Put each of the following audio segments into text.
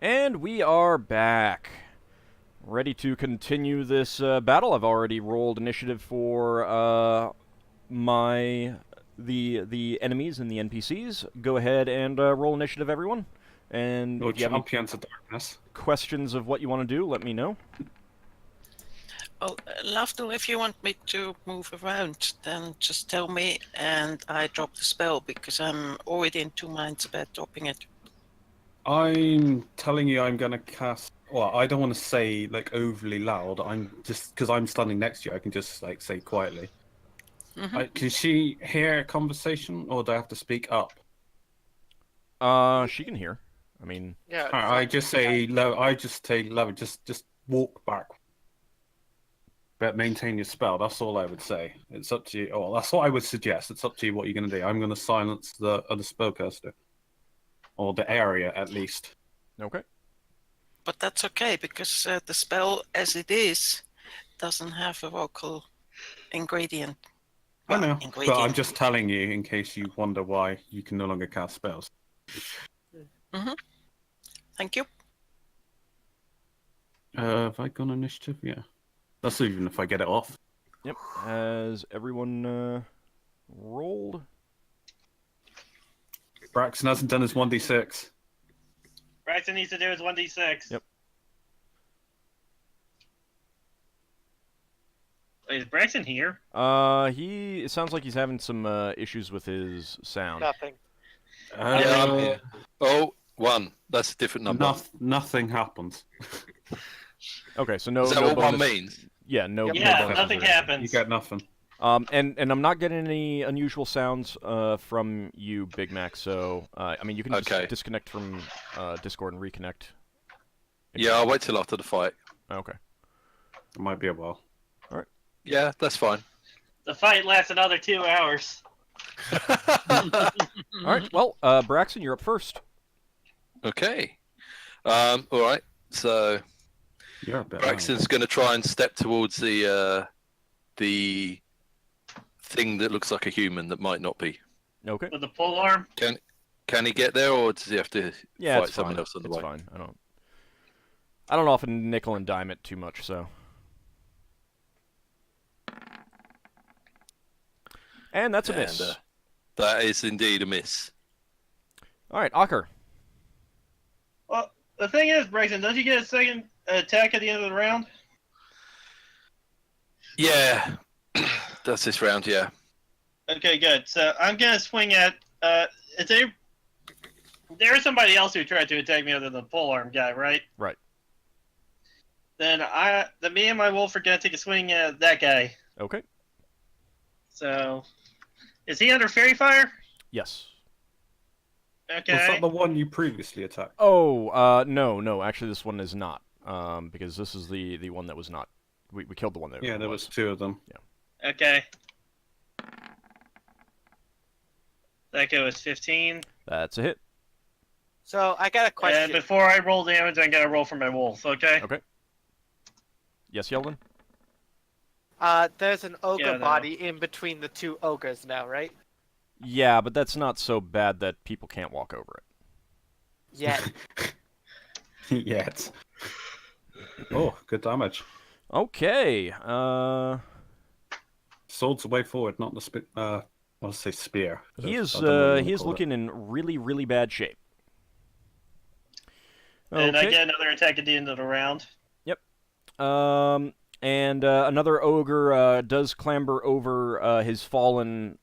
And we are back. Ready to continue this battle. I've already rolled initiative for the enemies and the NPCs. Go ahead and roll initiative, everyone. And Your if you have any champions of darkness. questions of what you want to do, let me know. Oh, Lafdul, if you want me to move around, then just tell me and I drop the spell because I'm already in two minds about dropping it. I'm telling you, I'm gonna cast. Well, I don't want to say like overly loud. I'm just because I'm standing next to you. I can just like say quietly. Can she hear a conversation, or do I have to speak up? She can hear. I mean, Yeah. I just say low. I just say low. Just walk back, but maintain your spell. That's all I would say. It's up to you. Oh, well, that's what I would suggest. It's up to you what you're gonna do. I'm gonna silence the other spellcaster, or the area at least. okay. But that's okay because the spell as it is doesn't have a vocal ingredient. I know, but I'm ingredient. just telling you in case you wonder why you can no longer cast spells. Thank you. Have I gone initiative? Yeah. That's even if I get it off. Yep. Has everyone rolled? Braxon hasn't done his 1d6. Braxon needs to do his 1d6. Yep. Wait, is Braxon here? It sounds like he's having some issues with his sound. Nothing. Yeah, I'm here. Oh, 1. That's a different number. Nothing happens. Okay, so no. Is that no what bonus. 1 means? Yeah, no. Yep. no Yeah, bonuses nothing or anything. happens. You get nothing. And I'm not getting any unusual sounds from you, Big Mac. So I mean, you can just Okay. disconnect from Discord and reconnect. Yeah, I'll wait till after the fight. Okay. It might be a while. Yeah, that's fine. The fight lasts another 2 hours. All right. Well, Braxon, you're up first. Okay. All right. So You're a bit Braxton's going to try and step towards the thing that looks like a human that might not be. Okay. With the pole arm. Can he get there, or does he have to Yeah, fight it's someone fine. else on the It's way? fine. I don't often nickel and dime it too much, so. And that's a miss. And, that is indeed a miss. All right, Ockar. Well, the thing is, Braxton, don't you get a second attack at the end of the round? Yeah, that's this round. Yeah. Okay, good. So I'm gonna swing at. There is somebody else who tried to attack me other than the polearm guy, right? Right. Then me and my wolf are gonna take a swing at that guy. Okay. So, is he under fairy fire? Yes. Okay. Was that the one you previously attacked? Oh, no. Actually, this one is not. Because this is the one that was not. We killed the one that. Yeah, there was 2 of them. Okay. That goes 15. That's a hit. So I got a question. And before I roll damage, I gotta roll for my wolf. Okay. Okay. Yes, Yeldan. There's an ogre Yeah, no. body in between the two ogres now, right? Yeah, but that's not so bad that people can't walk over it. Yeah. Yet. Oh, good damage. Okay. Sword's the way forward, not the I'll say spear. He I is don't know what you he is call it. looking in really, really bad shape. And I Okay. get another attack at the end of the round. And another ogre does clamber over his fallen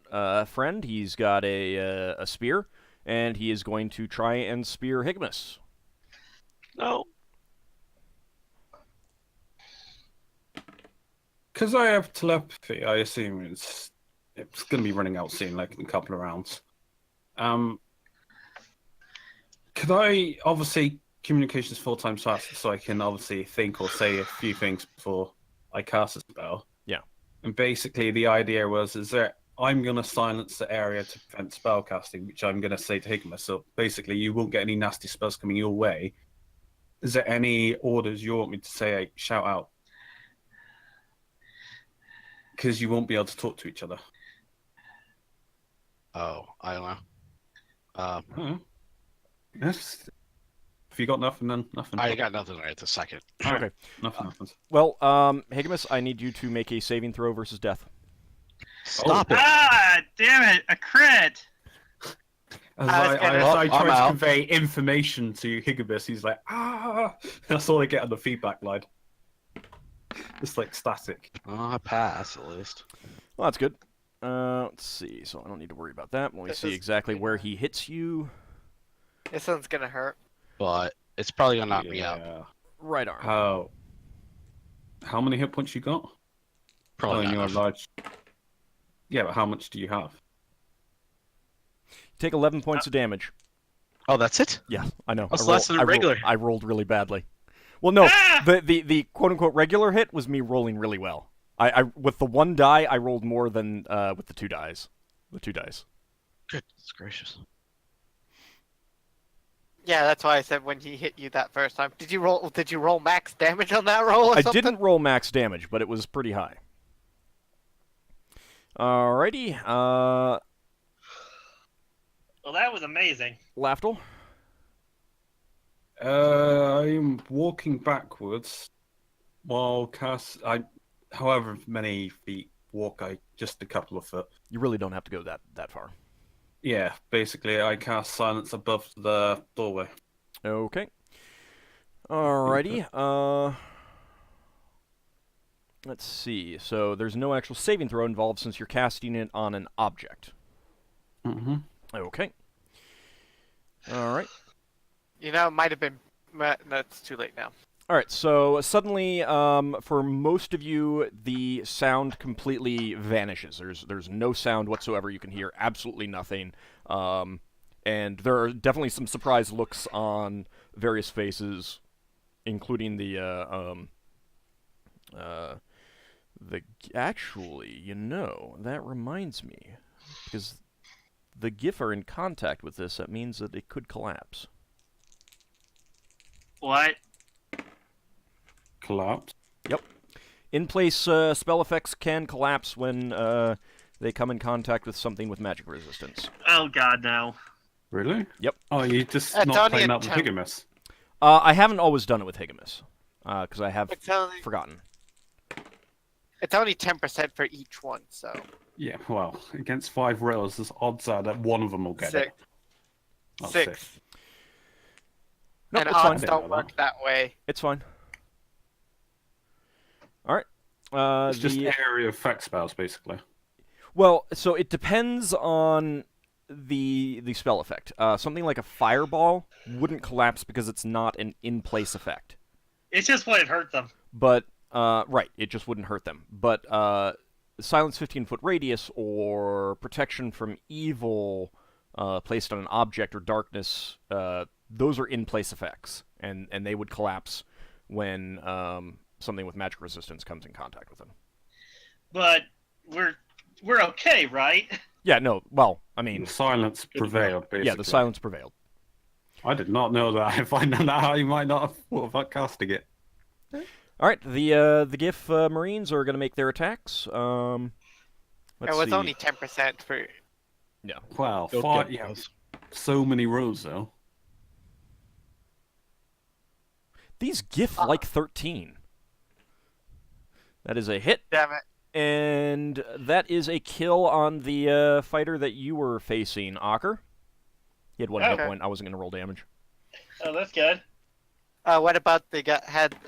friend. He's got a spear, and he is going to try and spear Higgimus. No. Because I have telepathy, I assume it's going to be running out soon, like in a couple of rounds. Could I obviously communications 4 times faster, so I can obviously think or say a few things before I cast a spell? Yeah. And basically, the idea was I'm going to silence the area to prevent spell casting, which I'm going to say to Higgimus. So basically, you won't get any nasty spells coming your way. Is there any orders you want me to say? Shout out. Because you won't be able to talk to each other. Oh, I don't know. Yes. If you got nothing, then nothing. I got nothing right this second. All right. Okay. Nothing happens. Well, Higgimus, I need you to make a saving throw versus death. Stop it. Ah, damn it! A crit. As I was I gonna- try I'm to out. convey information to Higgimus, he's like, ah. That's all I get on the feedback line. It's like static. Oh, I pass at least. Well, that's good. Let's see. So I don't need to worry about that. Let me This see is- exactly where he hits you. This one's gonna hurt. But it's probably gonna knock me out. Yeah. Right arm. How many hit points you got? Probably in not your enough. large. Yeah, but how much do you have? Take 11 points of damage. Oh, that's it? Yeah, I know. That's I less than a I rolled- regular. I rolled really badly. Well, no, Ah! the quote unquote regular hit was me rolling really well. I with the one die I rolled more than with the two dice. The two dice. Goodness gracious. Yeah, that's why I said when he hit you that first time. Did you roll max damage on that roll or I something? didn't roll max damage, but it was pretty high. Alrighty, Well, that was amazing. Lafdul. I'm walking backwards while however many feet walk I, just a couple of foot. You really don't have to go that far. Yeah, basically I cast silence above the doorway. Okay. Alrighty. Let's see. So there's no actual saving throw involved since you're casting it on an object. Mm-hmm. Okay. All right. You know, it might have been. No, it's too late now. All right. So suddenly, for most of you, the sound completely vanishes. There's no sound whatsoever. You can hear absolutely nothing. And there are definitely some surprised looks on various faces, including actually, you know, that reminds me, because the Giff are in contact with this, that means that it could collapse. What? Collapse. In-place spell effects can collapse when they come in contact with something with magic resistance. Oh God, no. Really? Yep. Oh, you just It's not only playing a up with temp. Higgimus. I haven't always done it with Higgimus, because I have It's only forgotten. 10% for each one, so Yeah, well, against 5 rails, there's odds are that one of them will get six. it. Oh, Six. No, And it's fine. odds don't work that way. It's fine. All right. It's just area effect spells, basically. Well, so it depends on the spell effect. Something like a fireball wouldn't collapse because it's not an in-place effect. It's just what it hurt them. But right, it just wouldn't hurt them. But silence 15-foot radius or protection from evil placed on an object or darkness, those are in-place effects, and they would collapse when something with magic resistance comes in contact with them. But we're okay, right? Yeah, no, well, I mean, The silence prevailed, basically. yeah, the silence prevailed. I did not know that. If I known that, I might not have thought about casting it. All right, the Giff Marines are going to make their attacks. It Let's was see. only 10% for. Yeah. Well, Don't five, get yeah, those. so many rows, though. These Giff like 13. That is a hit, Damn it. and that is a kill on the fighter that you were facing, Ockar. He had one hit Okay. point. I wasn't going to roll damage. Oh, that's good. What about the guy?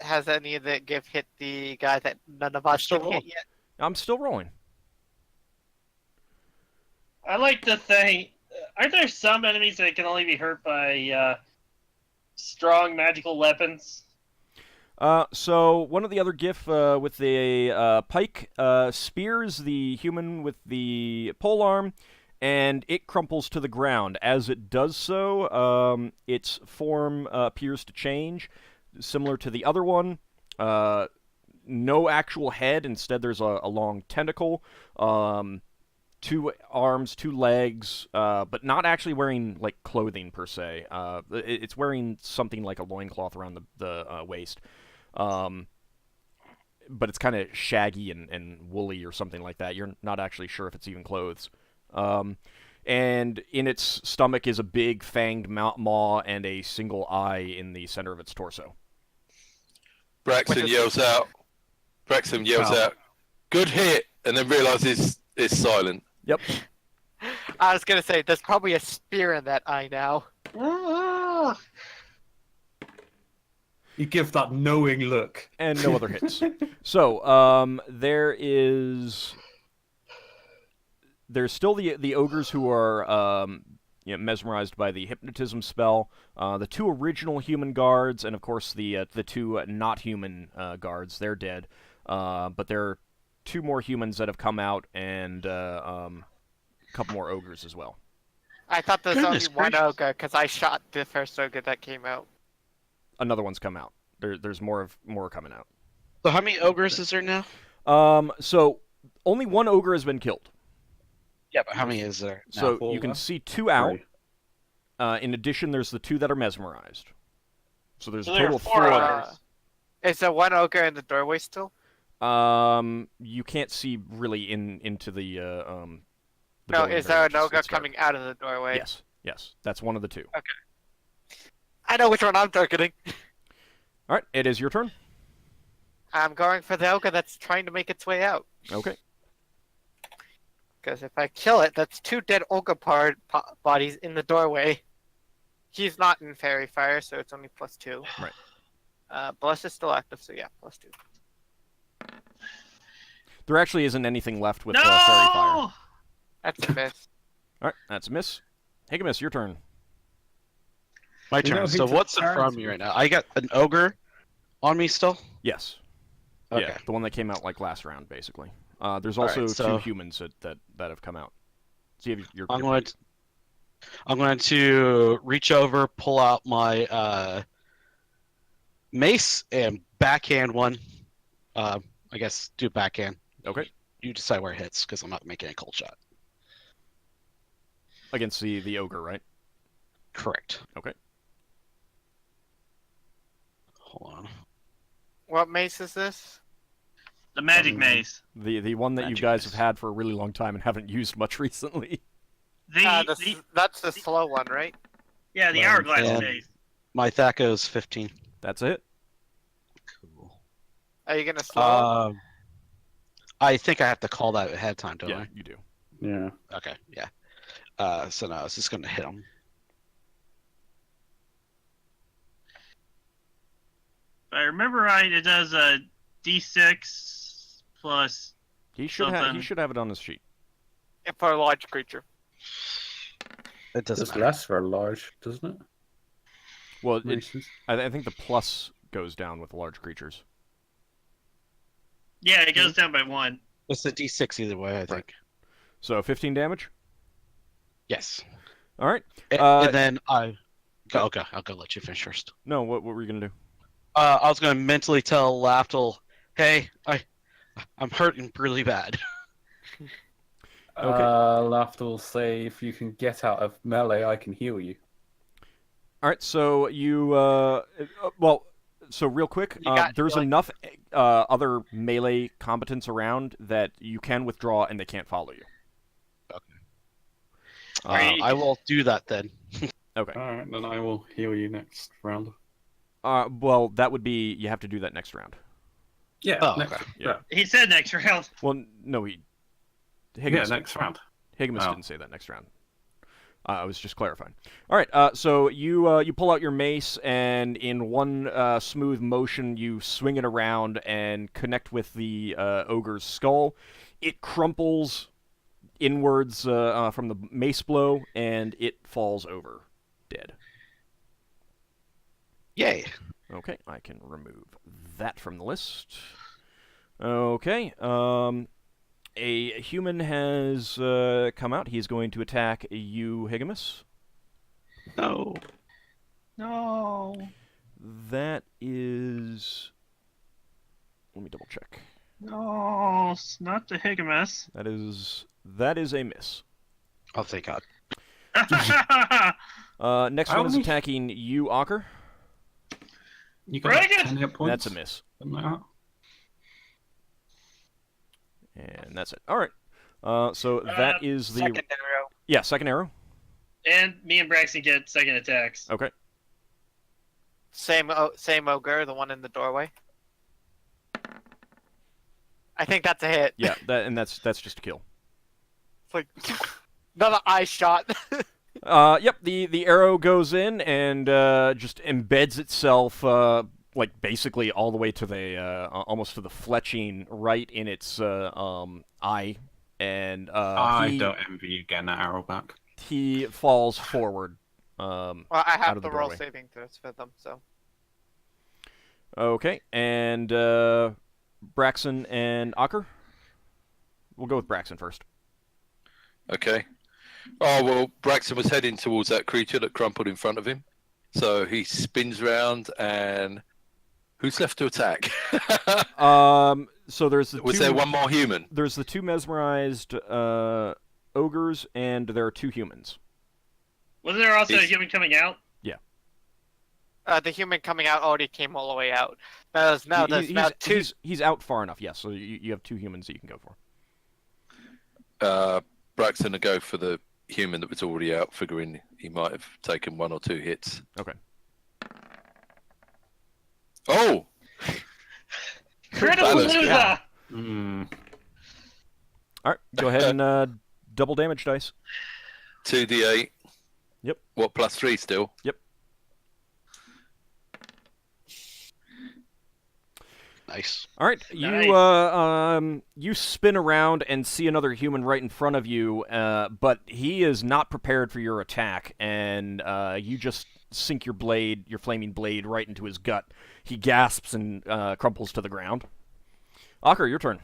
Has any of the gift hit the guy that none of us still can hit rolling. yet? I'm still rolling. I like to think. Aren't there some enemies that can only be hurt by strong magical weapons? So one of the other Giff with the pike spears the human with the polearm, and it crumples to the ground. As it does so, its form appears to change, similar to the other one. No actual head. Instead, there's a long tentacle. 2 arms, 2 legs, but not actually wearing like clothing per se. It's wearing something like a loincloth around the waist. But it's kind of shaggy and woolly or something like that. You're not actually sure if it's even clothes. And in its stomach is a big fanged maw and a single eye in the center of its torso. Braxon yells out. Good hit, and then realizes it's silent. Yep. I was gonna say, there's probably a spear in that eye now. You give that knowing look. And no other hits. So, there's still the ogres who are mesmerized by the hypnotism spell. The 2 original human guards, and of course the 2 not human guards. They're dead. But there are 2 more humans that have come out, and a couple more ogres as well. I thought there was only Goodness one gracious. ogre because I shot the first ogre that came out. Another one's come out. There's more coming out. So how many ogres is there now? So only 1 ogre has been killed. Yeah, but how many is there? now? So four you can left. see 2 out. Three. In addition, there's the 2 that are mesmerized. So there's So a there total are of 4 4. ogres. Is there one ogre in the doorway still? You can't see really into the No, building is very there much. an ogre It's dark. coming out of the doorway? Yes, that's one of the 2. I know which one I'm targeting. All right, it is your turn. I'm going for the ogre that's trying to make its way out. Okay. Because if I kill it, that's 2 dead ogre bodies in the doorway. He's not in fairy fire, so it's only +2. Right. Bless is still active, so yeah, +2. There actually isn't anything left with fairy fire. No! That's a miss. All right, that's a miss. Higgimus, your turn. My You know turn. who So took what's in turns front of me with- right now? I got an ogre on me still? Yes. Okay. Yeah, the one that came out like last round, basically. There's All also right, so- 2 humans that have come out. So you have your I'm going to reach over, pull out my mace, and backhand one. I guess do backhand. Okay. You decide where it hits, because I'm not making a cold shot. Against the ogre, right? Correct. Okay. Hold on. What mace is this? The magic mace. The one that you Magic guys mace. have had for a really long time and haven't used much recently. That's the slow one, right? Yeah, the Well, hourglass and- mace. My Thaco's 15. That's it. Cool. Are you gonna slow? I think I have to call that ahead of time, don't Yeah, you do. Yeah. I? Okay, yeah. So no, it's just going to hit him. If I remember right, it does a D6 plus. He should have Something. it on his sheet. For a large creature. It doesn't It's matter. less for a large, doesn't it? Well, it, Maces? I think the plus goes down with large creatures. Yeah, it goes down by 1. It's a D6 either way, I think. So 15 damage. Yes. All right. And then I'll go let you finish first. No, what were you gonna do? I was going to mentally tell Lafdul, hey, I'm hurting really bad. Okay. Lafdul will say, if you can get out of melee, I can heal you. All right. So you so real quick, You got there's healing. enough other melee combatants around that you can withdraw and they can't follow you. Right. I will do that then. Okay. Alright, then I will heal you next round. Well, that would be you have to do that next round. Yeah, Oh, next, okay. Yeah. He said next round. Well, no, yeah, Higgimus next round. Higgimus Oh. didn't say that next round. I was just clarifying. All right, so you pull out your mace, and in one smooth motion, you swing it around and connect with the ogre's skull. It crumples inwards from the mace blow, and it falls over, dead. Yay. Okay, I can remove that from the list. Okay, a human has come out. He's going to attack you, Higgimus. No. No. That is... Let me double check. No, it's not the Higgimus. That is a miss. Oh, thank God. Next How one is many- attacking you, Ockar. You got Very good. 10 hit points. That's a miss. Something like that. And that's it. All right. So that is the... Second in a row. Yeah, second arrow. And me and Braxon get second attacks. Okay. Same ogre, the one in the doorway. I think that's a hit. Yeah, that's just a kill. It's like another eye shot. Yep, the arrow goes in and just embeds itself, like basically all the way to the almost to the fletching right in its eye, and I don't envy you getting that arrow back. he falls forward. Well, I out have of the the roll doorway. saving throws for them, so. Okay, and Braxon and Ockar. We'll go with Braxon first. Okay. Oh, well, Braxton was heading towards that creature that crumpled in front of him. So he spins round and... Who's left to attack? So there's the Was two, there one more human? There's the two mesmerized ogres, and there are two humans. Wasn't there also a Is- human coming out? The human coming out already came all the way out. There's now two. He's out far enough, yes. So you have two humans that you can go for. Braxton to go for the human that was already out, figuring he might have taken one or two hits. Okay. Oh! Critical Balance, loser! yeah. All right, go ahead and double damage dice. 2d8. Yep. What, plus 3 still? Yep. Nice. All right, Nice. you spin around and see another human right in front of you, but he is not prepared for your attack, and you just sink your flaming blade, right into his gut. He gasps and crumples to the ground. Ockar, your turn.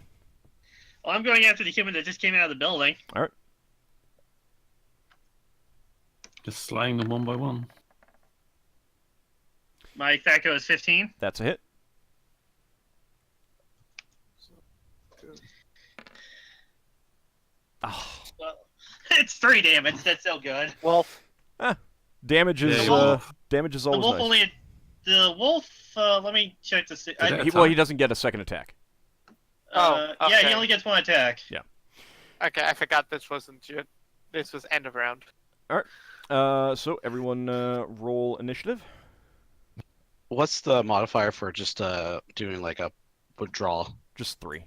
Well, I'm going after the human that just came out of the building. All right. Just slaying them one by one. My THAC0 is 15. That's a hit. Oh, Well, it's 3 damage. That's so good. Wolf. damage is Yeah. damage is The always wolf nice. only. The wolf. Let me check this. He doesn't get a second attack. Oh, Yeah, okay. he only gets 1 attack. Okay, I forgot this wasn't you. This was end of round. So everyone roll initiative. What's the modifier for just doing like a withdrawal? Just 3.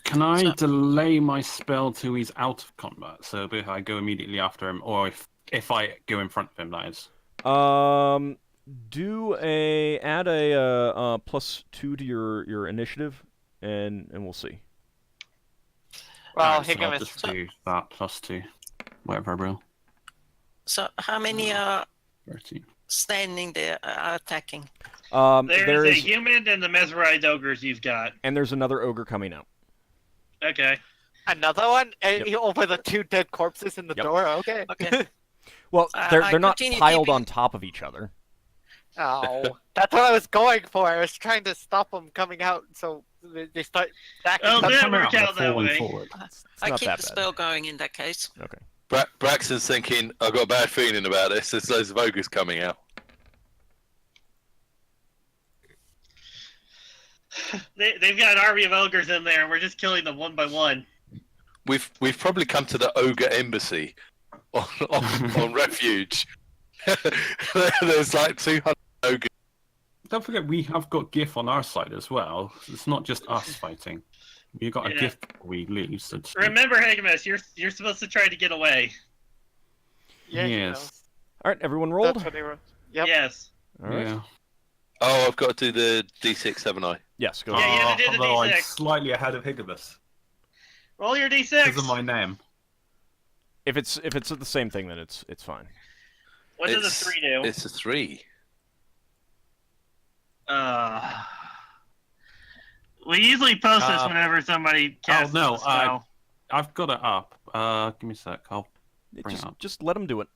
Can I So- delay my spell till he's out of combat? So if I go immediately after him, or if I go in front of him, that is. Add a +2 to your initiative, and we'll see. Well, Alright, so I'll Higgimus. just do that +2. Whatever I will. So how many are 13. standing there are attacking? There's a human and the mesmerized ogres you've got. and there's another ogre coming out. Okay. Another one? Yep. Over the 2 dead corpses in the Yep. door? Okay. Okay. Well, I they're not continue piled keeping- on top of each other. Oh, that's what I was going for. I was trying to stop them coming out, so they start stacking. Oh, up. didn't Come work out, out they're that falling way. forward. I not keep that the bad. spell going in that case. Okay. Braxton's thinking, I've got a bad feeling about this. There's loads of ogres coming out. They've got an army of ogres in there, and we're just killing them one by one. We've probably come to the ogre embassy on refuge. There's like 200 ogres. Don't forget, we have got Giff on our side as well. It's not just us fighting. We've got a Yeah. Giff before we leave. So Remember, Higgimus, you're supposed to try to get away. Yeah, he Yes. knows. All right, everyone rolled. That's what they were. Yep. Yes. All right. Yeah. Oh, I've got to do the D6, haven't I? Yes, go Yeah, ahead. you have to do the although I'm D6. slightly ahead of Higgimus Roll your d6. because of my name. If it's the same thing, then it's fine. What does It's- a 3 do? It's a 3. We usually post this Uh, whenever somebody casts no, a spell. I've got it up. Give me a sec. I'll bring it up. Just let them do it.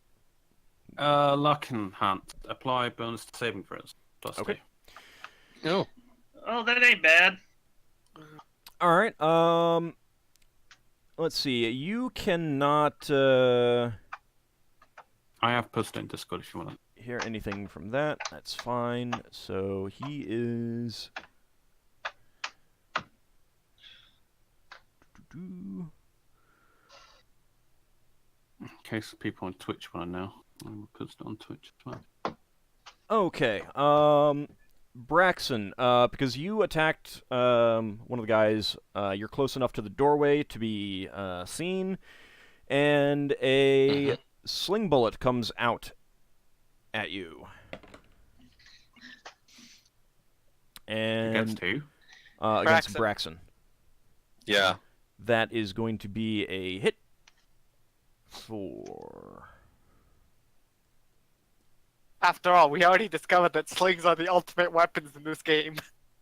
Luck enhanced. Apply bonus to saving throws. Okay. +2. Oh. Oh, that ain't bad. All right. Let's see. You cannot I have posted it in Discord if you want to. hear anything from that. That's fine. So he is. case people on Twitch want to know. I'm put it on Twitch as well. Okay. Braxon, because you attacked one of the guys, you're close enough to the doorway to be seen, and a sling bullet comes out at you. And Against who? against Braxon. Yeah. That is going to be a hit for... After all, we already discovered that slings are the ultimate weapons in this game.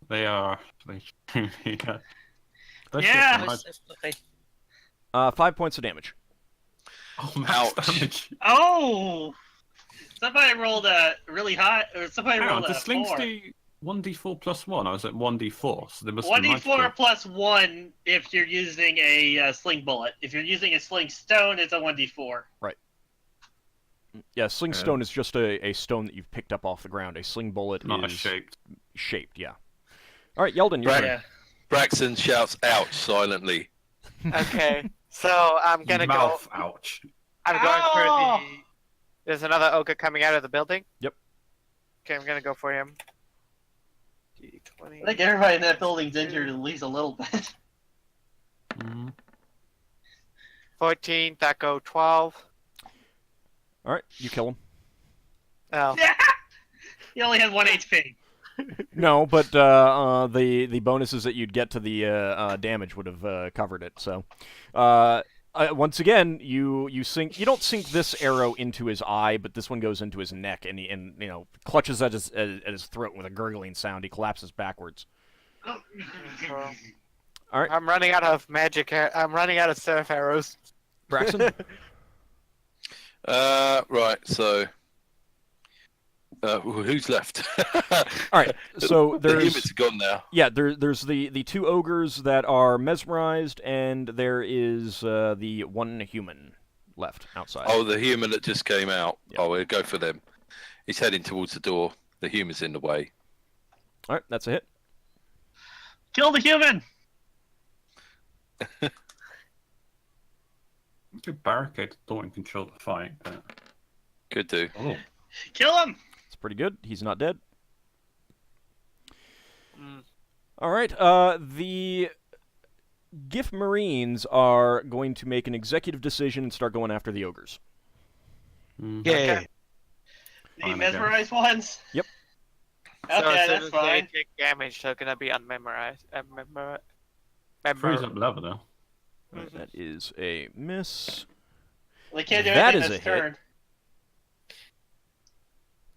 They are. They yeah. Yeah. Most definitely. 5 points of damage. Oh, max Ouch. damage. Oh! Somebody rolled a really high, or somebody Hang on, rolled a the slings 4. do 1d4 plus 1. I was at 1d4, so they must be 1d4 magical. plus 1 if you're using a sling bullet. If you're using a sling stone, it's a 1d4. Yeah, sling stone is just a stone that you've picked up off the ground. A sling bullet Not is a shaped. shaped, yeah. All right, Yeldan, you're Right. Yeah. Braxton shouts ouch silently. Okay, so I'm gonna Mouth, go. ouch. I'm going for Ow! the. There's another ogre coming out of the building. Yep. Okay, I'm gonna go for him. I D20. think everybody in that building's injured at least a little bit. Mm. 14, that go 12. All right, you kill him. Oh, He only had 1 HP. No, but the bonuses that you'd get to the damage would have covered it. So, once again, you sink. You don't sink this arrow into his eye, but this one goes into his neck, and he clutches at his throat with a gurgling sound. He collapses backwards. All right, I'm running out of magic. I'm running out of surf arrows. Braxton. Right, so who's left? All right, so the there's humans are gone now. yeah, there's the two ogres that are mesmerized, and there is the one human left outside. Oh, the human that just came out. Yeah. Oh, we'll go for them. He's heading towards the door. The human's in the way. All right, that's a hit. Kill the human! You could barricade the door and control the fight. But... Could do. Oh. Kill him! It's pretty good. He's not dead. Mm. All right, the Giff Marines are going to make an executive decision and start going after the ogres. Mm. Yay. Okay. The Fine, I mesmerized ones? Yep. So Okay, as soon that's as fine. they take damage, they're gonna be unmemorized. Freeze up level though. All right, that is a miss. They can't do That anything is this a hit. turn.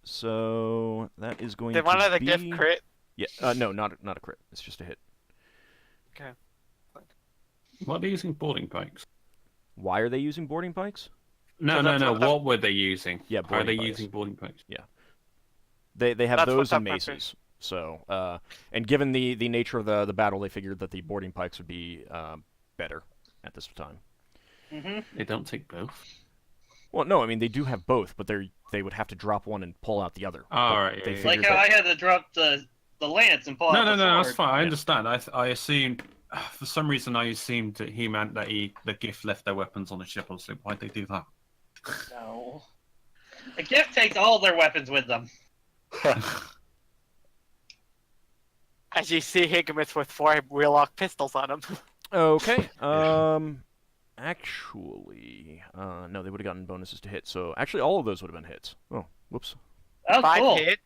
So that is going Did to one of the be... gift crit? Yeah, no, not a crit. It's just a hit. Okay. What are they using boarding pikes? Why are they using boarding pikes? No, So no, that's no. what the- What were they using? Yeah, How are they boarding pikes. using boarding pikes? They have That's those what and the maces. purpose- So, and given the nature of the battle, they figured that the boarding pikes would be better at this time. Mm-hmm. They don't take both. Well, no, I mean they do have both, but they would have to drop one and pull out the other. Oh, But right, they yeah, yeah. figured Like how that- I had to drop the lance and pull No, out no, the no. sword. That's fine. I Yeah. understand. I assumed, for some reason, I assumed that he meant that the Giff left their weapons on the ship. I was like, why'd they do that? No. A gift takes all their weapons with them. As you see Higgimus with 4 wheellock pistols on him. Okay. Actually, no, they would have gotten bonuses to hit. So actually, all of those would have been hits. Oh, whoops. Oh, 5 cool. hits.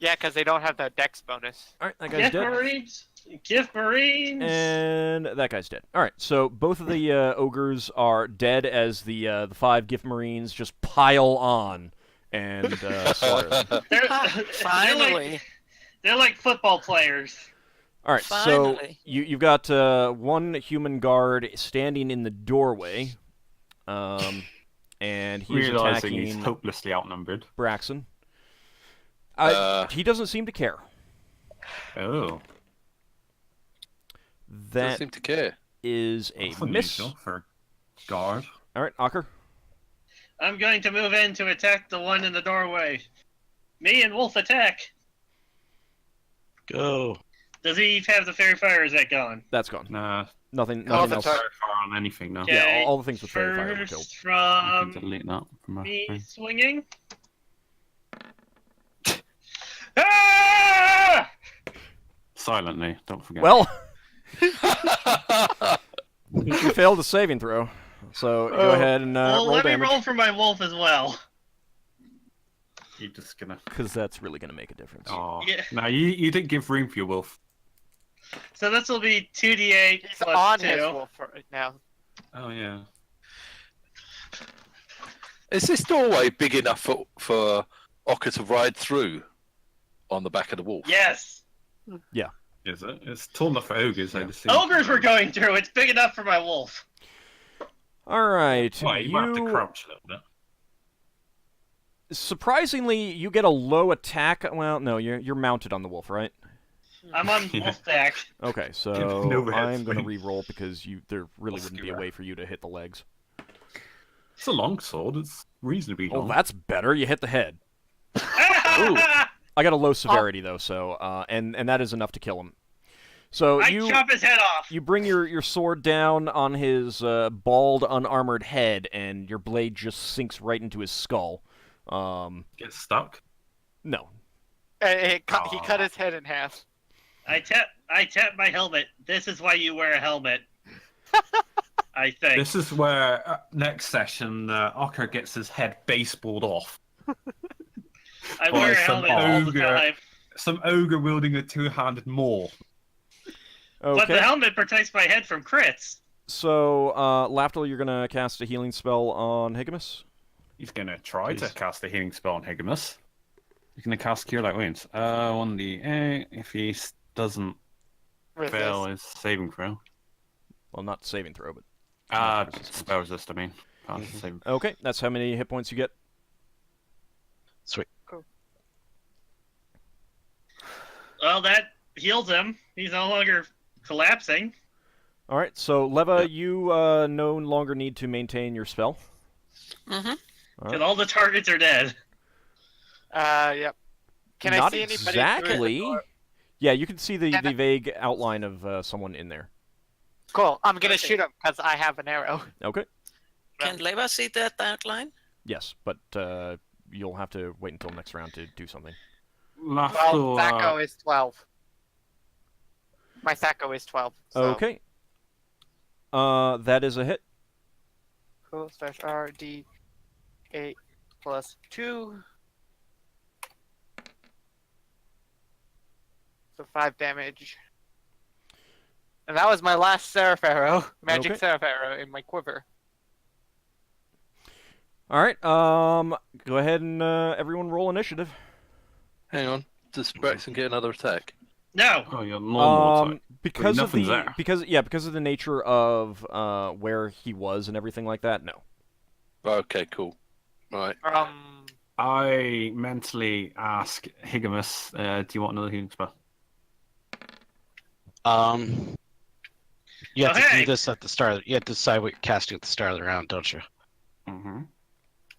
Yeah, because they don't have the dex bonus. All right, that guy's Gift dead. Marines. Gift Marines. And that guy's dead. All right, so both of the ogres are dead as the 5 Giff Marines just pile on and slaughter them. Finally. They're like football players. All right, so Finally. you've got one human guard standing in the doorway, and he's Realizing attacking he's hopelessly outnumbered. Braxon. He doesn't seem to care. Oh, Doesn't That seem to care. is a that's miss. unusual for a guard. All right, Ockar. I'm going to move in to attack the one in the doorway. Me and Wolf attack. Go. Does he have the fairy fire? Or is that gone? That's gone. Nah, Nothing Oh, else. that's Very right. far on anything now. Yeah, Okay, all the things with fairy fire were killed. First I from can delete that from my me thing. swinging. Ah! Silently, don't forget. Well, you failed a saving throw, so go ahead and Well, roll let me damage, roll for my wolf as well. You're just gonna. because that's really going to make a difference. Oh. Yeah. No, you didn't give room for your wolf. So this will be 2d8 He's plus on 2. his wolf right now. Oh yeah. Is this doorway big enough for Ockar to ride through on the back of the wolf? Yes. Is it? It's tall enough for ogres. I Yeah. just Ogres we're going through. It's big enough for my wolf. All right, Why, you might have to crouch a little bit. surprisingly, you get a low attack. Well, no, you're mounted on the wolf, right? I'm on Yeah. wolf back. Okay, so No overhead I'm going to swing. re-roll because there really wouldn't be a Muscular. way for you to hit the legs. It's a long sword. It's reasonably Oh, long. that's better. You hit the head. I got a low severity though, so and that is enough to kill him. So I you chop his head off. you bring your sword down on his bald, unarmored head, and your blade just sinks right into his skull. Get stuck. No. He cut his head in half. I tap my helmet. This is why you wear a helmet. I think. This is where next session Ockar gets his head baseballed off. I wear a by some helmet all the ogre. time. Some ogre wielding a two-handed maul. But the Okay. helmet protects my head from crits. So Lafdul, you're gonna cast a healing spell on Higgimus. He's gonna try to Jeez. cast a healing spell on Higgimus. He's gonna cast Cure Light Wounds. 1d8. If he doesn't fail his saving throw. Well, not saving throw, but resistance. Spell resist. I mean, pass the saving. okay. That's how many hit points you get. Sweet. Well, that heals him. He's no longer collapsing. All right. So Leva, you no longer need to maintain your spell. Mm-hmm. All Because right. all the targets are dead. Yep. Can I Not see anybody? through the exactly. door? Yeah, you can see the Can I- vague outline of someone in there. Cool. I'm gonna Okay. shoot him because I have an arrow. Okay. Can Leva see that outline? Yes, but you'll have to wait until next round to do something. Well, Lafdul, Thaco is 12. My Thaco is 12. So. Okay. That is a hit. Cool. Slash RD 8 plus 2. So 5 damage. And that was my last Seraph arrow. Magic Okay. Seraph arrow in my quiver. All right. Go ahead and everyone roll initiative. Hang on. Does Braxon get another attack? No. Oh, you're normal attack. Because of nothing's the there. because of the nature of where he was and everything like that. No. Okay, cool. Right. I mentally ask Higgimus, do you want another healing spell? You have to Okay. do this at the start. You have to decide what you're casting at the start of the round, don't you? Mm-hmm.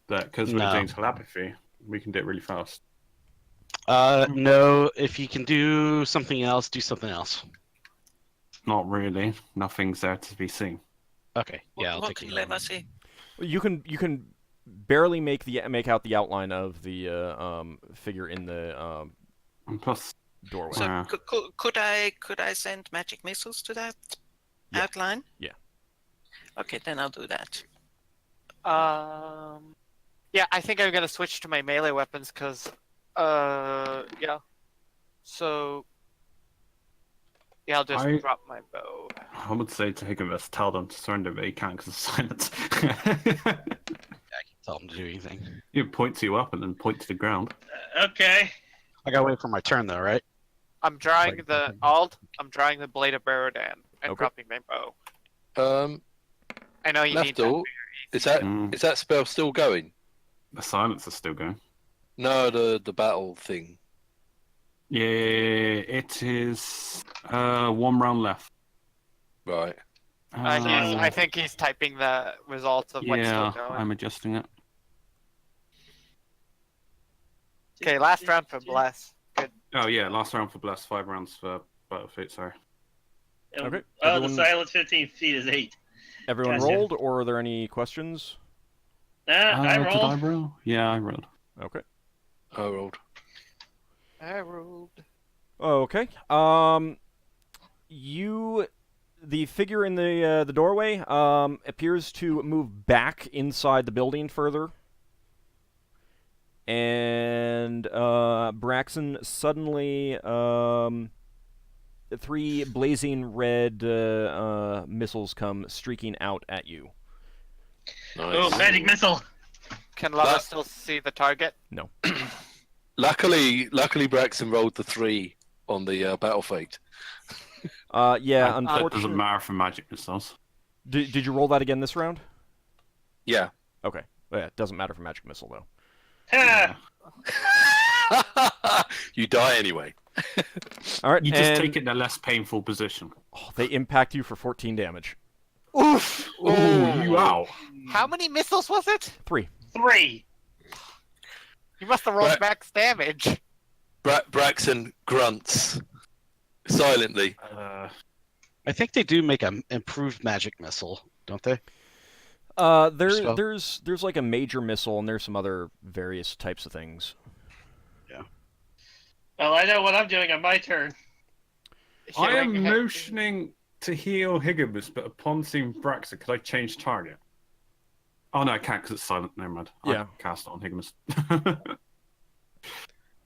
But because we're No. doing telepathy, we can do it really fast. No. If you can do something else, do something else. Not really. Nothing's there to be seen. Okay. Yeah, I'll what take can it. Leva see? You can barely make out the outline of the figure in the And plus, doorway. So Yeah. could I send magic missiles to that Yeah. outline? Yeah. Okay, then I'll do that. Yeah, I think I'm gonna switch to my melee weapons because, yeah. So, yeah, I'll just I- drop my bow. I would say to Higgimus, tell them to surrender, but he can't because of silence. Tell them to do anything. You point to your weapon and point to the ground. Okay. I gotta wait for my turn though, right? I'm drawing Like- the I'm drawing the blade of Barodan and Okay. dropping my bow. I know you need Lafdul, is that Mm. is that spell still going? The silence is still going. No, the battle thing. Yeah, it is 1 round left. Right. I think he's typing the results of what's yeah, still going. I'm adjusting it. Okay, last round for Bless. Good. Oh yeah, last round for Bless, 5 rounds for Battlefield, sorry. Okay, Oh, everyone- the silence 15 feet is 8. Everyone Gotcha. rolled, or are there any questions? I Did I rolled. roll? Yeah, I rolled. Okay. I rolled. I rolled. Okay. The figure in the doorway appears to move back inside the building further, and Braxon suddenly 3 blazing red missiles come streaking out at you. Nice. Oh, magic missile. Can Lava That- still see the target? Luckily, Braxton rolled the 3 on the battle fate. Yeah, That doesn't unfortunately. matter for magic missiles. Did you roll that again this round? Yeah. Okay. Yeah, it doesn't matter for magic missile though. Ha! You die anyway. All right. You just and- take it in a less painful position. Oh, they impact you for 14 damage. Oof! Ooh, you out. How many missiles was it? 3. 3. You must have rolled Right. max damage. Braxton grunts silently. I think they do make an improved magic missile, don't they? There's Spell. there's like a major missile, and there's some other various types of things. Well, I know what I'm doing on my turn. I am Healing- motioning to heal Higgimus, but upon seeing Braxon, could I change target? Oh no, I can't because it's silent. Never mind. Yeah. I cast it on Higgimus.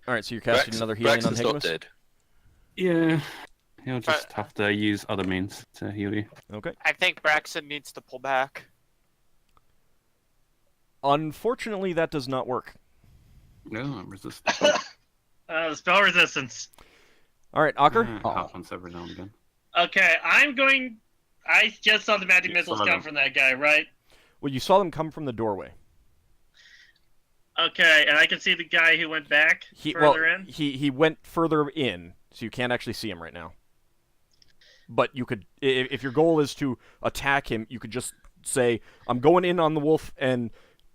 All right, so you're casting another healing Braxton's on not Higgimus. dead. Yeah. He'll just have to use other means to heal you. Okay. I think Braxton needs to pull back. Unfortunately, that does not work. No, I'm resistant. Spell resistance. All right, Ockar. It happens every now and again. Okay, I just saw the magic Yeah, missiles follow come them. from that guy, right? Well, you saw them come from the doorway. Okay, and I can see the guy who went back further in. He went further in, so you can't actually see him right now. But you could, if your goal is to attack him, you could just say, "I'm going in on the wolf and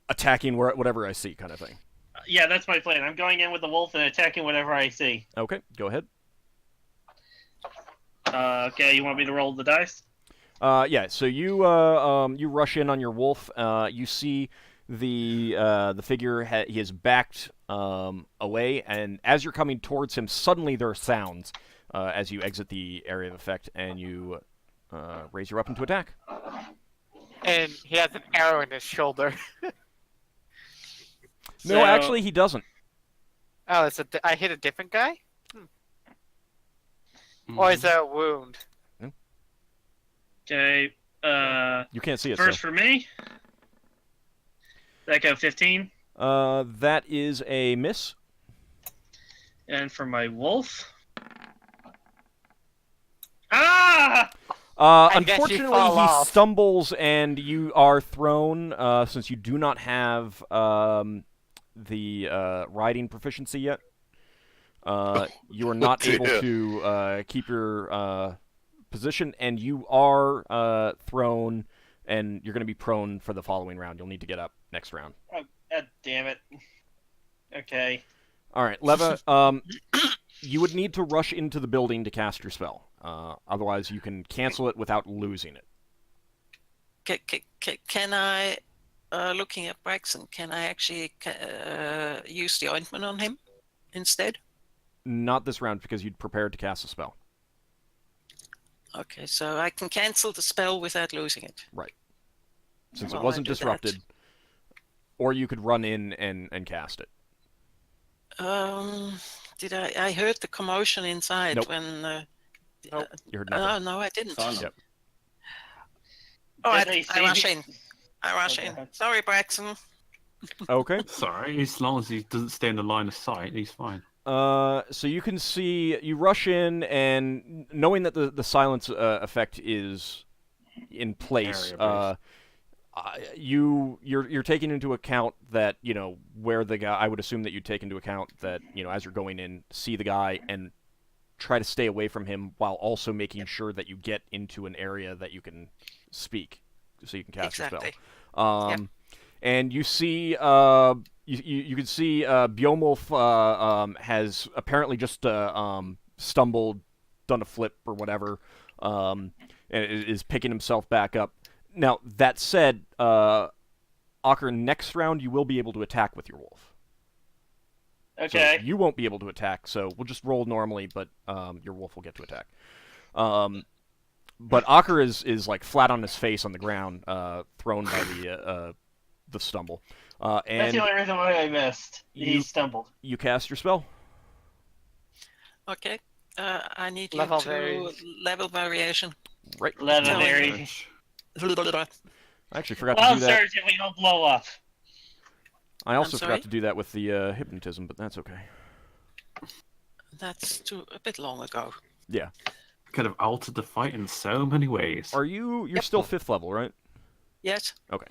attacking whatever I see," kind of thing. Yeah, that's my plan. I'm going in with the wolf and attacking whatever I see. Okay, go ahead. Okay, you want me to roll the dice? Yeah. So you rush in on your wolf. You see the figure he is backed away, and as you're coming towards him, suddenly there are sounds as you exit the area of effect, and you raise your weapon to attack. And he has an arrow in his shoulder. No, actually, he doesn't. Oh, I hit a different guy? Or is that a wound? Okay, You can't see it. first So. for me. That go 15. That is a miss. And for my wolf. Ah! I guess you Unfortunately, fall he off. stumbles and you are thrown. Since you do not have the riding proficiency yet, you are not able dear. to keep your position, and you are thrown, and you're going to be prone for the following round. You'll need to get up next round. Oh, God damn it. Okay. All right, Leva. You would need to rush into the building to cast your spell. Otherwise, you can cancel it without losing it. Can I, looking at Braxon, can I actually use the ointment on him instead? Not this round because you'd prepared to cast a spell. Okay, so I can cancel the spell without losing it. Since Well, it wasn't I do that. disrupted. Or you could run in and cast it. Did I heard the commotion inside Nope. when... Nope. You heard Oh, nothing. no, I didn't. Silent. Yep. All right, Did they I see rush me? in. I rush Okay. in. Sorry, Braxon. Okay. Sorry, as long as he doesn't stay in the line of sight, he's fine. So you can see, you rush in, and knowing that the silence effect is in place, Area-based. you're taking into account that, where the guy, I would assume that you'd take into account that, as you're going in, see the guy and try to stay away from him while also making sure that you get into an area that you can speak, so you can cast your Exactly. spell. And you see, you can see Beowulf has apparently just stumbled, done a flip or whatever, and is picking himself back up. Now, that said, Ockar, next round you will be able to attack with your wolf. Okay. So you won't be able to attack, so we'll just roll normally, but your wolf will get to attack. But Ockar is like flat on his face on the ground, thrown by the stumble. That's And the only reason why I missed. He stumbled. you cast your spell. Okay. I need you Level to variation. level variation. Right. Legendary. I actually forgot to Well, do that. Sergeant, we don't blow up. I also sorry? forgot to do that with the hypnotism, but that's okay. That's a bit long ago. Yeah. Could have altered the fight in so many ways. You're Yep. still 5th level, right? Yes. Okay.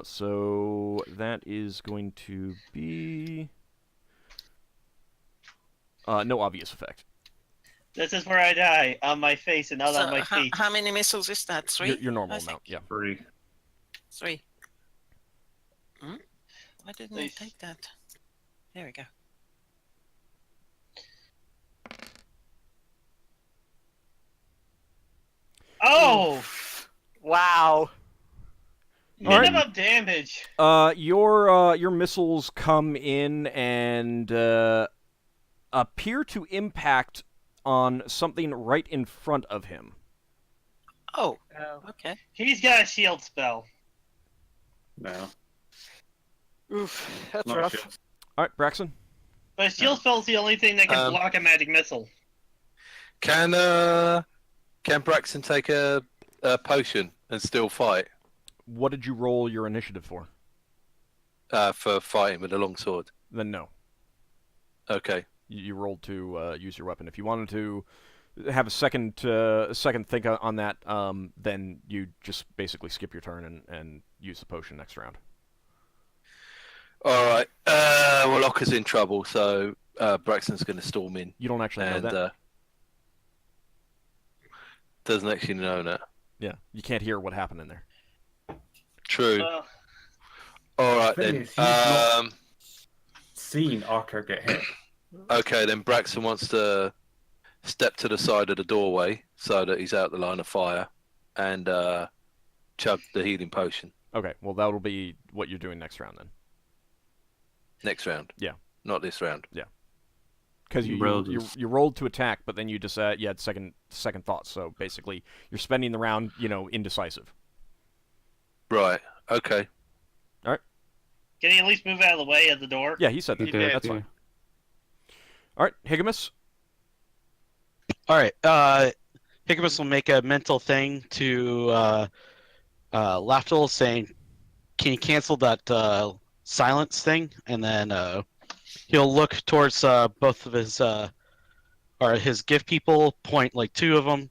So that is going to be no obvious effect. This is where I die, on my face and not on my feet. How many missiles is that? 3? Your normal I think. amount, yeah. 3. 3. Why didn't I Nice. take that? There we go. Oh! Wow. All right. Minimum damage. Your missiles come in and appear to impact on something right in front of him. Oh, Oh. okay. He's got a shield spell. No. Oof, that's Not rough. sure. All right, Braxon. But a shield spell is the only thing that can block a magic missile. Can Braxon take a potion and still fight What did you roll your initiative for? for fighting with a long sword? Then no. Okay. You rolled to use your weapon. If you wanted to have a second think on that, then you just basically skip your turn and use the potion next round. All right. Well, Ockar's in trouble, so Braxton's going to storm in You don't actually know and that. doesn't actually know that. Yeah, you can't hear what happened in there. True. Well, All right Thing then. is, he's not- Seen Ockar get hit. Okay, then Braxton wants to step to the side of the doorway so that he's out the line of fire and chug the healing potion Okay, well that'll be what you're doing next round then. next round. Yeah. Not this round. Because You you rolled you, this. you rolled to attack, but then you just you had second thoughts. So basically, you're spending the round, indecisive. Right. Okay. can he at least move out of the way of the door? Yeah, he said that. He did. That's fine. All right, Higgimus. All right. Higgimus will make a mental thing to Lafdul saying, "Can you cancel that silence thing?" And then he'll look towards both of his Giff people, point like 2 of them,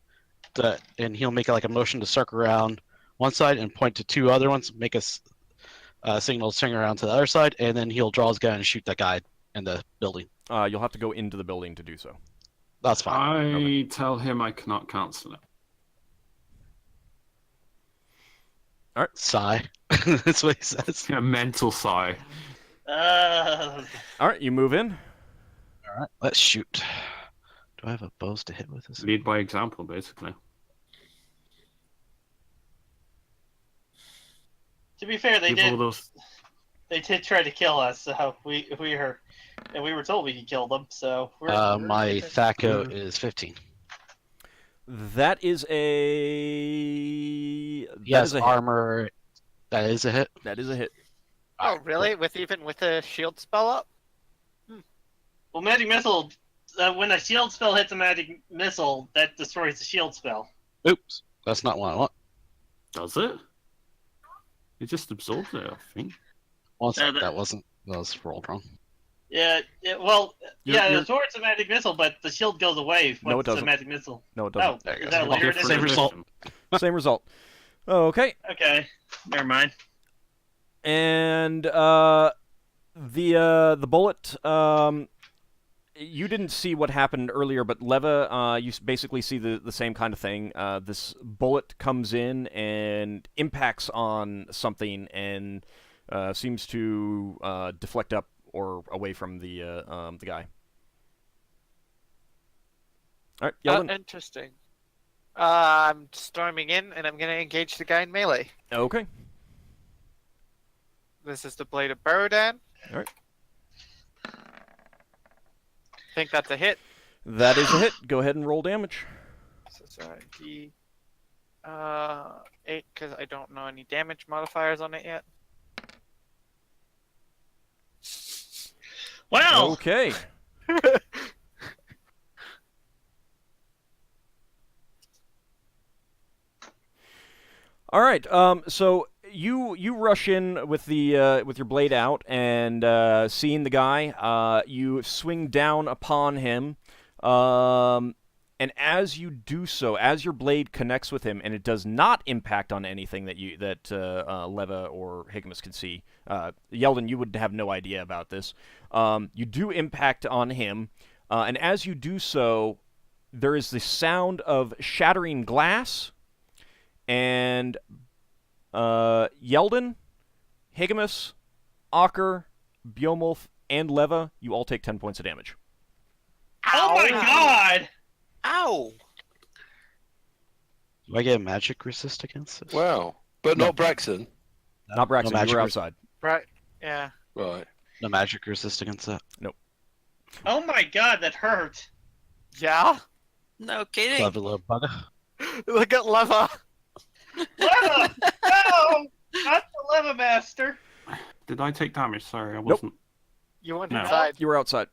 and he'll make like a motion to circle around one side and point to 2 other ones, make a signal to swing around to the other side, and then he'll draw his gun and shoot that guy in the building. You'll have to go into the building to do so. That's fine. I tell him I cannot cancel it. Sigh. That's what he says. A mental sigh. Uh, All right, you move in. All right, let's shoot. Do I have a bows to hit with this? Lead by example, basically. to be fair, they Give all did. those. They did try to kill us, so we were told we could kill them. So we're My THAC0 is 15. That is He has a hit. armor. That is a hit. That is a hit. Oh, really? With the shield spell up? well, magic missile. When a shield spell hits a magic missile, that destroys the shield spell. Oops, that's not what I want. Does it? It just absorbs it, I think. One sec, that- that was rolled wrong. Yeah. Well, You're- the sword's a magic missile, but the shield goes away No, it once it's a doesn't. magic missile. No, it Oh, doesn't. There you is go. that later? Different Same result. system. Same result. Okay. Okay, never mind. And the bullet. You didn't see what happened earlier, but Leva, you basically see the same kind of thing. This bullet comes in and impacts on something and seems to deflect up or away from the guy. All right, Yeldan. Interesting. I'm storming in, and I'm going to engage the guy in melee. Okay. This is the Blade of Barodan. All right. Think that's a hit. That is a hit. Go ahead and roll damage. So sorry, D8, because I don't know any damage modifiers on it yet. Well, Okay. All right. So you rush in with the with your blade out, and seeing the guy, you swing down upon him. And as you do so, as your blade connects with him, and it does not impact on anything that Leva or Higgimus can see. Yeldan, you would have no idea about this. You do impact on him, and as you do so, there is the sound of shattering glass, and Yeldan, Higgimus, Ockar, Beowulf, and Leva, you all take 10 points of damage. oh my god! Ow! Do I get a magic resist against this? Wow. But not Braxon. Not Braxon, magic you were resist. outside. Right. Yeah. Right. No magic resist against that. Oh my god, that hurt. Yeah? No kidding. Clever little bugger. Look at Leva. Leva! No! Not the Leva Master. Did I take damage? Sorry, I wasn't. You went No. inside. You were outside.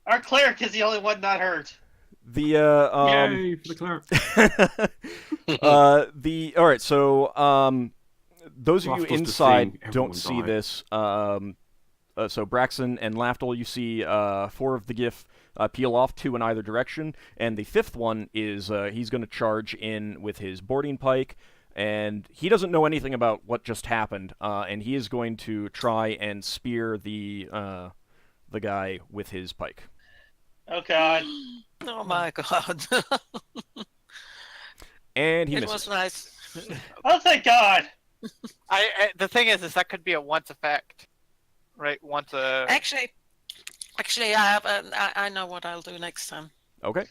Our cleric is the only one not hurt. The Yay for the cleric. all right. So those of you Lafdul's just inside seeing don't everyone see die. this. So Braxon and Lafdul, you see 4 of the Giff peel off, 2 in either direction, and the 5th one is he's going to charge in with his boarding pike, and he doesn't know anything about what just happened, and he is going to try and spear the guy with his pike. Oh god. Oh my god. And he It misses. was nice. Oh thank god. The thing is that could be a once effect. Right? Once a... Actually, I have. I know what I'll do next time. Okay.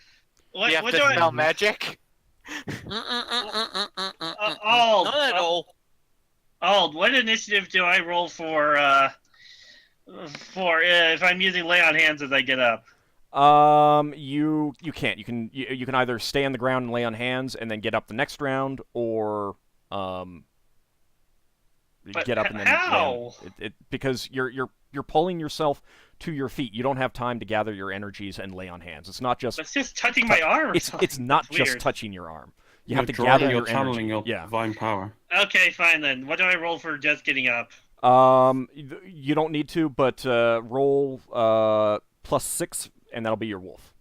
What, you have what to do spell I... magic. Ald, Not at all. Ald, what initiative do I roll for if I'm using lay on hands as I get up? You can't. You can either stay on the ground and lay on hands and then get up the next round, or But get up and then how? because you're pulling yourself to your feet. You don't have time to gather your energies and lay on hands. It's not just It's just touching my arm. it's not It's just weird. touching your arm. You You're have to drawing, gather you're your channeling energy. your Yeah. divine power. Okay, fine then. What do I roll for just getting up? You don't need to, but roll +6, and that'll be your wolf.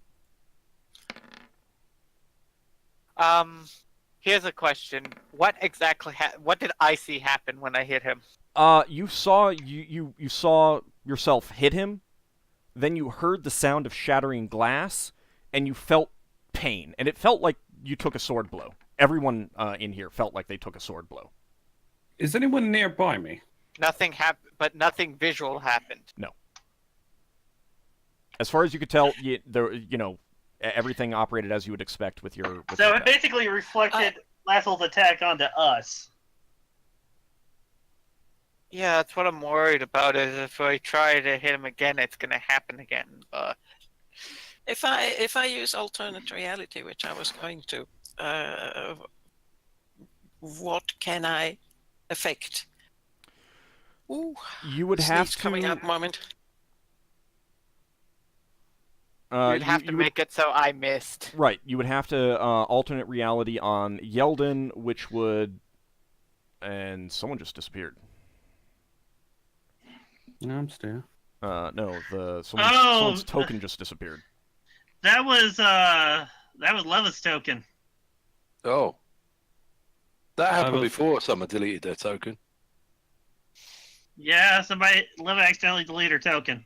Here's a question. What exactly what did I see happen when I hit him? You saw you saw yourself hit him, then you heard the sound of shattering glass, and you felt pain, and it felt like you took a sword blow. Everyone in here felt like they took a sword blow. Is anyone nearby me? Nothing happened, but nothing visual happened. As far as you could tell, everything operated as you would expect with your. So it basically reflected Lassel's attack onto us. Yeah, that's what I'm worried about. Is if I try to hit him again, it's gonna happen again. But If I use alternate reality, which I was going to, what can I affect? Ooh, You would have sneeze to. coming up moment. you'd have to make it so I missed. Right, you would have to alternate reality on Yeldan, which would, and someone just disappeared. No, I'm still. No, someone's Oh! token just disappeared. That was Leva's token. Oh. That happened will- before someone deleted their token. Yeah, Leva accidentally deleted her token.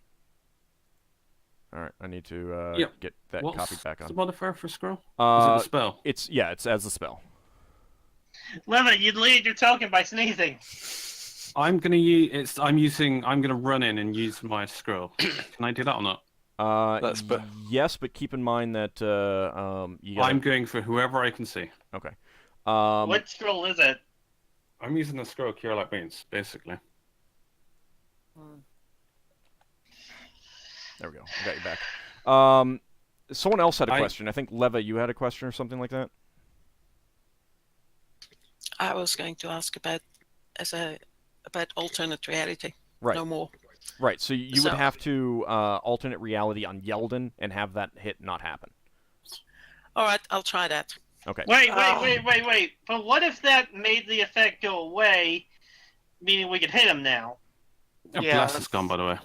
All right, I need to Yep. get that What's copied back the on. modifier for scroll? Is it the spell? It's as a spell. Leva, you deleted your token by sneezing. I'm gonna use. I'm gonna run in and use my scroll. Can I do that or not? That's be- Yes, but keep in mind that you gotta... I'm going for whoever I can see. Okay. What scroll is it? I'm using the scroll cure like beans, basically. There we go. I got you back. Someone else had a question. I think Leva, you had a question or something like that. I was going to ask about alternate reality. Right. No more. Right. So you would So- have to alternate reality on Yeldan and have that hit not happen. All right, I'll try that. Okay. Wait. But what if that made the effect go away, meaning we could hit him now? Yeah, Bless is gone, by the way.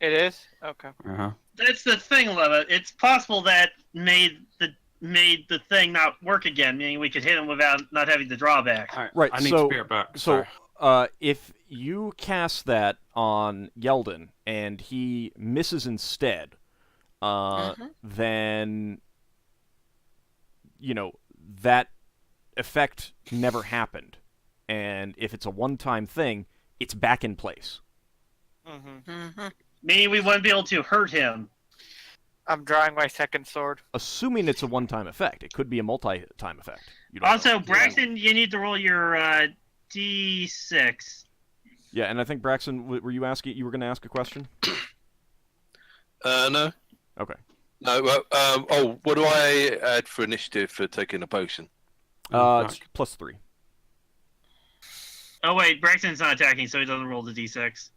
It is? Okay. Uh-huh. That's the thing, Leva. It's possible that made the thing not work again, meaning we could hit him without not having the drawback. All right. Right, I need so- spirit back. So, Sorry. if you cast that on Yeldan and he misses instead, then that effect never happened. And if it's a one-time thing, it's back in place. Mm-hmm. Meaning we wouldn't be able to hurt him. I'm drawing my second sword. Assuming it's a one-time effect. It could be a multi-time effect. You don't Also, know. Braxton, you need to roll your D6. Yeah, and I think, Braxon, were you going to ask a question? No. Okay. No. What do I add for initiative for taking a potion? It's +3. Oh wait, Braxton's not attacking, so he doesn't roll the D6.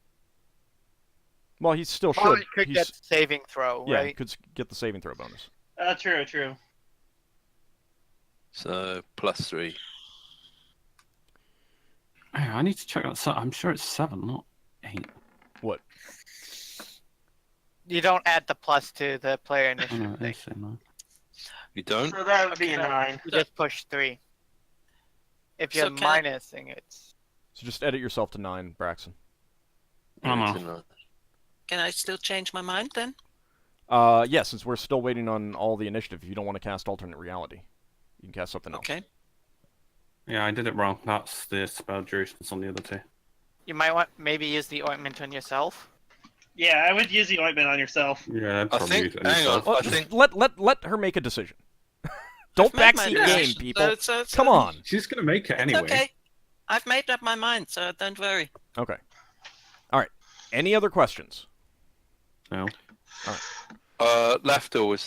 Well, he still should. Or you could He's- get saving throw, yeah, he right? could get the saving throw bonus. True. So +3. Hey, I need to check that. I'm sure it's 7, not 8. What? You don't add the plus to the player Oh, initiative no, thing. it's 9. You don't? So that would be a 9. You just push 3. If you're So can I- minusing it. So just edit yourself to 9, Braxon. Can I still change my mind then? Yeah, since we're still waiting on all the initiative, if you don't want to cast alternate reality, you can cast something else. Okay. Yeah, I did it wrong. That's the spell duration on the other two. You might want maybe use the ointment on yourself. Yeah, I would use the ointment on yourself. Yeah, I'd I probably think. use it Hang on. myself. I think. Let her make a decision. Don't I've made my backseat game, decision, people. so Come on. She's gonna make it It's anyway. okay. I've made up my mind, so don't worry. Okay. All right. Any other questions? No. Lafdul, is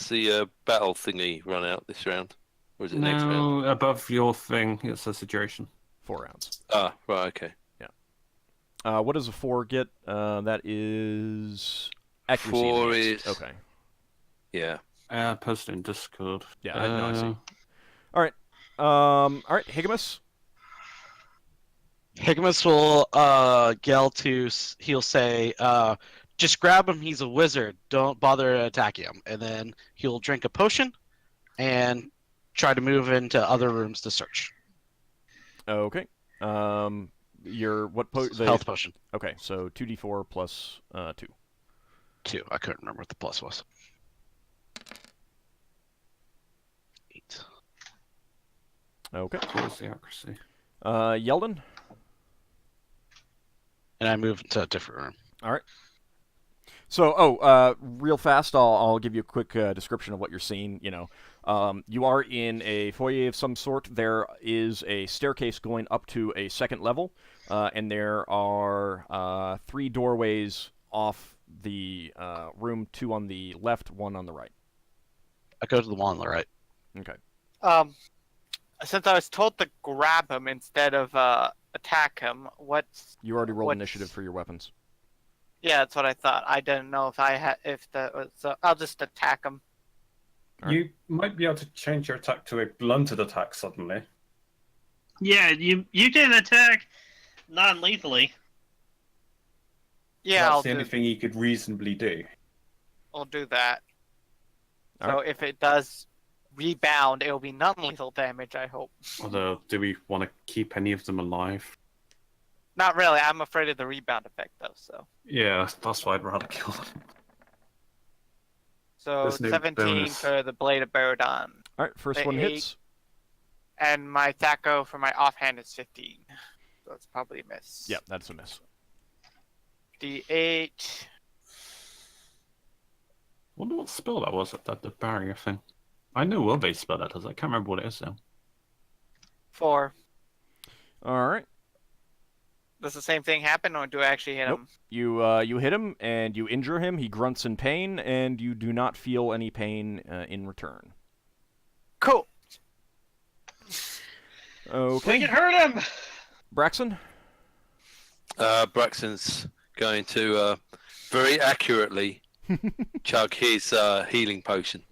the battle thingy run out this round, or is it next round? No, above your thing, it says the duration. 4 rounds. Ah, right. Okay. What does a 4 get? That is accuracy. 4 enhanced. is- Okay. Yeah. Post in Discord. Yeah, I see. All right, Higgimus. Higgimus will yell to. He'll say, "Just grab him. He's a wizard. Don't bother attacking him." And then he'll drink a potion, and try to move into other rooms to search. Okay. Your Health potion. Okay, so 2d4 plus 2. 2. I couldn't remember what the plus was. 8. Okay. Where's the accuracy? Yeldan. And I move to a different room. All right. So, real fast, I'll give you a quick description of what you're seeing. You are in a foyer of some sort. There is a staircase going up to a second level, and there are 3 doorways off the room, 2 on the left, 1 on the right. I go to the one on the right. Okay. Since I was told to grab him instead of attack him, You already rolled What's- initiative for your weapons. Yeah, that's what I thought. I didn't know if that was. So I'll just attack him. Alright. You might be able to change your attack to a blunted attack suddenly. Yeah, you can attack non-lethally. Yeah, That's the only thing you could reasonably do. I'll do that. All So if it does rebound, it'll be non-lethal damage, I hope. Although, do we want to keep any of them alive? Not really. I'm afraid of the rebound effect, though. So, Yeah, that's why I'd rather kill them. so There's no 17 bonus. for the blade of Baradon, All right, first The one 8. hits. and my Thaco for my offhand is 15. So it's probably a miss. Yeah, that's a miss. D8. Wonder what spell that was, that the barrier thing. I know what base spell that does. I can't remember what it is though. 4. All right. Does the same thing happen, or do I actually hit Nope. him? You hit him and you injure him. He grunts in pain, and you do not feel any pain in return. Cool. We Okay. can hurt him. Braxon. Braxton's going to very accurately chug his healing potion.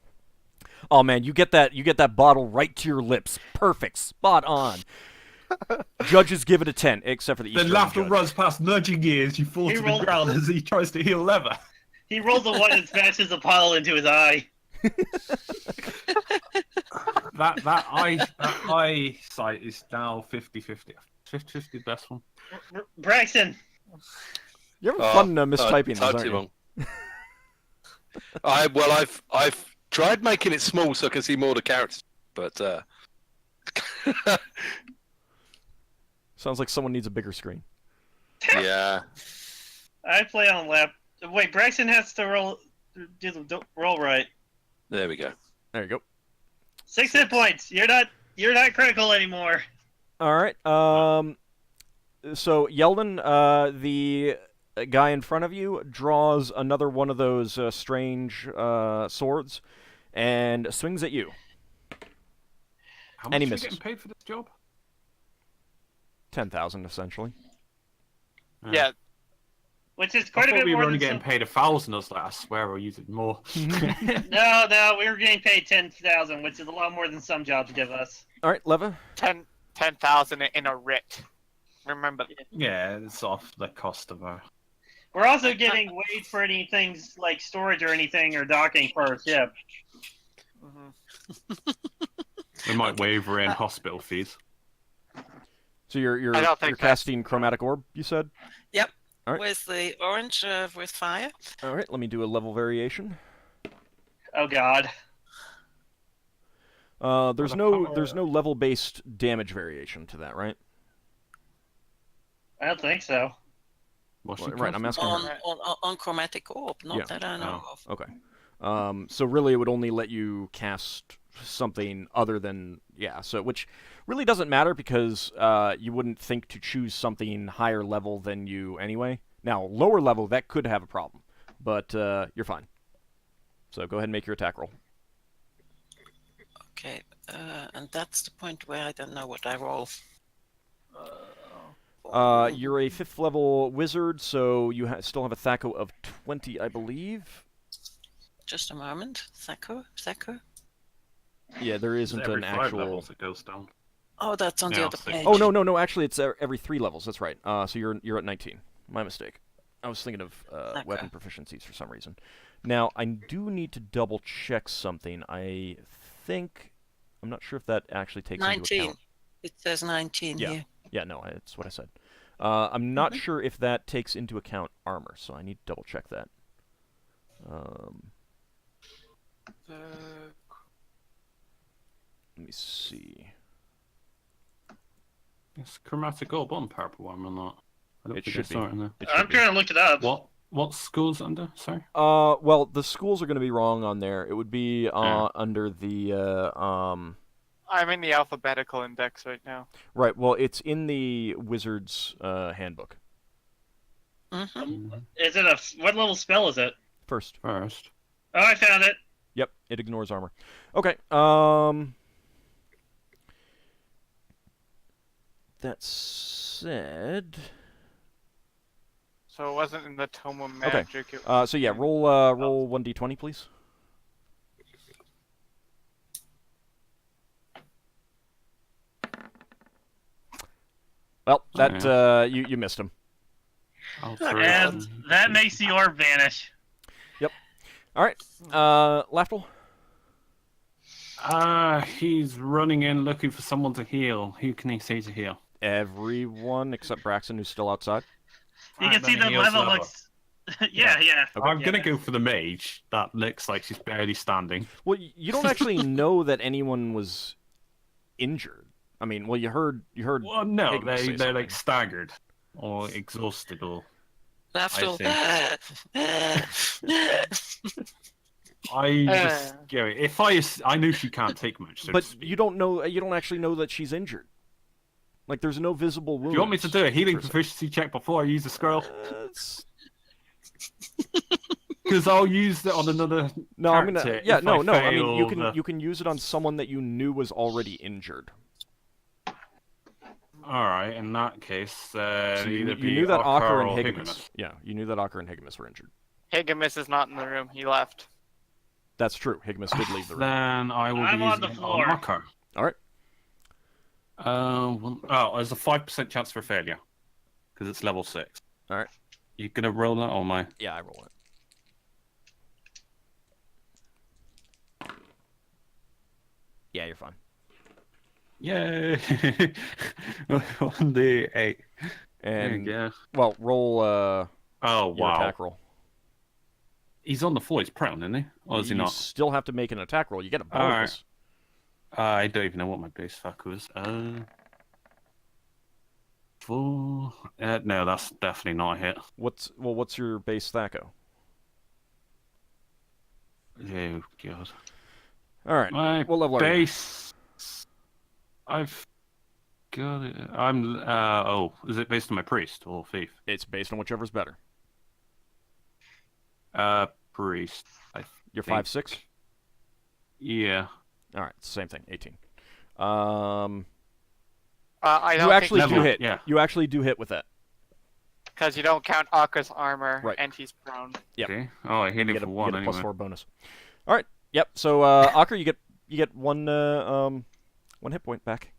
Oh man, you get that bottle right to your lips. Perfect. Spot on. Judges give it a 10, except for the Then Eastern Lafdul judge. runs past, nudging you as you fall He to the rolled- ground as he tries to heal Lever. He rolls a 1 and smashes a bottle into his eye. That eyesight is now 50-50. 50-50 the best one. Braxton, You're having fun mistyping these, typed aren't it you? wrong. I've tried making it small so I can see more of the characters, but Sounds like someone needs a bigger screen. yeah. I play on lap. Wait, Braxton has to roll right. There we go. There you go. 6 hit points. You're not critical anymore. All right. So Yeldan, the guy in front of you, draws another one of those strange swords and swings at you. How And he much are you misses. getting paid for this job? 10,000 essentially. Yeah. Which is I quite a thought bit we more were only than getting paid 1,000. I was like, I swear we're using more. No, we were getting paid 10,000, which is a lot more than some jobs give us. All right, Leva. 10,000 in a writ. Remember. Yeah, it's off the cost of our... We're also getting wage for any things like storage or anything or docking for our ship. Mhm. We might waver in hospital fees. So you're I don't think casting chromatic orb, you said? Yep. All right. With the orange with fire. All right, let me do a level variation. Oh god. There's Well, no level-based damage variation to that, right? I don't think so. What's Well, your right, I'm cost? asking. On chromatic orb, not Yeah. that I know of. Okay. So really, it would only let you cast something other than So which really doesn't matter because you wouldn't think to choose something higher level than you anyway. Now, lower level that could have a problem, but you're fine. So go ahead and make your attack roll. Okay, and that's the point where I don't know what I roll. You're a 5th level wizard, so you still have a THACO of 20, I believe. Just a moment. Thaco? Yeah, there isn't Every an 5 actual. levels it goes down. Oh, that's on the Yeah, other six. page. Oh no! Actually, it's every 3 levels. That's right. So you're at 19. My mistake. I was thinking of weapon proficiencies for some reason. Now I do need to double check something. I think I'm not sure if that actually takes into 19. account. It says 19 Yeah. here. Yeah, no, that's what I said. I'm not sure if that takes into account armor, so I need to double check that. Let me see. It's chromatic orb on purple one or not? I don't It think should I saw be. it in there. It should I'm be. trying to look it up. What school's under? Sorry. Well, the schools are going to be wrong on there. It would be Yeah. under the I'm in the alphabetical index right now. Right. Well, it's in the wizard's handbook. Mm-hmm. Is it what level spell is it? First. First. Oh, I found it. Yep. It ignores armor. Okay. That said. So it wasn't in the Tome of Okay. Magic. It- So yeah, roll 1d20, please. Well, that you missed him. I'll And that makes the orb vanish. All right. Lafdul. He's running in looking for someone to heal. Who can he see to heal? Everyone except Braxon, who's still outside. You can see the level looks. yeah. Okay. I'm gonna go for the mage. That looks like she's barely standing. Well, you don't actually know that anyone was injured. I mean, well, you heard. Well, no, Higgimus say they're like something. staggered or exhausted or. Lafdul. I just, if I knew she can't take much, so to But speak. you don't know. You don't actually know that she's injured. Like, there's no visible wounds. Do you want me to do a healing per se. proficiency check before I use the scroll? It's- Because I'll use it on another No, I'm character. gonna. Yeah, if no, no. I mean, you fail can the- you can use it on someone that you knew was already injured. All right, in that case, So you either be knew that Ockar Ockar or and Higgimus. Higgimus. Yeah, you knew that Ockar and Higgimus were injured. Higgimus is not in the room. He left. That's true. Higgimus did leave the room. Then I will I'm be on using the it floor. on Ockar. All right. There's a 5% chance for failure because it's level 6. All right. You gonna roll that or my? Yeah, I roll it. Yeah, you're fine. Yay! 1d8. There you And go. well, roll Oh your wow! attack roll. He's on the floor. He's prone, isn't he? Or is he You not? still have to make an attack roll. You get a All right. bonus. I don't even know what my base fuck was. 4. No, that's definitely not a hit. What's your base thacko? Oh god. All right. My What level are you? base. I've got it. I'm. Is it based on my priest or thief? It's based on whichever's better. Priest. You're Think- 5'6". Yeah. All right, same thing. 18. I don't You actually Level, do hit. yeah. You actually do hit with that. because you don't count Okka's armor, Right. and he's prone. Yep. Okay. Oh, I hit You him get for a, you one get a anyway. +4 bonus. All right. Yep. So Ockar, you get one hit point back.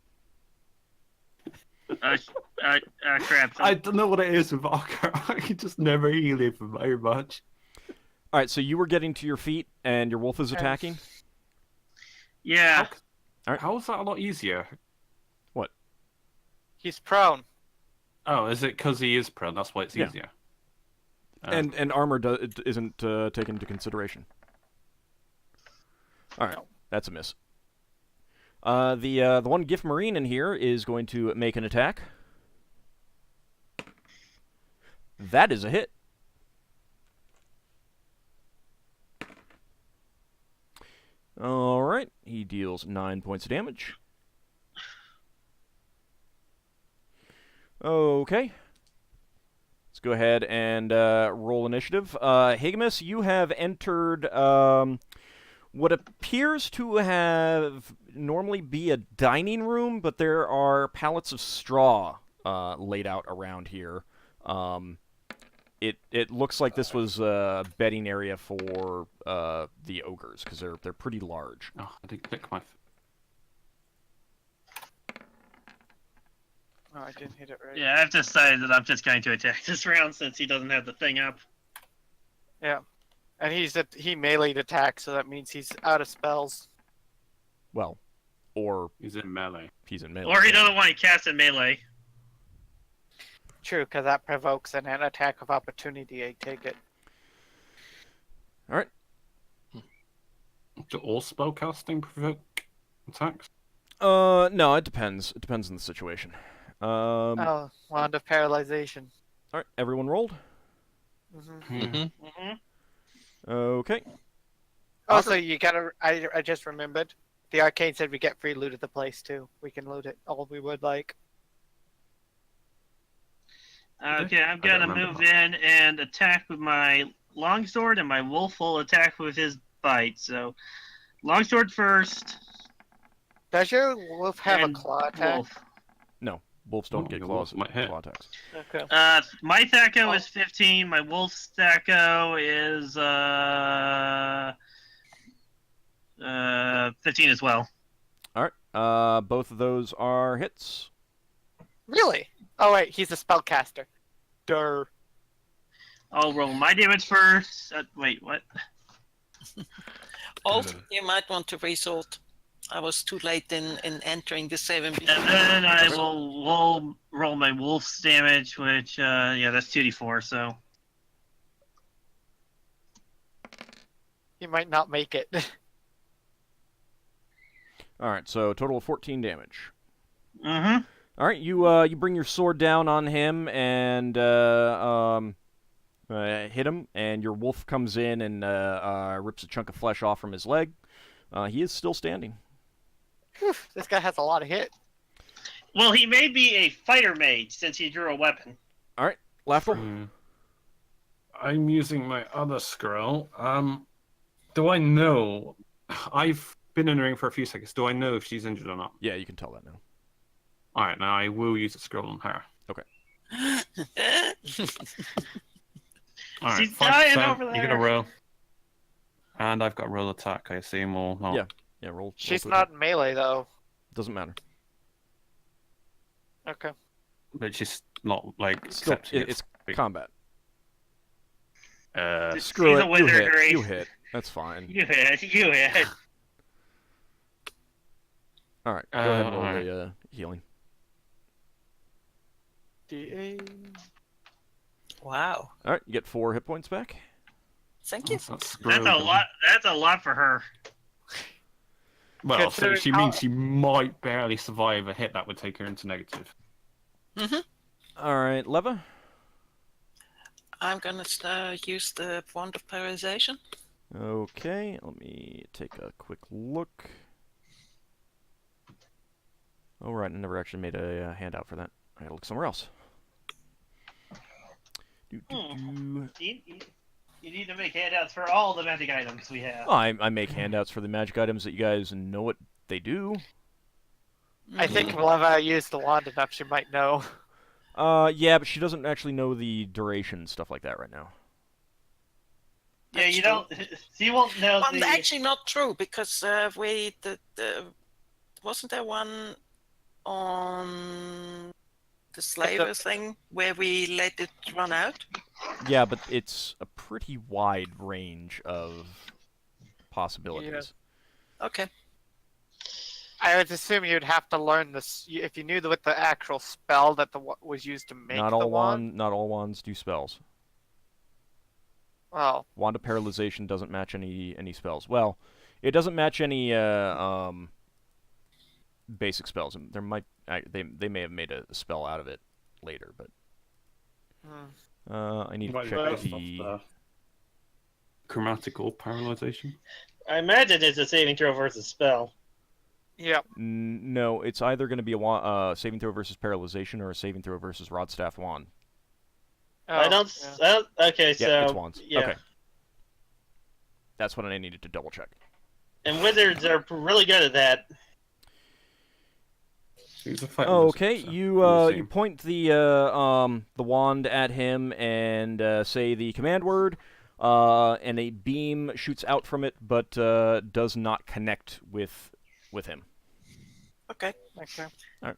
Crap. I don't know what it is with Ockar. I can just never heal him for very much. All right. So you were getting to your feet, and your wolf is attacking. Yeah. How is that a lot easier? He's prone. Oh, is it because he is prone? That's why it's Yeah. easier. And armor isn't taken into consideration. All right, that's a miss. The one Giff Marine in here is going to make an attack. That is a hit. All right, he deals 9 points of damage. Okay. Let's go ahead and roll initiative. Higgimus, you have entered what appears to have normally be a dining room, but there are pallets of straw laid out around here. It looks like this was a bedding area for the ogres because they're pretty large. Oh, I didn't click my. Oh, I didn't hit it right. Yeah, I've decided that I'm just going to attack this round since he doesn't have the thing up. Yeah. And he meleeed attack, so that means he's out of spells. Well, or He's in melee. he's in melee. Or he doesn't want to cast in melee. True, because that provokes an attack of opportunity. I take it. All right. Do all spellcasting provoke attacks? No, it depends. It depends on the situation. Oh, wand of paralyzation. All right, everyone rolled. Mm-hmm. Mm-hmm. Mm-hmm. Okay. Also, you gotta. I just remembered. The arcade said we get free loot at the place too. We can loot it all we would like. Okay, I'm gonna remember move that. in and attack with my longsword, and my wolf will attack with his bite. So, longsword first. Does your wolf have a and claw attack? wolf. No, wolves don't Oh, get your claws. wolf might hit. Claw attacks. Okay. My Thaco is 15. My wolf's Thaco is 15 as well. All right. Both of those are hits. Really? Oh wait, he's a spellcaster. Durr. I'll roll my damage first. Wait, what? You might want to resort. I was too late in entering the 7. And then I will roll my wolf's damage, which that's 2d4. So He might not make it. All right. So total of 14 damage. mm-hmm. All right. You bring your sword down on him, and hit him, and your wolf comes in and rips a chunk of flesh off from his leg. He is still standing. Whew, this guy has a lot of hit. Well, he may be a fighter mage since he drew a weapon. All right, Lafdul. I'm using my other scroll. Do I know? I've been in the ring for a few seconds. Do I know if she's injured or not? Yeah, you can tell that now. All right, now I will use a scroll on her. All right, She's dying 5%, over you're there. gonna roll. And I've got roll attack, I assume, or not. Yeah. Yeah, roll. She's roll not in melee though. Doesn't matter. Okay. But she's not like Still, accepting it's combat. Screw She's it. a wizard, You Grace. hit. That's fine. You hit. All right, go ahead and roll alright. the healing. D8. Wow. All right, you get 4 hit points back. Thank you. That's That's a lot. That's a lot for her. Well, so Considering she how- means she might barely survive a hit that would take her into negative. All right, Leva. I'm gonna use the wand of polarization. Okay, let me take a quick look. Oh, right, I never actually made a handout for that. I gotta look somewhere else. You need to make handouts for all the magic items we have. I make handouts for the magic items that you guys know what they do. I think Leva used the wand enough. She might know. Yeah, but she doesn't actually know the duration and stuff like that right now. Yeah, That's you true. don't. She won't know Well, the. actually, not true because wasn't there one on the slaver thing where we let it run out? Yeah, but it's a pretty wide range of possibilities. Okay. I would assume you'd have to learn this if you knew what the actual spell that was used to make Not the all wand. not all wands do spells. Well, Wand of Paralyzation doesn't match any spells. Well, it doesn't match any basic spells. There might they may have made a spell out of it later, but I need to Might check be the. Grammatical paralyzation. I imagine it's a saving throw versus spell. yeah. No, it's either going to be a saving throw versus paralyzation or a saving throw versus rod staff wand. I don't. Okay, so Yeah, it's wands. yeah. Okay. That's what I needed to double check. And wizards are really good at that. He's a fighter Okay, wizard, so you we'll see. you point the wand at him and say the command word, and a beam shoots out from it, but does not connect with him. Okay. Okay. Ah,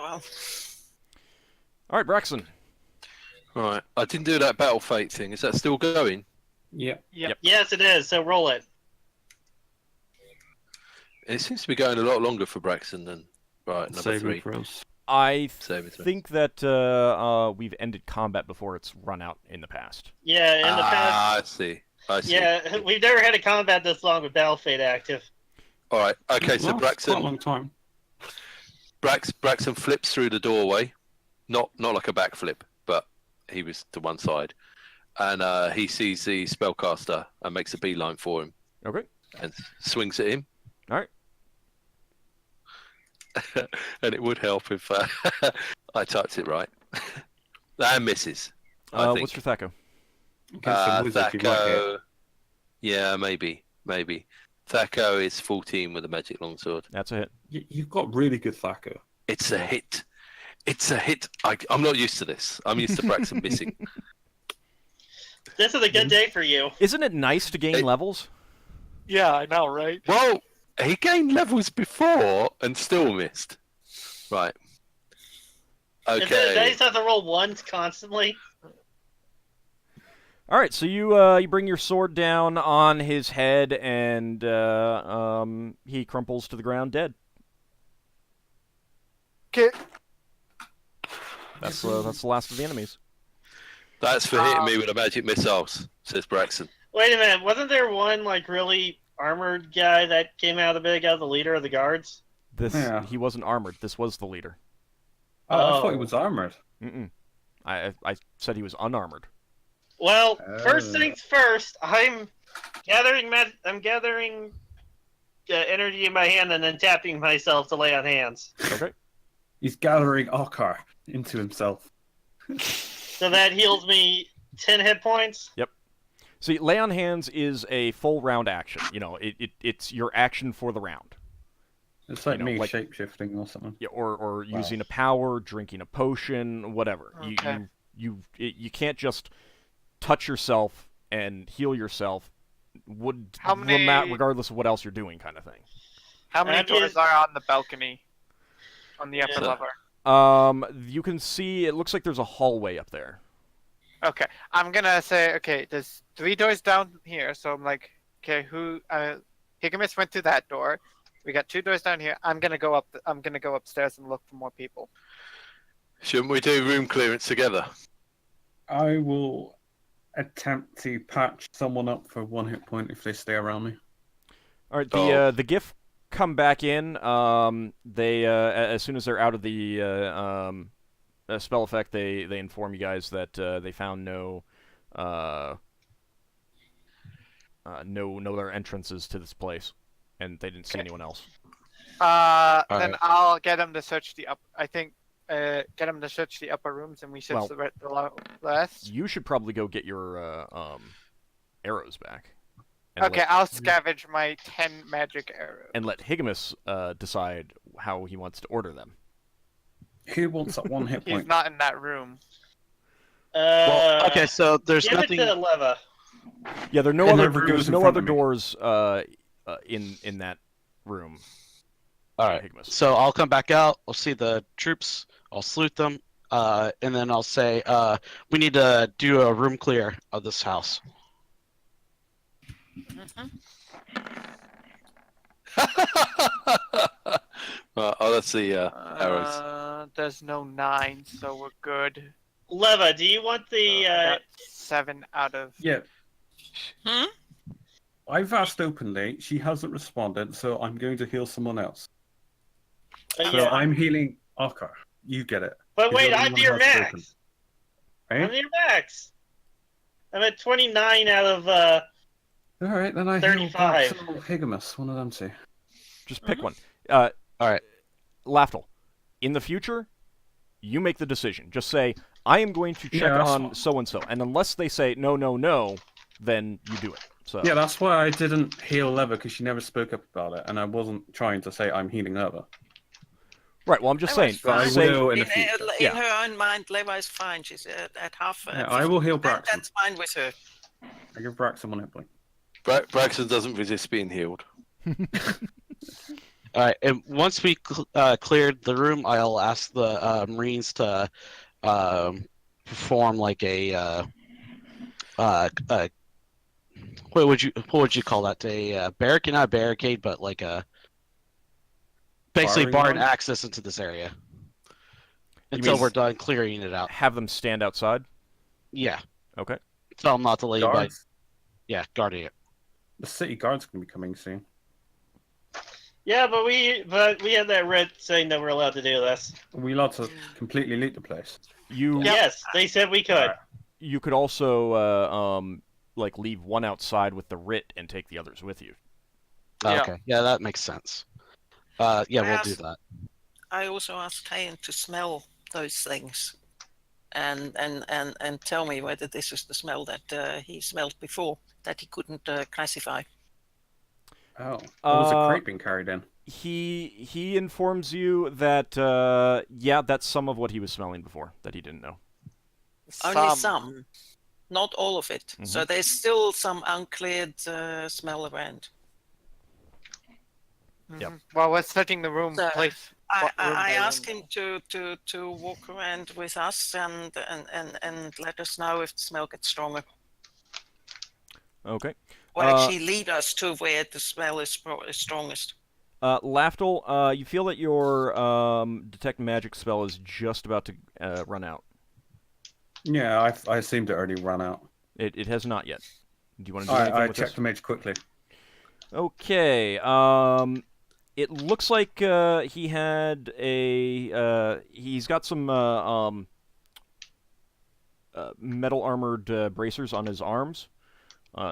well. All right, Braxon. Right. I didn't do that battle fate thing. Is that still going? Yeah. Yep. Yes, it is. So roll it. It seems to be going a lot longer for Braxon than number Saving 3. throws. I Saving throw. think that we've ended combat before it's run out in the past. Yeah, in the past. I see. I see. Yeah, we've never had a combat this long with Battle Fate active. All right. Okay. So Well, it's quite a Braxon, long time. Braxon flips through the doorway, not like a backflip, but he was to one side, and he sees the spellcaster and makes a beeline for him Okay. and swings at him. All right. And it would help if I typed it right. And misses. I think. What's your Thaco? Against a wizard, you might hit. Thaco. Yeah, maybe. Thaco is 14 with a magic longsword. That's a hit. You've got really good Thaco. It's a hit. It's a hit. I'm not used to this. I'm used to Braxton missing. This is a good day for you. Isn't it nice to gain Hey. levels? Yeah, I know, right? Well, he gained levels before and still missed. Right. Is it Okay. nice to have to roll ones constantly? All right, so you bring your sword down on his head, and he crumples to the ground dead. Okay. That's the last of the enemies. That's for hitting me with a magic missiles, says Braxton. Wait a minute, wasn't there one like really armored guy that came out of the big as the leader of the guards? He wasn't armored. This was the leader. Oh, I thought Oh. he was armored. Mm-mm. I said he was unarmored. Well, first Oh. things first. I'm gathering energy in my hand and then tapping myself to lay on hands. Okay. He's gathering Ockar into himself. So that heals me 10 hit points. See, lay on hands is a full round action. You know, it's your action for the round. It's like You know, me like- shape-shifting or something. Yeah, or using a power, drinking a potion, whatever. Okay. You can't just touch yourself and heal yourself. How many- regardless of what else you're doing, kind of thing. How many That doors is- are on the balcony? On the upper Yeah. level? You can see. It looks like there's a hallway up there. Okay, I'm gonna say, okay, there's 3 doors down here, so I'm like, okay, Higgimus went through that door. We got 2 doors down here. I'm gonna go upstairs and look for more people. Shouldn't we do room clearance together? I will attempt to patch someone up for 1 hit point if they stay around me. All right. Oh. The Giff come back in. They as soon as they're out of the spell effect, they inform you guys that they found no other entrances to this place, and they didn't see anyone else. Then Alright. I'll get him to search the get him to search the upper rooms, and we search Well- the rest. You should probably go get your arrows back. And Okay, I'll scavenge my 10 magic arrows. and let Higgimus decide how he wants to order them. Who wants that 1 hit He's point? not in that room. Well, okay, so there's Give nothing. it to Leva. Yeah, there are no And other never goes there's in no front other of me. doors in that room. All right. Higgimus. So I'll come back out. I'll see the troops. I'll salute them, and then I'll say, "We need to do a room clear of this house." Oh, that's the arrows. There's no 9, so we're good. Leva, do you want the? I got 7 out of. Yeah. Hmm? I've asked openly. She hasn't responded, so I'm going to heal someone else. So yeah. I'm healing Ockar. You get it. But wait, You're the I'm one near who has spoken. max. Right? I'm near max. I'm at 29 out of. All right, then I 35. heal Braxon or Higgimus, one of them two. Just pick one. All right. Lafdul, in the future, you make the decision. Just say, I am going to check Yeah, that's on fine. so-and-so. And unless they say, no, no, no, then you do it. So Yeah, that's why I didn't heal Leva, because she never spoke up about it, and I wasn't trying to say I'm healing Leva. Right, well, I'm just That saying. was But I fine. say, will in the In, future. in Yeah. her own mind, Leva is fine. She's at half. Yeah, I will heal 50%. Braxon. That's fine with her. I give Braxon 1 hit point. Braxton doesn't resist being healed. All right, and once we cleared the room, I'll ask the Marines to perform like a what would you call that? A barricade, not a barricade, but like a basically Barring barring run? access into this area You until mean- we're done clearing it out. have them stand outside. Yeah, Okay. tell them not to leave. But Guards. yeah, guarding it. The city guards can be coming soon. Yeah, but we had that writ saying that we're allowed to do this. Are we allowed to completely loot the place? You Yes, they said we could. Alright. you could also like leave one outside with the writ and take the others with you. Yeah. Okay, yeah, that makes sense. Yeah, we'll do Yes. that. I also asked Hayen to smell those things, and tell me whether this is the smell that he smelled before that he couldn't classify. Oh, there was a Uh, crate being carried in. He informs you that yeah, that's some of what he was smelling before that he didn't know. Only some, not all of it. So Mhm. there's still some uncleared smell around. Yep. Well, we're setting the room So, place. I, what room I they're asked in. him to walk around with us and let us know if the smell gets stronger, Okay. or Uh, actually lead us to where the smell is strongest. Lafdul, you feel that your detect magic spell is just about to run out. Yeah, I seemed to already run out. It has not yet. Do you want to do anything I with checked this? the mage quickly. Okay. It looks like he had a he's got some metal armored bracers on his arms.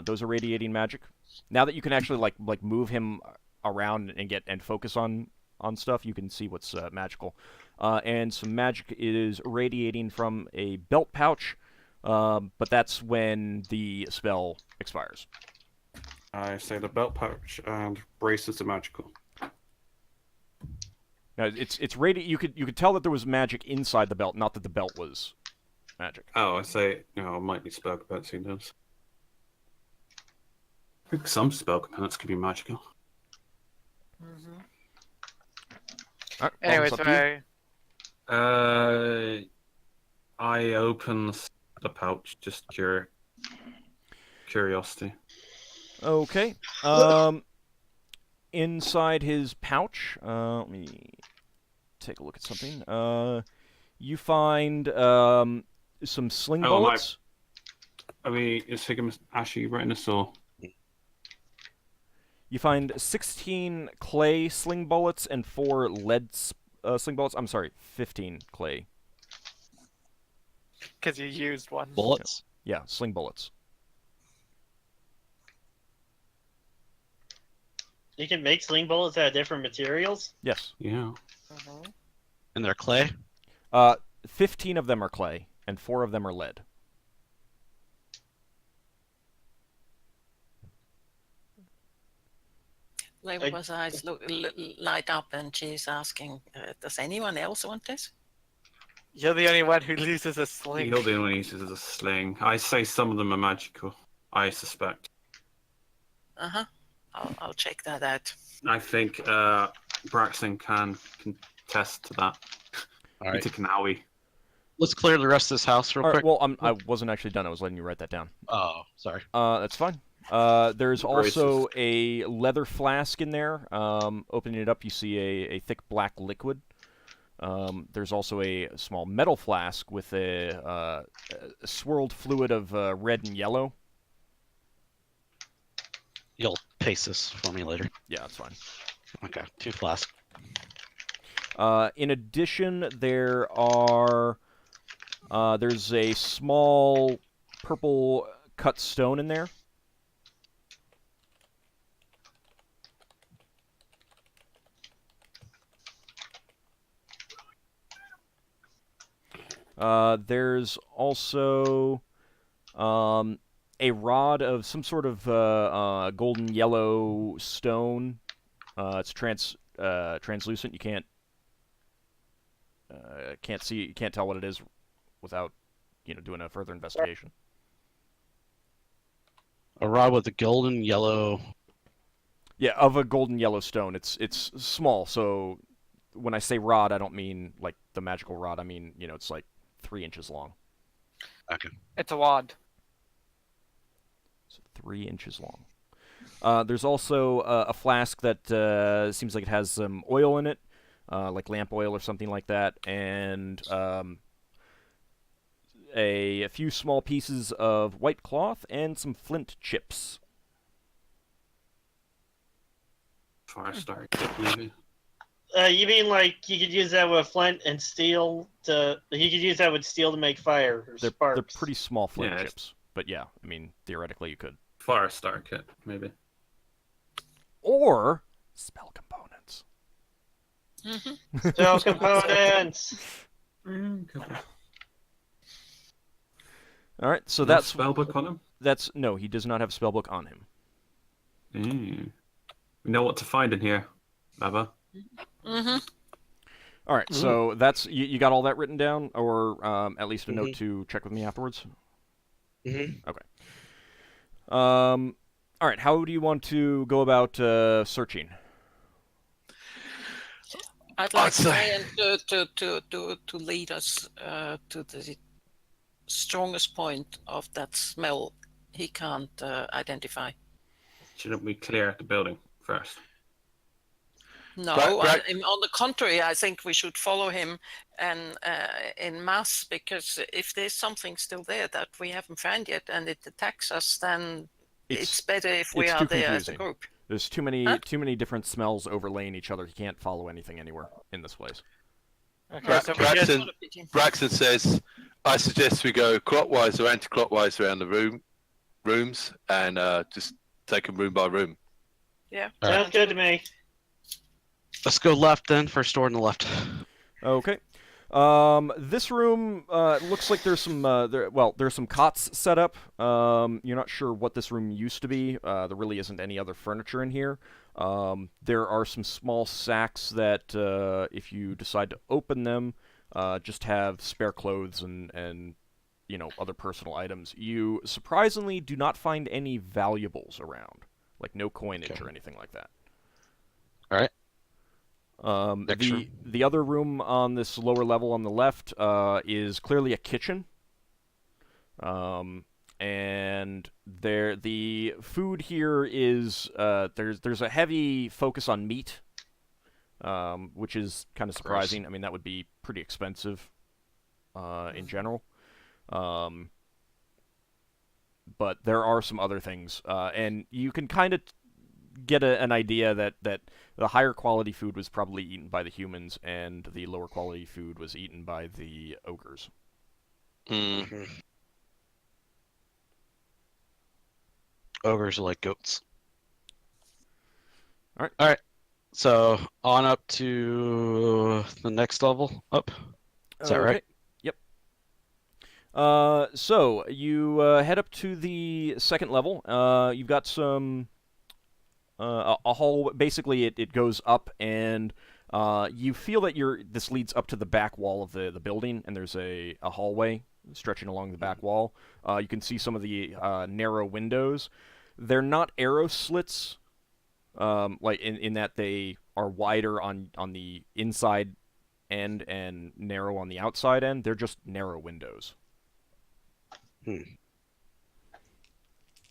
Those are radiating magic. Now that you can actually like move him around and focus on stuff, you can see what's magical. And some magic is radiating from a belt pouch, but that's when the spell expires. I say the belt pouch and braces are magical. Now, it's you could tell that there was magic inside the belt, not that the belt was magic. Oh, I say, it might be spell components. Who knows? I think some spell components could be magical. Mm-hmm. All right, Anyway, it's up to you. I open the pouch, just curiosity. Okay. Inside his pouch, let me take a look at something. You find some sling bullets. Is Higgimus actually writing this or? You find 16 clay sling bullets and 4 lead sling bullets. I'm sorry, 15 clay. Because you used one. Bullets? Yeah, sling bullets. You can make sling bullets out of different materials? Yes. Yeah. Mm-hmm. And they're clay? 15 of them are clay, and 4 of them are lead. Labour's eyes light up, and she's asking, "Does anyone else want this?" You're the only one who loses a sling. You're the only one who uses a sling. I say some of them are magical. I suspect. Uh-huh. I'll check that out. I think Braxon can contest to that. All right. Take an owie. Let's clear the rest of this house real All right, quick. well, I wasn't actually done. I was letting you write that down. Oh, sorry. That's fine. There's also a leather flask in there. Opening it up, you see a thick black liquid. There's also a small metal flask with a swirled fluid of red and yellow. You'll paste this for me later. Yeah, that's fine. Okay, 2 flasks. In addition, there's a small purple cut stone in there. There's also a rod of some sort of golden yellow stone. It's translucent. You can't see. You can't tell what it is without doing a further investigation. A rod with a golden yellow. Yeah, of a golden yellow stone. It's small. So when I say rod, I don't mean like the magical rod. I mean it's like 3 inches long. Okay. It's a wand. So 3 inches long. There's also a flask that seems like it has some oil in it, like lamp oil or something like that, and a few small pieces of white cloth and some flint chips. Fire start kit, maybe. You mean like you could use that with flint and steel to? You could use that with steel to make fire or sparks. They're pretty small flint Yeah, chips, but yeah, I mean theoretically you could. Fire start kit, maybe. Or spell components. Mm-hmm. Spell components. All right, so No that's spellbook on him. no, he does not have spellbook on him. We know what to find in here, Baba. Mm-hmm. All right, so that's you got all that written down, or at least a note to check with me afterwards. Mm-hmm. Okay. All right, how do you want to go about searching? I'd like I'd say- Brian to lead us to the strongest point of that smell he can't identify. Shouldn't we clear the building first? No, Right. on the contrary, I think we should follow him and in mass, because if there's something still there that we haven't found yet and it attacks us, then it's better if we it's are too there as a confusing. group. There's too many Huh? different smells overlaying each other. You can't follow anything anywhere in this place. Okay, so we Braxton- just What a pity. Braxton says, I suggest we go clockwise or anti-clockwise around the rooms and just take them room by room. Yeah. All right. Sounds good to me. Let's go left then. First door on the left. Okay. This room looks like there's some there's some cots set up. You're not sure what this room used to be. There really isn't any other furniture in here. There are some small sacks that, if you decide to open them, just have spare clothes and other personal items. You surprisingly do not find any valuables around, like no coinage Okay. or anything like that. All right. Next room. The other room on this lower level on the left is clearly a kitchen. And the food here is there's a heavy focus on meat, which is kind of surprising. I mean, that would be pretty expensive in general. But there are some other things, and you can kind of get an idea that the higher quality food was probably eaten by the humans, and the lower quality food was eaten by the ogres. Mm. Ogres are like goats. All right. All right. So on up to the next level up. Is that right? Yep. So you head up to the second level. You've got some a hall. Basically, it goes up, and you feel that this leads up to the back wall of the building, and there's a hallway stretching along the back wall. You can see some of the narrow windows. They're not arrow slits, like in that they are wider on the inside end and narrow on the outside end. They're just narrow windows.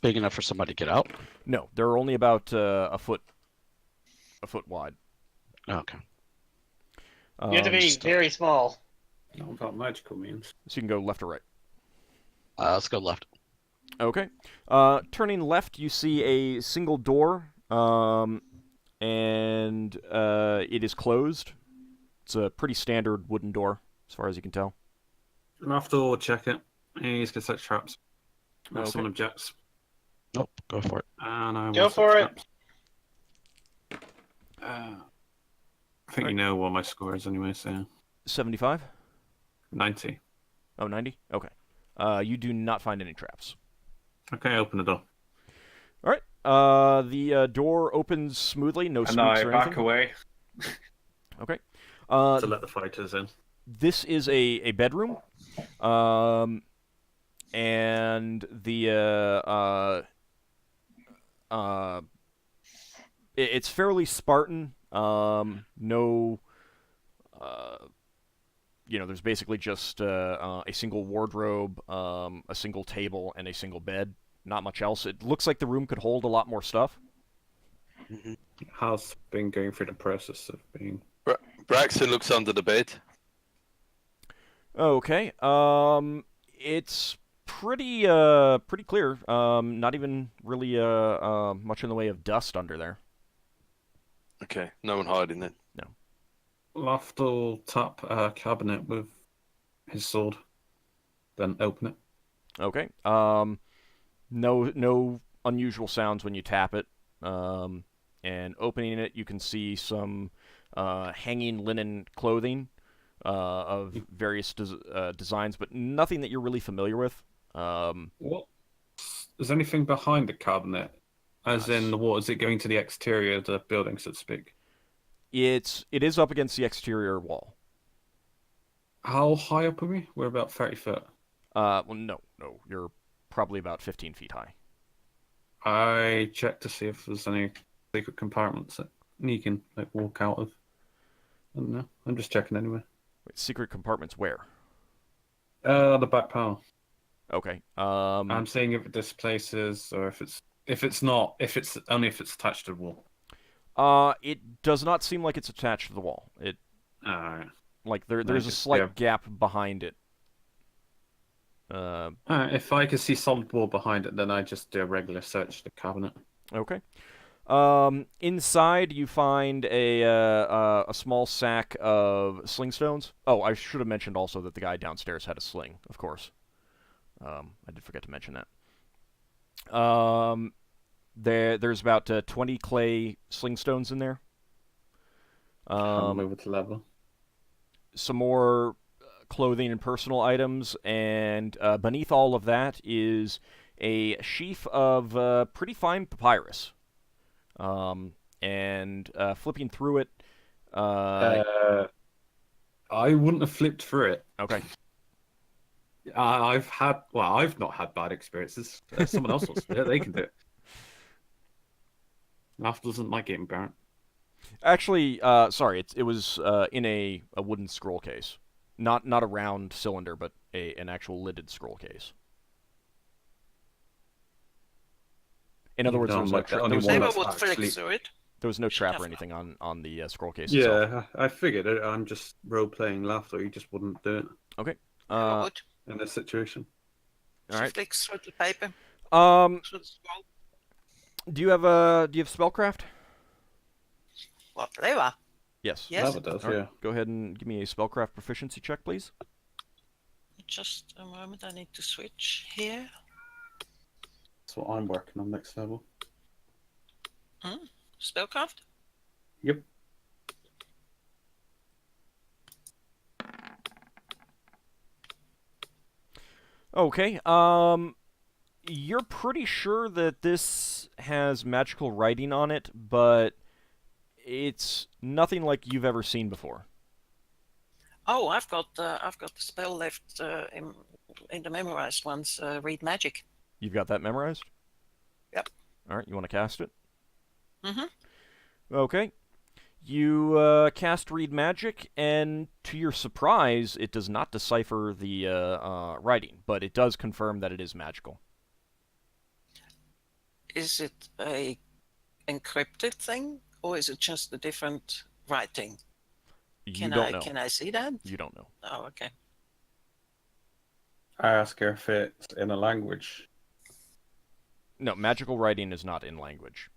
Big enough for somebody to get out? No, they're only about a foot wide. Okay. You have to be very small. Not without magical means. So you can go left or right. Let's go left. Okay. Turning left, you see a single door, and it is closed. It's a pretty standard wooden door, as far as you can tell. Lafdul, check it. He's got set traps. If someone objects. Nope. Go for it. And I Go will for set it. traps. I think you know what my score is anyway, so 75? 90. Oh, 90? Okay. You do not find any traps. Okay, open the door. All right. The door opens smoothly, no And squeaks I or back anything. away Okay. to let the fighters in. This is a bedroom, and it's fairly Spartan. No, there's basically just a single wardrobe, a single table, and a single bed. Not much else. It looks like the room could hold a lot more stuff. How's been going through the process of being... Braxon looks under the bed. Okay. It's pretty clear. Not even really much in the way of dust under there. Okay, no one hiding then. Lafdul tap a cabinet with his sword, then open it. Okay. No unusual sounds when you tap it. And opening it, you can see some hanging linen clothing of various designs, but nothing that you're really familiar with. What? Is there anything behind the cabinet? As in the wall? Is it going to the exterior of the building, so to speak? It is up against the exterior wall. How high up are we? We're about 30 foot. Well, no, you're probably about 15 feet high. I checked to see if there's any secret compartments that you can walk out of. I don't know. I'm just checking anyway. Wait, secret compartments where? The back panel. Okay. I'm seeing if it displaces or if it's only if it's attached to the wall. It does not seem like it's attached to the wall. Alright. Like there's a slight gap behind it. If I can see solid wall behind it, then I just do a regular search of the cabinet. Okay. Inside, you find a small sack of sling stones. Oh, I should have mentioned also that the guy downstairs had a sling, of course. I did forget to mention that. There's about 20 clay sling stones in there. Come over to level. Some more clothing and personal items, and beneath all of that is a sheaf of pretty fine papyrus. And flipping through it. I wouldn't have flipped through it. Okay. I've not had bad experiences. Someone else wants to do it, they can do it. Lafdul doesn't like getting burnt. Actually, sorry, it was in a wooden scroll case, not a round cylinder, but an actual lidded scroll case. In other words, there was no trap or anything on the scroll case itself. Yeah, I figured it. I'm just role playing Lafdul. You just wouldn't do it. Okay. In this situation. All right. Flicks through the paper. Do you have spellcraft? What flavor? Yes. Yes. Lava does, All right. yeah. Go ahead and give me a spellcraft proficiency check, please. Just a moment, I need to switch here. That's what I'm working on next level. Spellcraft? Yep. Okay. You're pretty sure that this has magical writing on it, but it's nothing like you've ever seen before. Oh, I've got the spell left in the memorized ones. Read magic. You've got that memorized? Yep. All right. You want to cast it? Mm-hmm. Okay. You cast Read Magic, and to your surprise, it does not decipher the writing, but it does confirm that it is magical. Is it a encrypted thing, or is it just a different writing? You don't know. Can I see that? You don't know. Oh, okay. I ask her if it's in a language. No, magical writing is not in language.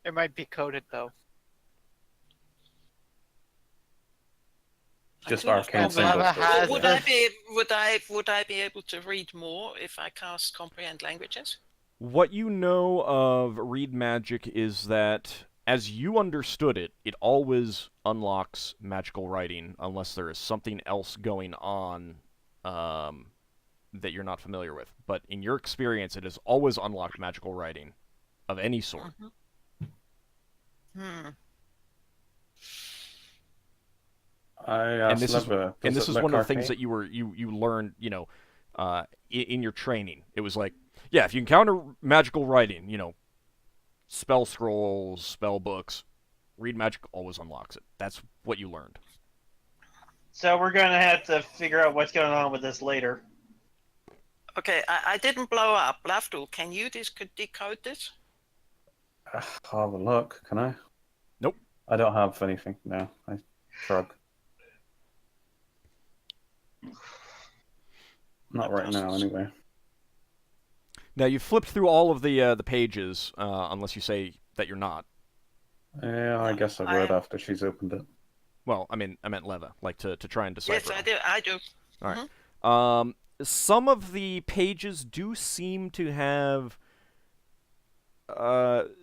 It might be coded though. Just I do arcane have symbols. Has Would the- I be able to read more if I cast comprehend languages? What you know of Read Magic is that, as you understood it, it always unlocks magical writing unless there is something else going on that you're not familiar with. But in your experience, it has always unlocked magical writing of any sort. I And asked this is Leva, and does this it is look one of the arcane? things that you learned, in your training. It was like, yeah, if you encounter magical writing, spell scrolls, spell books, Read Magic always unlocks it. That's what you learned. So we're going to have to figure out what's going on with this later. Okay, I didn't blow up. Lafdul, can you decode this? I'll have a look, can I? Nope. I don't have anything now. I shrug. Not right now, anyway. Now you've flipped through all of the pages, unless you say that you're not. Yeah, I guess I would after she's opened it. Well, I meant Leva, like to try and decipher. Yes, I do. All right. Some of the pages do seem to have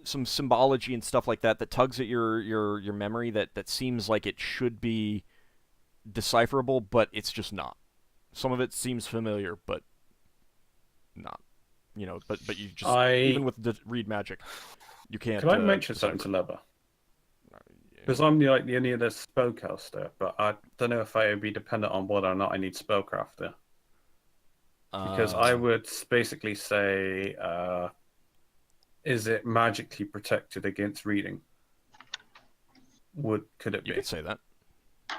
some symbology and stuff like that tugs at your memory that seems like it should be decipherable, but it's just not. Some of it seems familiar, but not. But you just even with the Read Magic, you can't. Can I mention decipher. something to Leva? Because I'm the only other spellcaster, but I don't know if I would be dependent on whether or not I need spellcrafter. Because I would basically say, is it magically protected against reading? Could it be? You could say that.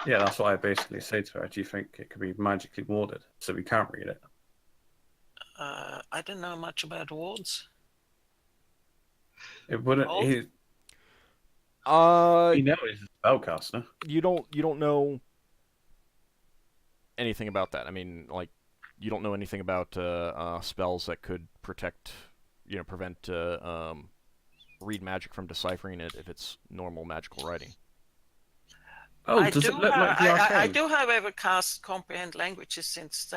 Yeah, that's what I basically say to her. Do you think it could be magically warded so we can't read it? I don't know much about wards. It wouldn't. Oh. You know he's a spellcaster. You don't know anything about that. I mean, like, you don't know anything about spells that could protect, prevent read magic from deciphering it if it's normal magical writing. Oh, I does do it look ha- like the arcane? I do, however, cast comprehend languages since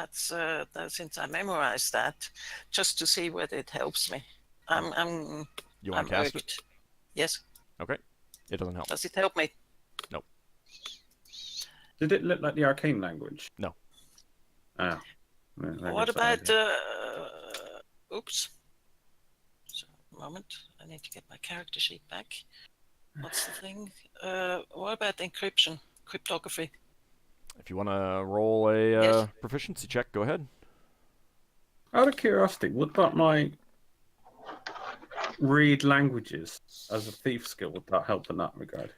since I memorized that, just to see whether it helps me. I'm You want I'm to cast it? irked. Yes. Okay. It doesn't help. Does it help me? Did it look like the arcane language? No. Ah. Yeah, maybe What it's about idea. oops. So, a moment. I need to get my character sheet back. What's the thing? What about encryption? Cryptography? If you want to roll a Yes. proficiency check, go ahead. Out of curiosity, would that my read languages as a thief skill, would that help in that regard?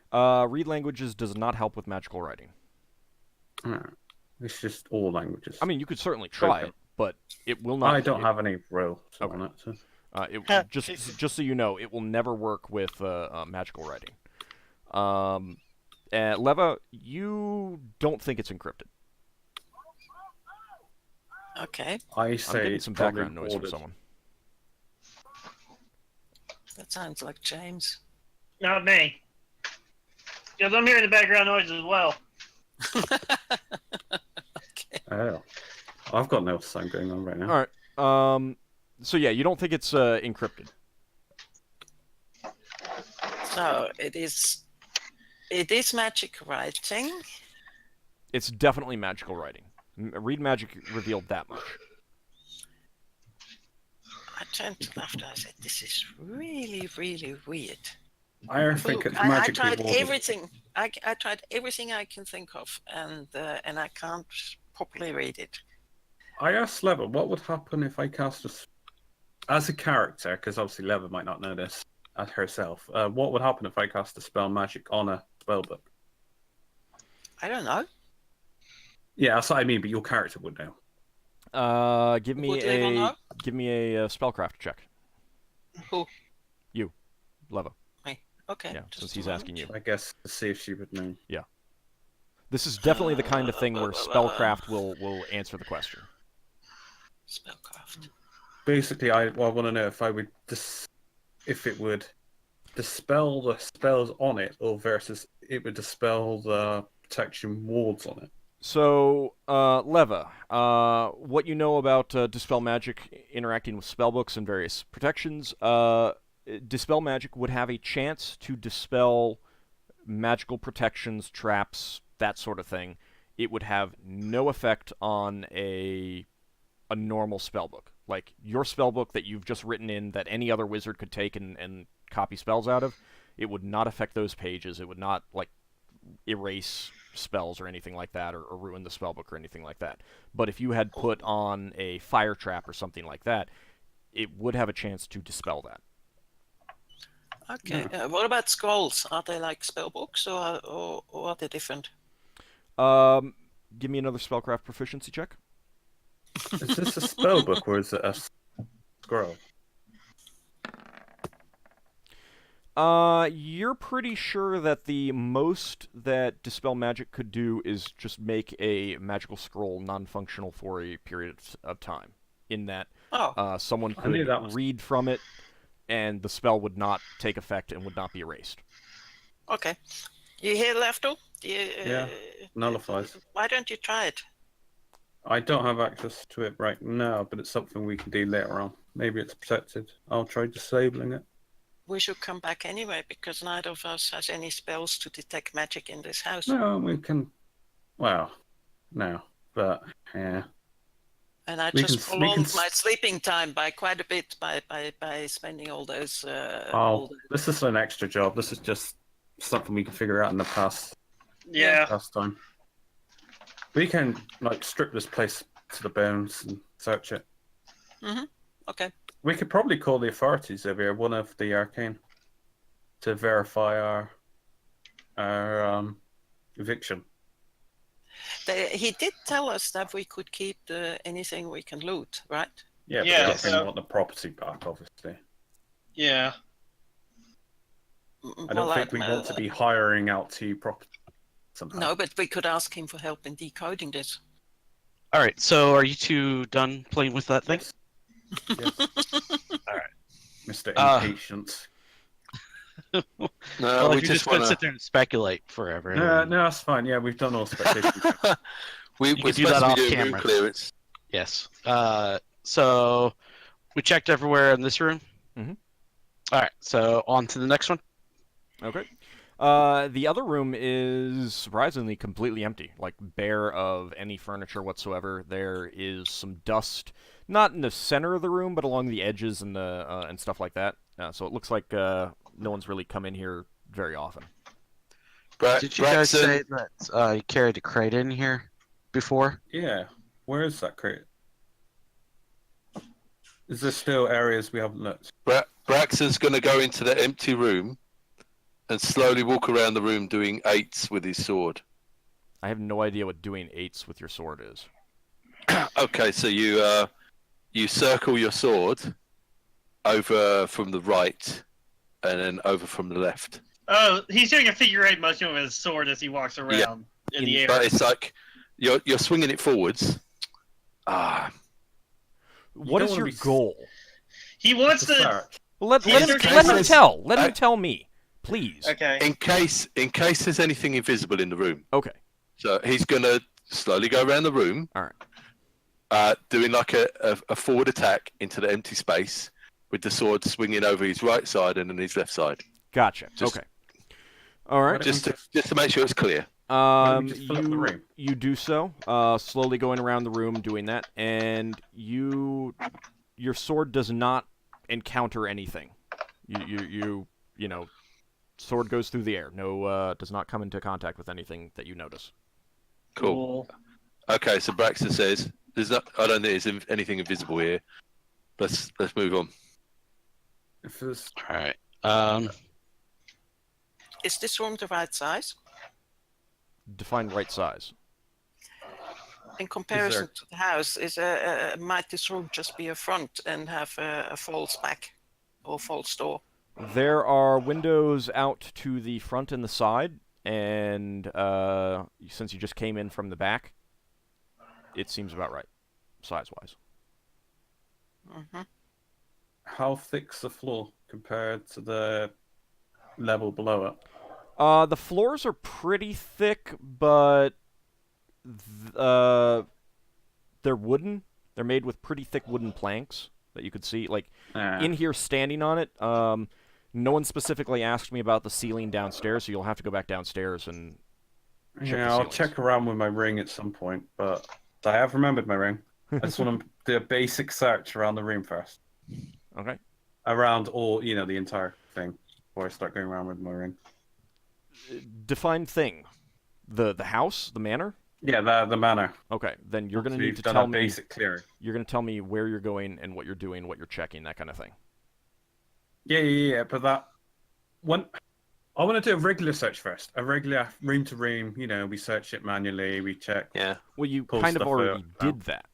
Read languages does not help with magical writing. Ah, it's just all languages. I mean, you could certainly try Okay. it, but it will not. I don't have any rules Okay. on it. So. Just so you know, it will never work with magical writing. And Leva, you don't think it's encrypted. Okay, I I'm say getting it's some probably background noise from ordered. someone. that sounds like James. Not me. Because I'm hearing the background noise as well. Oh, I've got no sound going on right now. All right. So yeah, you don't think it's encrypted. So it is magic writing. It's definitely magical writing. Read magic revealed that much. I turned to Lafdul. I said, "This is really, really weird." I think Look, it's I magically tried warded. everything. I tried everything I can think of, and I can't properly read it. I asked Leva what would happen if I cast as a character, because obviously Leva might not know this as herself. What would happen if I cast a spell magic on a spell book? I don't know. Yeah, that's what I mean, but your character would know. Give me Would Leva know? a spellcraft check. Who? Leva. Okay. Yeah, just since a he's moment. asking you. I guess to see if she would know. This is definitely the kind of thing where spellcraft will answer the question. Spellcraft. Basically, I want to know if I would if it would dispel the spells on it, or versus it would dispel the protection wards on it. So, Leva, what you know about Dispel Magic interacting with spellbooks and various protections, Dispel Magic would have a chance to dispel magical protections, traps, that sort of thing. It would have no effect on a normal spellbook. Like, your spellbook that you've just written in that any other wizard could take and copy spells out of, it would not affect those pages. It would not, like, erase spells or anything like that, or ruin the spellbook or anything like that. But if you had put on a fire trap or something like that, it would have a chance to dispel that. Okay. What about scrolls? Are they like spellbooks, or are they different? Give me another spellcraft proficiency check. Is this a spell book or is it a scroll? You're pretty sure that the most that Dispel Magic could do is just make a magical scroll non-functional for a period of time. In that, someone I knew could that was- read from it, and the spell would not take effect and would not be erased. Okay. You hear, Lafdul? Yeah. Nullifies. Why don't you try it? I don't have access to it right now, but it's something we can do later on. Maybe it's protected. I'll try disabling it. We should come back anyway, because neither of us has any spells to detect magic in this house. No, we can. Well, no, but yeah. And I We just can- we prolonged can- my sleeping time by quite a bit by spending all those. Oh, this is an extra job. This is just something we can figure out in the past Yeah. time. We can strip this place to the bones and search it. Okay. We could probably call the authorities over here, one of the arcane, to verify our eviction. He did tell us that we could keep anything we can loot, right? Yeah, Yeah, but we so- want the property back, obviously. Yeah. I don't think we want to be hiring out to property somehow. No, but we could ask him for help in decoding this. All right. So, are you two done playing with that thing? Yes. All right, Mr. Uh, Impatient. No, Well, we if you're just just going to want sit there and speculate forever. No, then no, that's fine. Yeah, we've done all speculation. we're could do supposed that to off be doing room camera. clearance. Yes. So we checked everywhere in this room. Mhm. All right. So on to the next one. Okay. The other room is surprisingly completely empty, like bare of any furniture whatsoever. There is some dust, not in the center of the room, but along the edges and the and stuff like that. So it looks like no one's really come in here very often. Did you guys Braxon, say that you carried a crate in here before? Yeah, where is that crate? Is there still areas we haven't looked? Braxon's going to go into the empty room and slowly walk around the room doing 8s with his sword. I have no idea what doing 8s with your sword is. Okay, so you circle your sword over from the right and then over from the left. Oh, he's doing a figure 8 motion with his sword as he walks around in the air. But it's like you're swinging it forwards. What don't is wanna your be goal? He wants It's a to. cleric. Let Let him him tell. Let him tell me, please. Okay. In case there's anything invisible in the room. Okay. So he's gonna slowly go around the room. All right. Doing like a forward attack into the empty space with the sword swinging over his right side and then his left side. Gotcha. Just- Okay. All right. Just to make sure it's clear. don't we just fill up the room? You do so, slowly going around the room doing that, and your sword does not encounter anything. You know, sword goes through the air. No, does not come into contact with anything that you notice. Cool. Okay, so Braxton says, "I don't think there's anything invisible here. Let's move on." If there's... All right. Is this room the right size? Define right size. In comparison to the house, might this room just be a front and have a false back or false door? There are windows out to the front and the side, and since you just came in from the back, it seems about right, size-wise. Mm-hmm. How thick's the floor compared to the level below it? The floors are pretty thick, but they're wooden. They're made with pretty thick wooden planks that you could see. Like, in here standing on it, no one specifically asked me about the ceiling downstairs, so you'll have to go back downstairs and check the Yeah, I'll ceilings. check around with my ring at some point, but I have remembered my ring. I just want to do a basic search around the room first. Okay. Around all, the entire thing, before I start going around with my ring. Define thing. The house, the manor? Yeah, the manor. Okay, then you're going to We've need to done tell a me. basic clearing. You're going to tell me where you're going and what you're doing, what you're checking, that kind of thing. Yeah, but that one, I want to do a regular search first. A regular room to room. We search it manually. We check. Yeah. Well, you Pull kind of stuff already out. did that.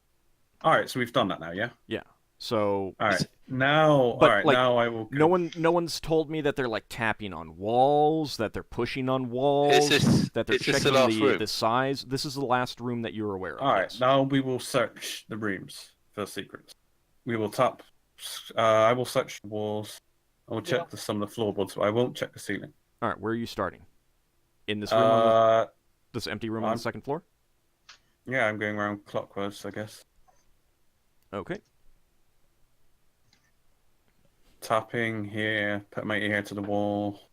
All right, so we've done that now. Yeah. Yeah. So All right. Now, But, all right. like, Now I will. no one's told me that they're like tapping on walls, that they're pushing on walls, that they're is this checking the last room? the size. This is the last room that you're aware of. All right. yes. Now we will search the rooms for secrets. We will tap. I will search the walls. I will check some of the floorboards, but I won't check the ceiling. All right, where are you starting? In this room, on this empty room on the second floor? Yeah, I'm going around clockwise, I guess. Okay. Tapping here, put my ear to the wall,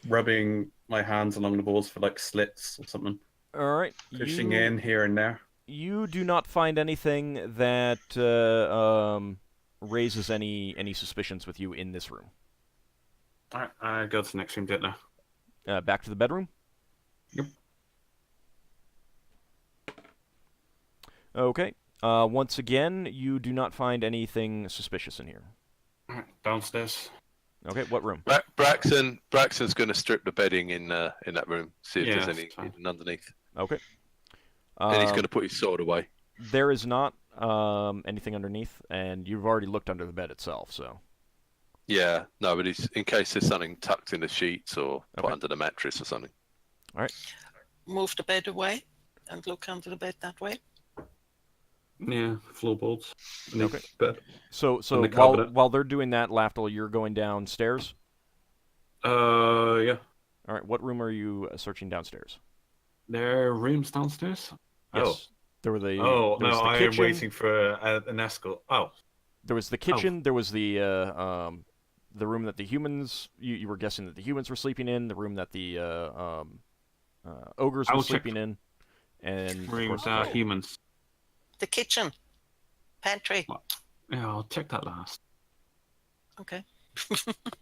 rubbing my hands along the walls for like slits or something. All right. Pushing in here and there. You do not find anything that raises any suspicions with you in this room. Alright, I go to the next room, do it now. Back to the bedroom? Yep. Okay. Once again, you do not find anything suspicious in here. Alright, downstairs. Okay, what room? Braxton's going to strip the bedding in that room, see if there's that's anything fine. underneath. Okay. And he's going to put his sword away. There is not anything underneath, and you've already looked under the bed itself, so... Yeah, no, but he's in case there's something tucked in the sheets or put Okay. under the mattress or something. All right. Move the bed away and look under the bed that way. Yeah, floorboards. Okay. Bed. So the cabinet. while they're doing that, Lafdul, you're going downstairs? Yeah. All right, what room are you searching downstairs? There are rooms downstairs? Yes. There were the Oh, there was no, the I am kitchen. waiting for an escort. Oh. There was the kitchen. There was the room that the humans. You were guessing that the humans were sleeping in. The room that the ogres I were will check sleeping in, and of rooms course, are humans. The kitchen. Pantry. Yeah, I'll check that last. Okay.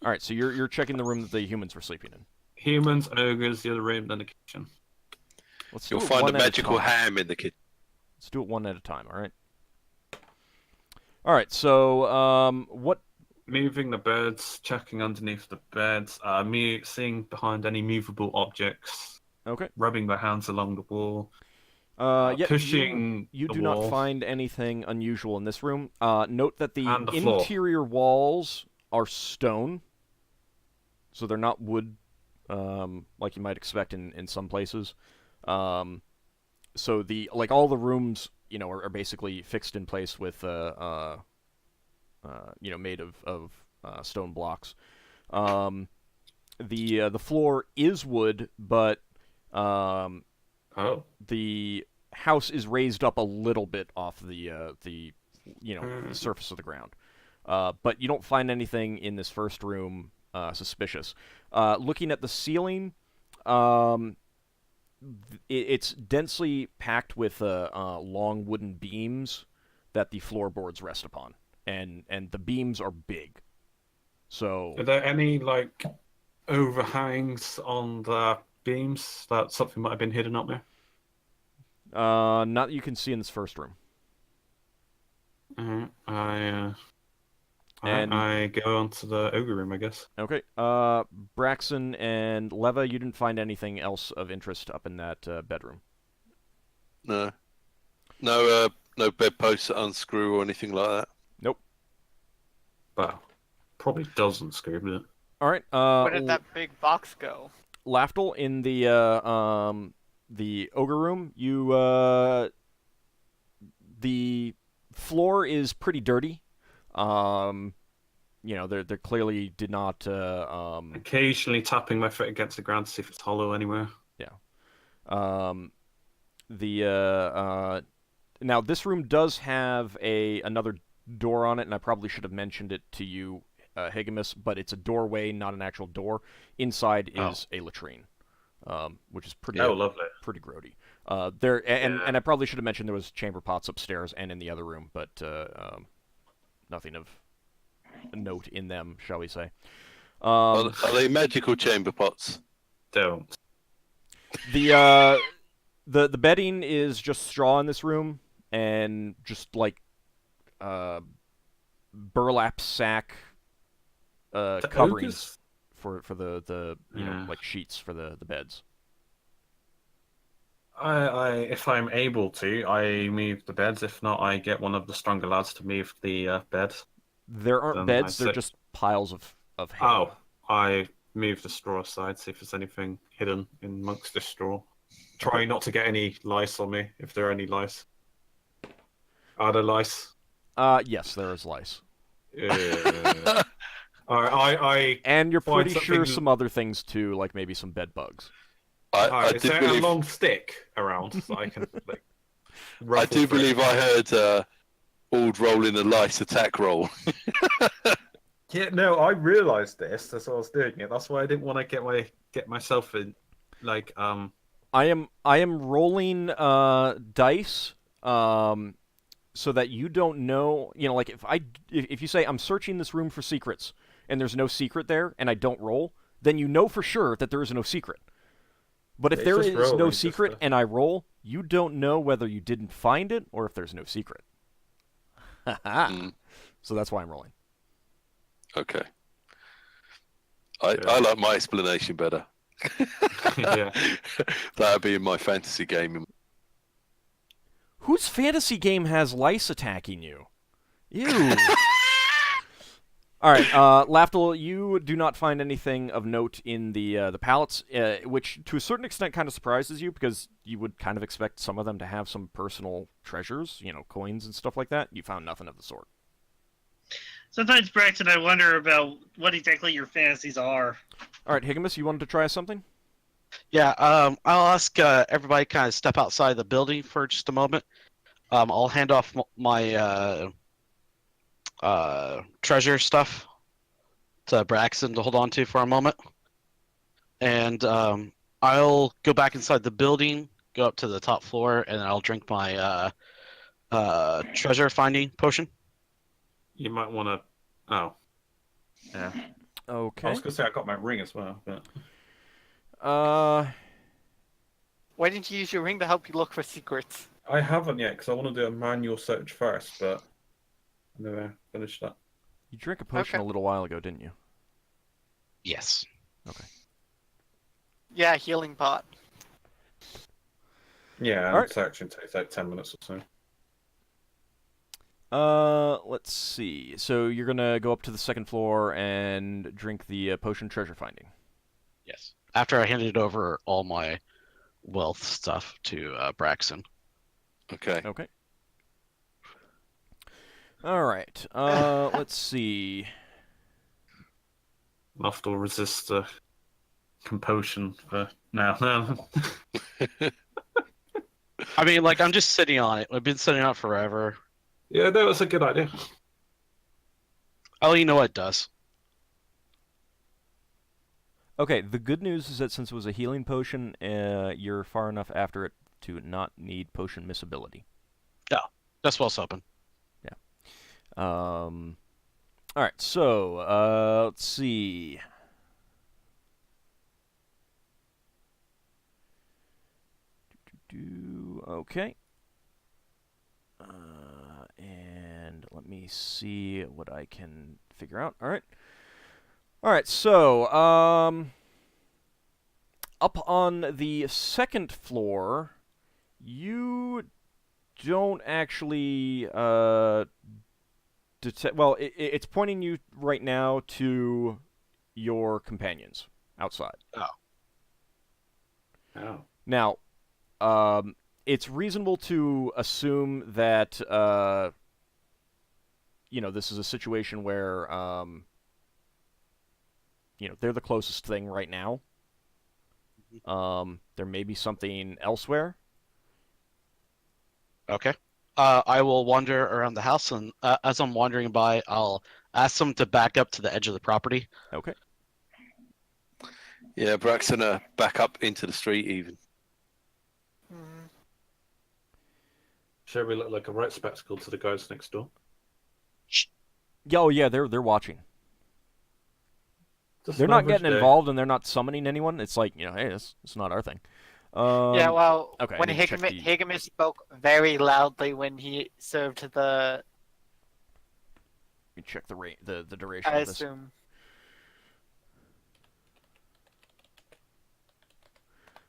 all right. So you're checking the room that the humans were sleeping in. Humans, ogres, the other room, then the kitchen. Let's do You'll it find a one at magical time. ham in the kitchen. Let's do it one at a time. All right. All right. So what? Moving the beds, checking underneath the beds, seeing behind any movable objects, Okay. rubbing my hands along the wall, Yeah, pushing you the do wall. not find anything unusual in this room. Note that the And the floor. interior walls are stone, so they're not wood, like you might expect in some places. So all the rooms, are basically fixed in place with made of stone blocks. The floor is wood, but the house is raised up a little bit off the surface of the ground. But you don't find anything in this first room suspicious. Looking at the ceiling, it's densely packed with long wooden beams that the floorboards rest upon, and the beams are big. So, Are there any overhangs on the beams that something might have been hidden up there? not that you can see in this first room. I go on to the ogre room, I guess. Okay. Braxon and Leva, you didn't find anything else of interest up in that bedroom. No. No bedposts that unscrew or anything like that. Nope. Well, probably doesn't screw, but All right. Where did that big box go? Lafdul, in the ogre room, the floor is pretty dirty. There clearly did not. occasionally tapping my foot against the ground to see if it's hollow anywhere. Yeah. Now this room does have another door on it, and I probably should have mentioned it to you, Higgimus, but it's a doorway, not an actual door. Inside is a latrine, which is pretty lovely, pretty grody. And I probably should have mentioned there was chamber pots upstairs and in the other room, but nothing of note in them, shall we say? Are they magical chamber pots? Don't. The bedding is just straw in this room, and just burlap sack coverings for the sheets for the beds. If I'm able to, I move the beds. If not, I get one of the stronger lads to move the bed. There aren't beds; they're just piles of hay. Oh, I move the straw aside, see if there's anything hidden amongst the straw. Try not to get any lice on me, if there are any lice. Are there lice? Yes, there is lice. And you're pretty sure some other things too, like maybe some bed bugs. Is there a long stick around so I can I do believe I heard Ald rolling a lice attack roll. Yeah, no, I realised this. That's why I was doing it. That's why I didn't want to get myself in I am rolling dice so that you don't know, if you say I'm searching this room for secrets and there's no secret there and I don't roll, then you know for sure that there is no secret. But if there is no secret and I roll, you don't know whether you didn't find it or if there's no secret. So that's why I'm rolling. Okay. I like my explanation better. Yeah. That'd be in my fantasy game. Whose fantasy game has lice attacking you? Ew. All right, Lafdul, you do not find anything of note in the pallets, which to a certain extent kind of surprises you because you would kind of expect some of them to have some personal treasures, coins and stuff like that. You found nothing of the sort. Sometimes, Braxton, I wonder about what exactly your fantasies are. All right, Higgimus, you wanted to try something? Yeah, I'll ask everybody kind of step outside the building for just a moment. I'll hand off my treasure stuff to Braxon to hold on to for a moment. And I'll go back inside the building, go up to the top floor, and I'll drink my treasure finding potion. You might want to. Oh. Yeah. I Okay. was going to say I got my ring as well, but. Why didn't you use your ring to help you look for secrets? I haven't yet because I want to do a manual search first, but I never finished that. You drank a potion Okay. a little while ago, didn't you? Yes. Okay. Yeah, healing pot. Yeah, and Alright. searching takes like 10 minutes or so. Let's see. So you're gonna go up to the second floor and drink the potion treasure finding. Yes. After I handed over all my wealth stuff to Braxon. Okay. Okay. All right. Let's see. Lafdul resists the compulsion for now. I mean, like, I'm just sitting on it. I've been sitting on it forever. Yeah, that was a good idea. Oh, you know what it does. Okay. The good news is that since it was a healing potion, you're far enough after it to not need potion missability. That's well open. All right. So let's see. Okay. And let me see what I can figure out. All right. All right. So, up on the second floor, you don't actually detect. Well, it's pointing you right now to your companions outside. Oh. Now, it's reasonable to assume that this is a situation where they're the closest thing right now. There may be something elsewhere. Okay. I will wander around the house, and as I'm wandering by, I'll ask them to back up to the edge of the property. Okay. Yeah, Braxon, back up into the street even. Sure, we look like a right spectacle to the guys next door. Yeah, oh yeah, they're watching. Just They're an not average getting day. involved, and they're not summoning anyone. It's like, hey, it's not our thing. Yeah, well, okay, I when need to check the- Higgimus spoke very loudly when he served the, Let me check the duration I of this. assume.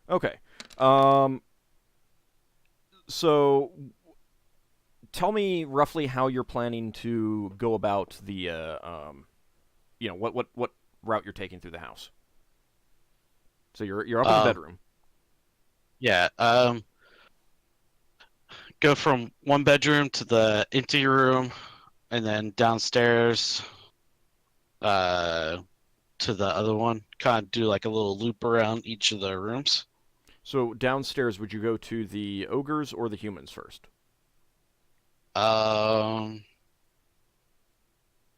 Okay. So tell me roughly how you're planning to go about the what route you're taking through the house. So you're up in the bedroom. Yeah. Go from one bedroom to the empty room, and then downstairs to the other one. Kind of do like a little loop around each of the rooms. So downstairs, would you go to the ogres or the humans first?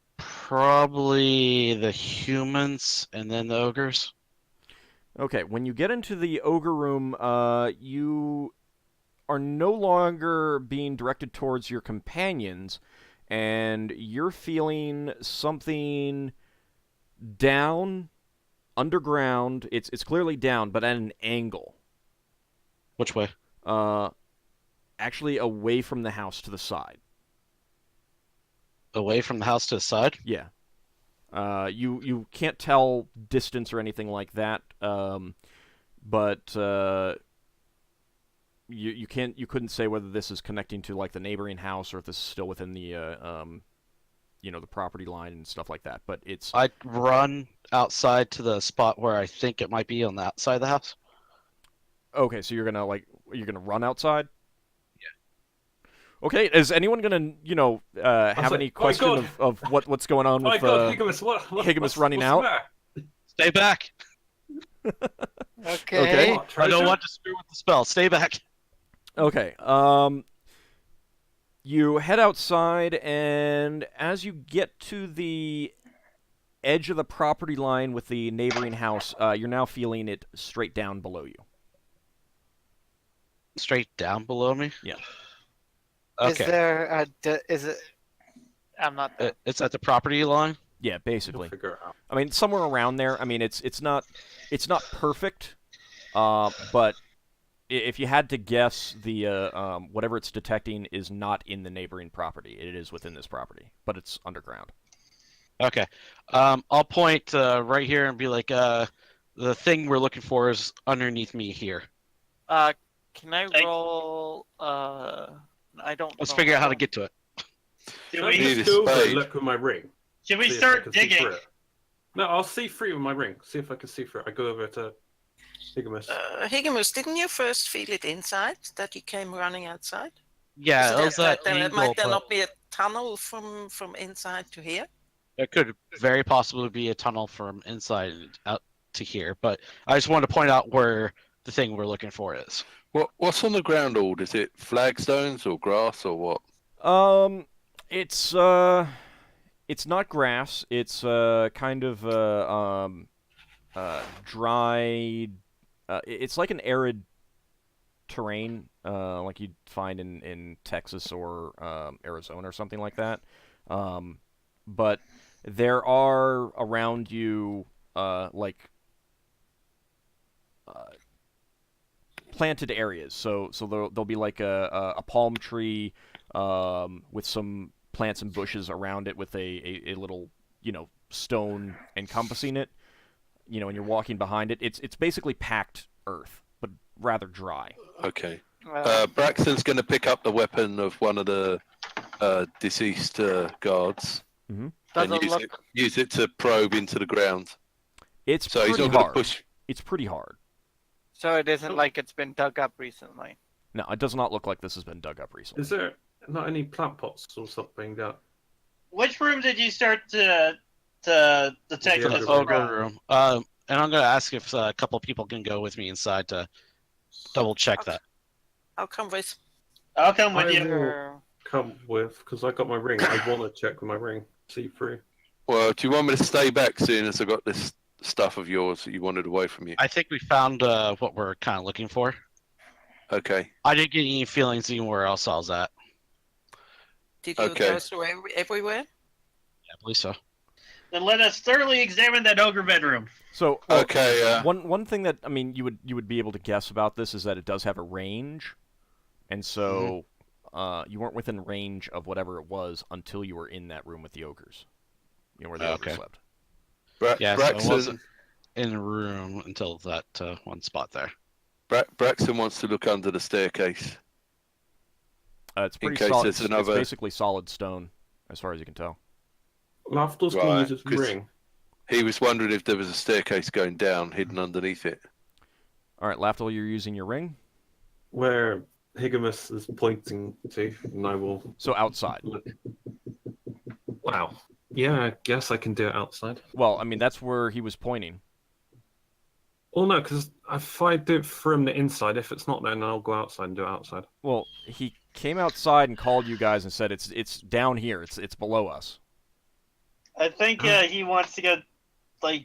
Probably the humans and then the ogres. Okay, when you get into the ogre room, you are no longer being directed towards your companions, and you're feeling something down, underground. It's clearly down, but at an angle. Which way? Actually away from the house to the side. Away from the house to the side? Yeah. You can't tell distance or anything like that, but you couldn't say whether this is connecting to like the neighboring house or if this is still within the the property line and stuff like that. But it's I'd run outside to the spot where I think it might be on the outside of the house. okay. So you're gonna run outside. Okay, is anyone gonna, have like, any "My question God." of what's going on Oh my with God, Higgimus, what's Higgimus running what's out? the matter? Stay back. Okay. What, I treasure? don't want to screw with the spell. Stay back. Okay. You head outside, and as you get to the edge of the property line with the neighboring house, you're now feeling it straight down below you. Straight down below me. Yeah. Is Okay. there a? Is it? I'm not. It's at the property line. Yeah, You'll basically. figure it out. I mean, somewhere around there. I mean, it's not perfect, but if you had to guess, the whatever it's detecting is not in the neighboring property. It is within this property, but it's underground. Okay. I'll point right here and be like, the thing we're looking for is underneath me here. Can I Thank- roll? I don't. Let's know. figure out how to get to it. Should Can I we, Need just a go over and spade. look with my ring? should we See if I start can see digging? through it. No, I'll see through with my ring. See if I can see through it. I go over to Higgimus. Higgimus, didn't you first feel it inside that you came running outside? Yeah, So it was that there angle, might there but not be a tunnel from inside to here? there could very possibly be a tunnel from inside and out to here. But I just wanted to point out where the thing we're looking for is. What's on the ground, Ald? Is it flagstones or grass or what? It's not grass. It's kind of dry. It's like an arid terrain, like you'd find in Texas or Arizona or something like that. But there are around you like planted areas. So there'll be like a palm tree with some plants and bushes around it with a little, stone encompassing it. And you're walking behind it. It's basically packed earth, but rather dry. Okay. Uh, Braxton's going to pick up the weapon of one of the deceased guards and doesn't use it to probe into the ground. It's So he's pretty not going to hard. push. It's pretty hard. So it isn't like it's been dug up recently. No, it does not look like this has been dug up recently. Is there not any plant pots or something that? Which room did you start to detect The this ogre Ogre from? room. And I'm gonna ask if a couple people can go with me inside to double check that. I'll come with. I'll come with I you. will come with, because I got my ring. I want to check with my ring. See through. Well, do you want me to stay back seeing as I got this stuff of yours that you wanted away from you? I think we found what we're kind of looking for. Okay. I didn't get any feelings anywhere else I was at. Did you Okay. go through everywhere? Yeah, I believe so. Then let us thoroughly examine that ogre bedroom. So Okay. one thing that you would be able to guess about this is that it does have a range, and so you weren't within range of whatever it was until you were in that room with the ogres. Where the ogres Okay. slept. Yeah, so it Braxton, wasn't in the room until that one spot there. Braxton wants to look under the staircase. It's In pretty case solid. there's It's another- basically solid stone, as far as you can tell. Lafdul's going to Right, use his 'cause- ring. He was wondering if there was a staircase going down hidden underneath it. All right, Lafdul, you're using your ring. Where Higgimus is pointing to, and I will So outside. look. Wow. Yeah, I guess I can do it outside. Well, that's where he was pointing. Oh no, because if I do it from the inside, if it's not there, then I'll go outside and do it outside. Well, he came outside and called you guys and said it's down here. It's below us. I think he wants to get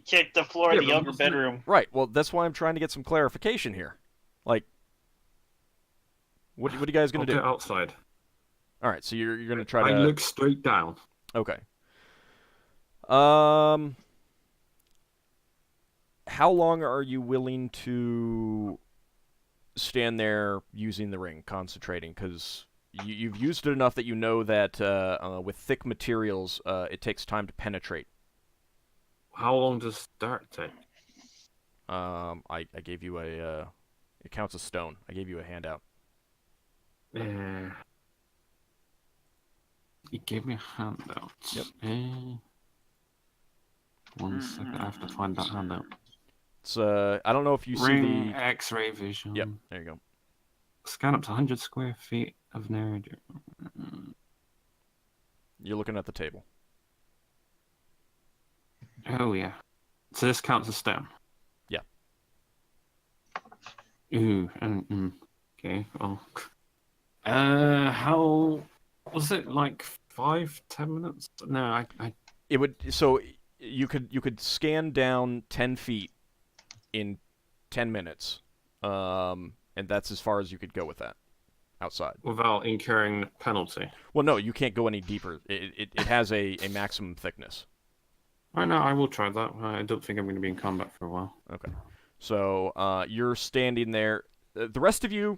kick the floor Yeah, of the but ogre wasn't it- bedroom. Right. Well, that's why I'm trying to get some clarification here. Like, what are you guys I'll gonna do do? it outside. All right. So you're gonna try I to. look straight down. Okay. How long are you willing to stand there using the ring, concentrating? Because you've used it enough that you know that with thick materials, it takes time to penetrate. How long does start take? I gave you a. It counts as stone. I gave you a handout. You gave me a handout. Yep. One second, I have to find that handout. It's I don't know if you Ring see the. X-ray vision. Yep. There you go. Scan up to 100 square feet of area. You're looking at the table. Oh yeah. So this counts as stone. Yeah. Ooh. Okay. Well. How was it? Like 5-10 minutes? No, I. It would. So you could scan down 10 feet in 10 minutes, and that's as far as you could go with that outside. Without incurring penalty. Well, no, you can't go any deeper. It has a maximum thickness. I know. I will try that. I don't think I'm going to be in combat for a while. Okay. So you're standing there. The rest of you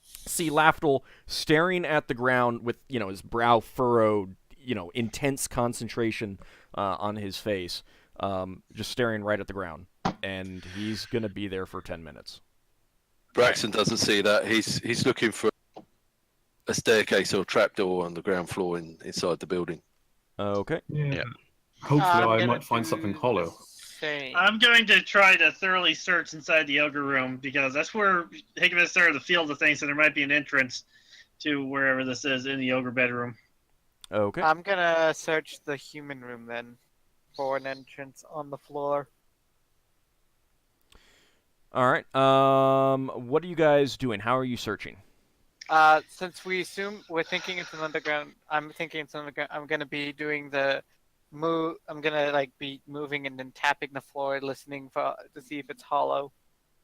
see Lafdul staring at the ground with, his brow furrowed, intense concentration on his face, just staring right at the ground. And he's going to be there for 10 minutes. Braxon doesn't see that. He's looking for a staircase or trapdoor on the ground floor inside the building. Okay. Yeah. Hopefully, I might find something hollow. I'm going to try to thoroughly search inside the Ogre Room, because that's where Higgimus started the field of things, so there might be an entrance to wherever this is in the Ogre bedroom. Okay. I'm gonna search the human room then for an entrance on the floor. All right. What are you guys doing? How are you searching? Since we're thinking it's an underground, I'm thinking it's underground. I'm gonna be doing the move. I'm gonna be moving and then tapping the floor, listening to see if it's hollow.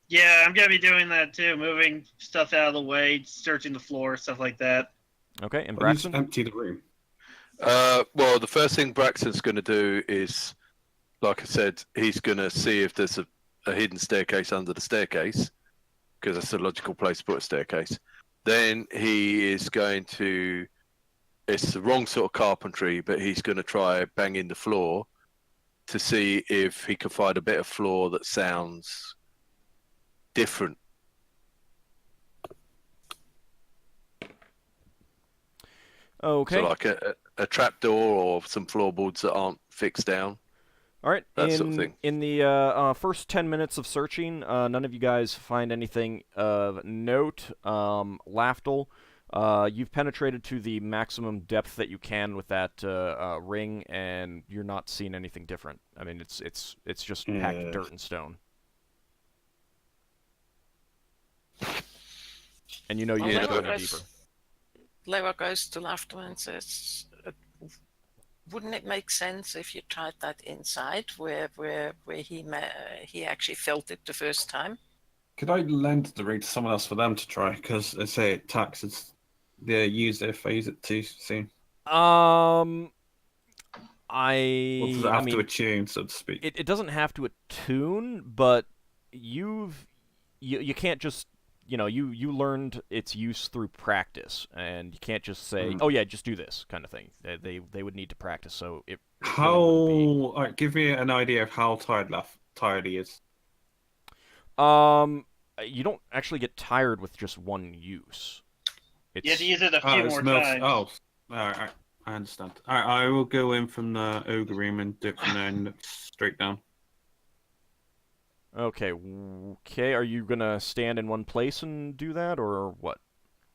Yeah, I'm going to be doing that too, moving stuff out of the way, searching the floor, stuff like that. Okay, and Well, you just Braxton? empty the room. Well, the first thing Braxton's going to do is, like I said, he's going to see if there's a hidden staircase under the staircase, because that's a logical place to put a staircase. Then he is going to, it's the wrong sort of carpentry, but he's going to try banging the floor to see if he can find a bit of floor that sounds different. Okay. So like a trapdoor or some floorboards that aren't fixed down. All right. That sort of thing. In the first 10 minutes of searching, none of you guys find anything of note. Lafdul, you've penetrated to the maximum depth that you can with that ring, and you're not seeing anything different. I mean, it's just packed dirt and stone. And you Yeah, can't go but- any deeper. Lewa goes to Lafdul and says, wouldn't it make sense if you tried that inside, where he actually felt it the first time? Could I lend the ring to someone else for them to try? Because they say it taxes the user if I use it too soon. I Or does it have to mean, attune, so to speak? it doesn't have to attune, but you can't just you learned its use through practice, and you can't just say, oh yeah, just do this kind of thing. They would need to practice, so it How? really wouldn't All right, give me an idea of how tired he is. be. You don't actually get tired with just one use. You have to use it a few more times. Oh, all right, I understand. All right, I will go in from the Ogre Room and do it from there and look straight down. Okay, are you gonna stand in one place and do that, or what?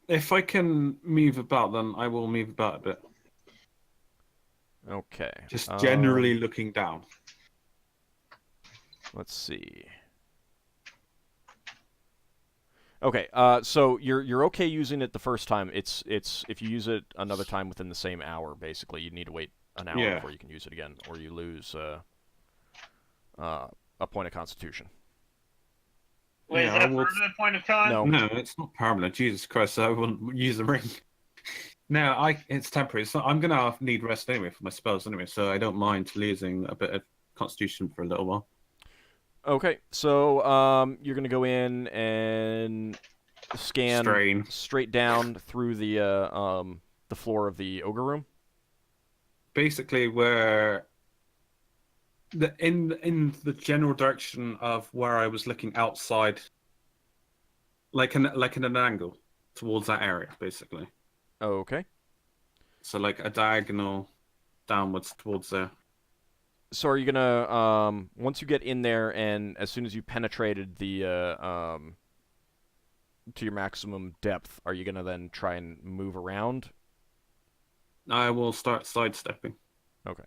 If I can move about, then I will move about a bit. Okay. Just generally looking down. Let's see. Okay, so you're okay using it the first time. It's if you use it another time within the same hour, basically, you need to wait an hour before you can use it again, or you lose a point of Constitution. Wait, Yeah, is that I a will- permanent point of con? No. No, it's not permanent. Jesus Christ, I wouldn't use the ring. No, it's temporary. I'm gonna need rest anyway for my spells anyway, so I don't mind losing a bit of Constitution for a little while. Okay, so you're gonna go in and scan Strain. straight down through the floor of the Ogre Room. Basically, where in the general direction of where I was looking outside, like in an angle towards that area, basically. Okay. So like a diagonal downwards towards there. So are you gonna once you get in there and as soon as you penetrated the to your maximum depth, are you gonna then try and move around? I will start sidestepping. Okay.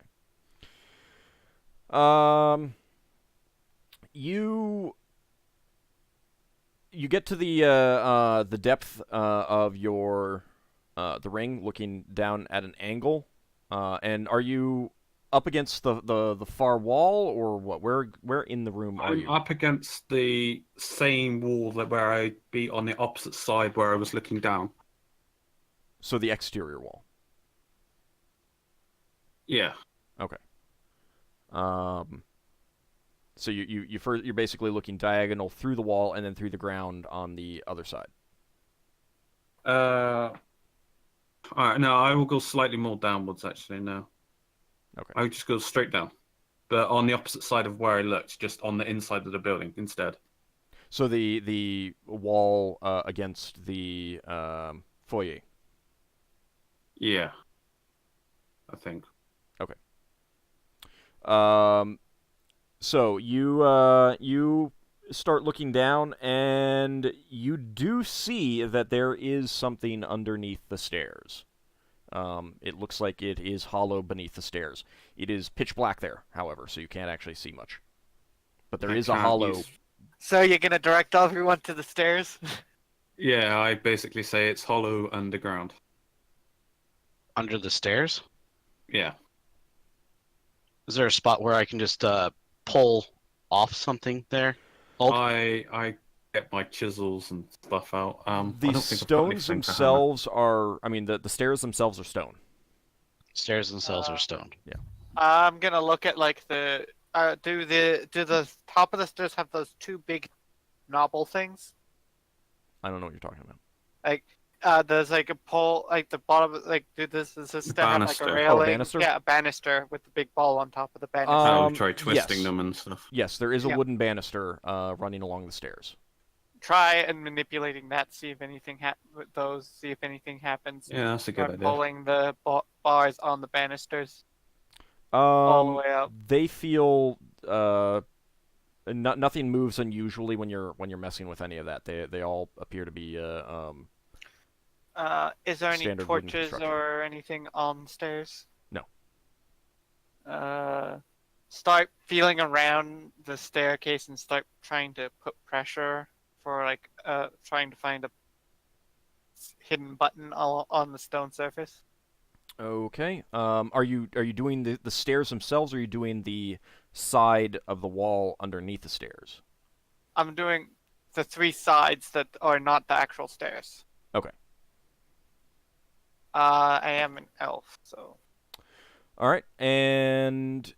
You get to the depth of your the ring, looking down at an angle. And are you up against the far wall, or what? Where in the room are I'm you? up against the same wall that where I'd be on the opposite side where I was looking down. So the exterior wall. Yeah. Okay. So you're basically looking diagonal through the wall and then through the ground on the other side. All right, no, I will go slightly more downwards actually now. Okay. I would just go straight down. But on the opposite side of where I looked, just on the inside of the building instead. So the wall against the foyer. Yeah. I think. Okay. So you start looking down, and you do see that there is something underneath the stairs. It looks like it is hollow beneath the stairs. It is pitch black there, however, so you can't actually see much. But there I is a can't hollow. use- So you're gonna direct everyone to the stairs? Yeah, I basically say it's hollow underground. Under the stairs? Yeah. Is there a spot where I can just pull off something there? Old? I get my chisels and stuff out. I The don't think I've got stones anything to hammer. themselves are. I mean, the stairs themselves are stone. Stairs themselves are stoned. I'm gonna look at like the do the top of the stairs have those two big knobble things? I don't know what you're talking about. Like there's like a pole like the bottom like does this stair have like a Banister. Oh, railing? banister? Yeah, a banister with the big ball on top of the banister. I Um, would try twisting yes. them and stuff. Yes, there is a Yeah. wooden banister running along the stairs. Try and manipulating that, see if anything see if anything happens. Yeah, that's a good Start idea. pulling the bars on the banisters all the way up. They feel nothing moves unusually when you're messing with any of that. They all appear to be Is there any standard wooden torches construction. or anything on the stairs? No. Start feeling around the staircase and start trying to put pressure for like trying to find a hidden button on the stone surface. Okay. Are you doing the stairs themselves, or are you doing the side of the wall underneath the stairs? I'm doing the three sides that are not the actual stairs. Okay. I am an elf, so All right, and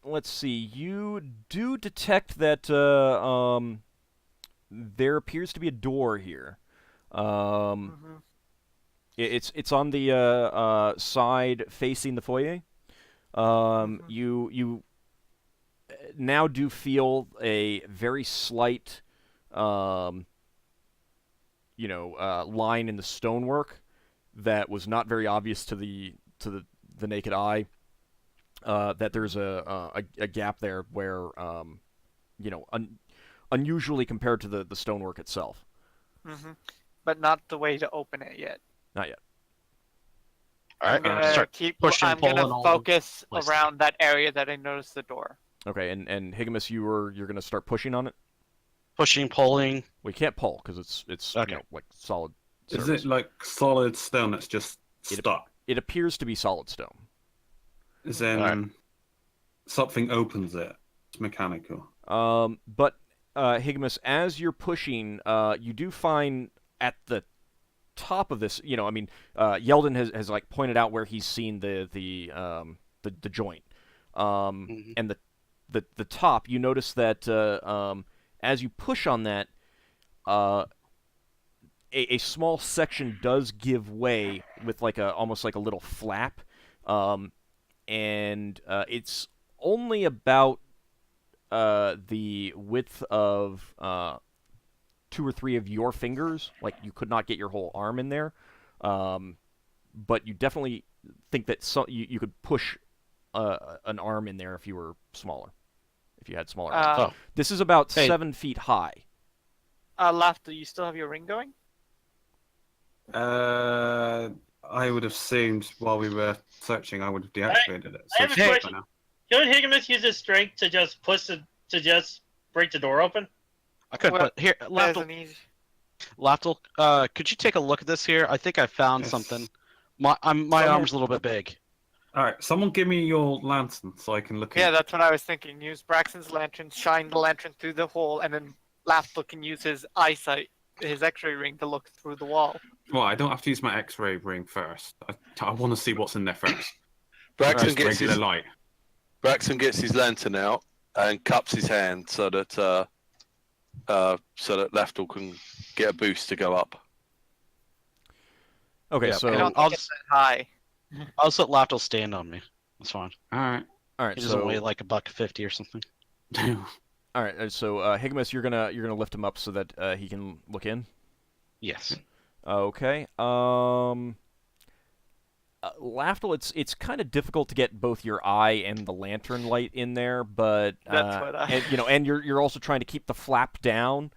let's see. You do detect that there appears to be a door here. It's on the side facing the foyer. You now do feel a very slight, line in the stonework that was not very obvious to the naked eye. That there's a gap there where, unusually compared to the stonework itself. but not the way to open it yet. Not yet. All I'm right, gonna start keep. pushing, I'm gonna pulling all focus places. around that area that I noticed the door. Okay, and Higgimus, you're gonna start pushing on it. pushing, pulling. We can't pull because it's Okay. like solid. Is surface. it like solid stone that's just stuck? It appears to be solid stone. As in Alright. something opens it. It's mechanical. But Higgimus, as you're pushing, you do find at the top of this, Yeldan has like pointed out where he's seen the joint, and the top. You notice that as you push on that, a small section does give way with like almost like a little flap, and it's only about the width of 2 or 3 of your fingers. Like you could not get your whole arm in there, but you definitely think that you could push an arm in there if you were smaller, if you had smaller arms. This is about Hey. 7 feet high. Lafdul, you still have your ring going? I would have assumed while we were searching, I would have deactivated it. I have a it's fine question. now. Could Higgimus use his strength to just push the to just break the door open? I could, Well, but here, There's Lafdul, an easy. could you take a look at this here? I think I found Yes. something. My Someone- arm's a little bit big. All right, someone give me your lantern so I can look. Yeah, in. that's what I was thinking. Use Braxton's lantern, shine the lantern through the hole, and then Lafdul can use his eyesight, his X-ray ring, to look through the wall. Well, I don't have to use my X-ray ring first. I want to see what's in there first. Braxton Just gets regular his light. lantern out and cups his hand so that Lafdul can get a boost to go up. Okay, Yeah, so I don't I'll think it's that high. I'll just let Lafdul stand on me. That's fine. All right. all right, He doesn't so weigh like $1.50 or something. all right, so Higgimus, you're gonna lift him up so that he can look in. Yes. Okay. Lafdul, it's kind of difficult to get both your eye and the lantern light in there, but That's what I- and you're also trying to keep the flap down.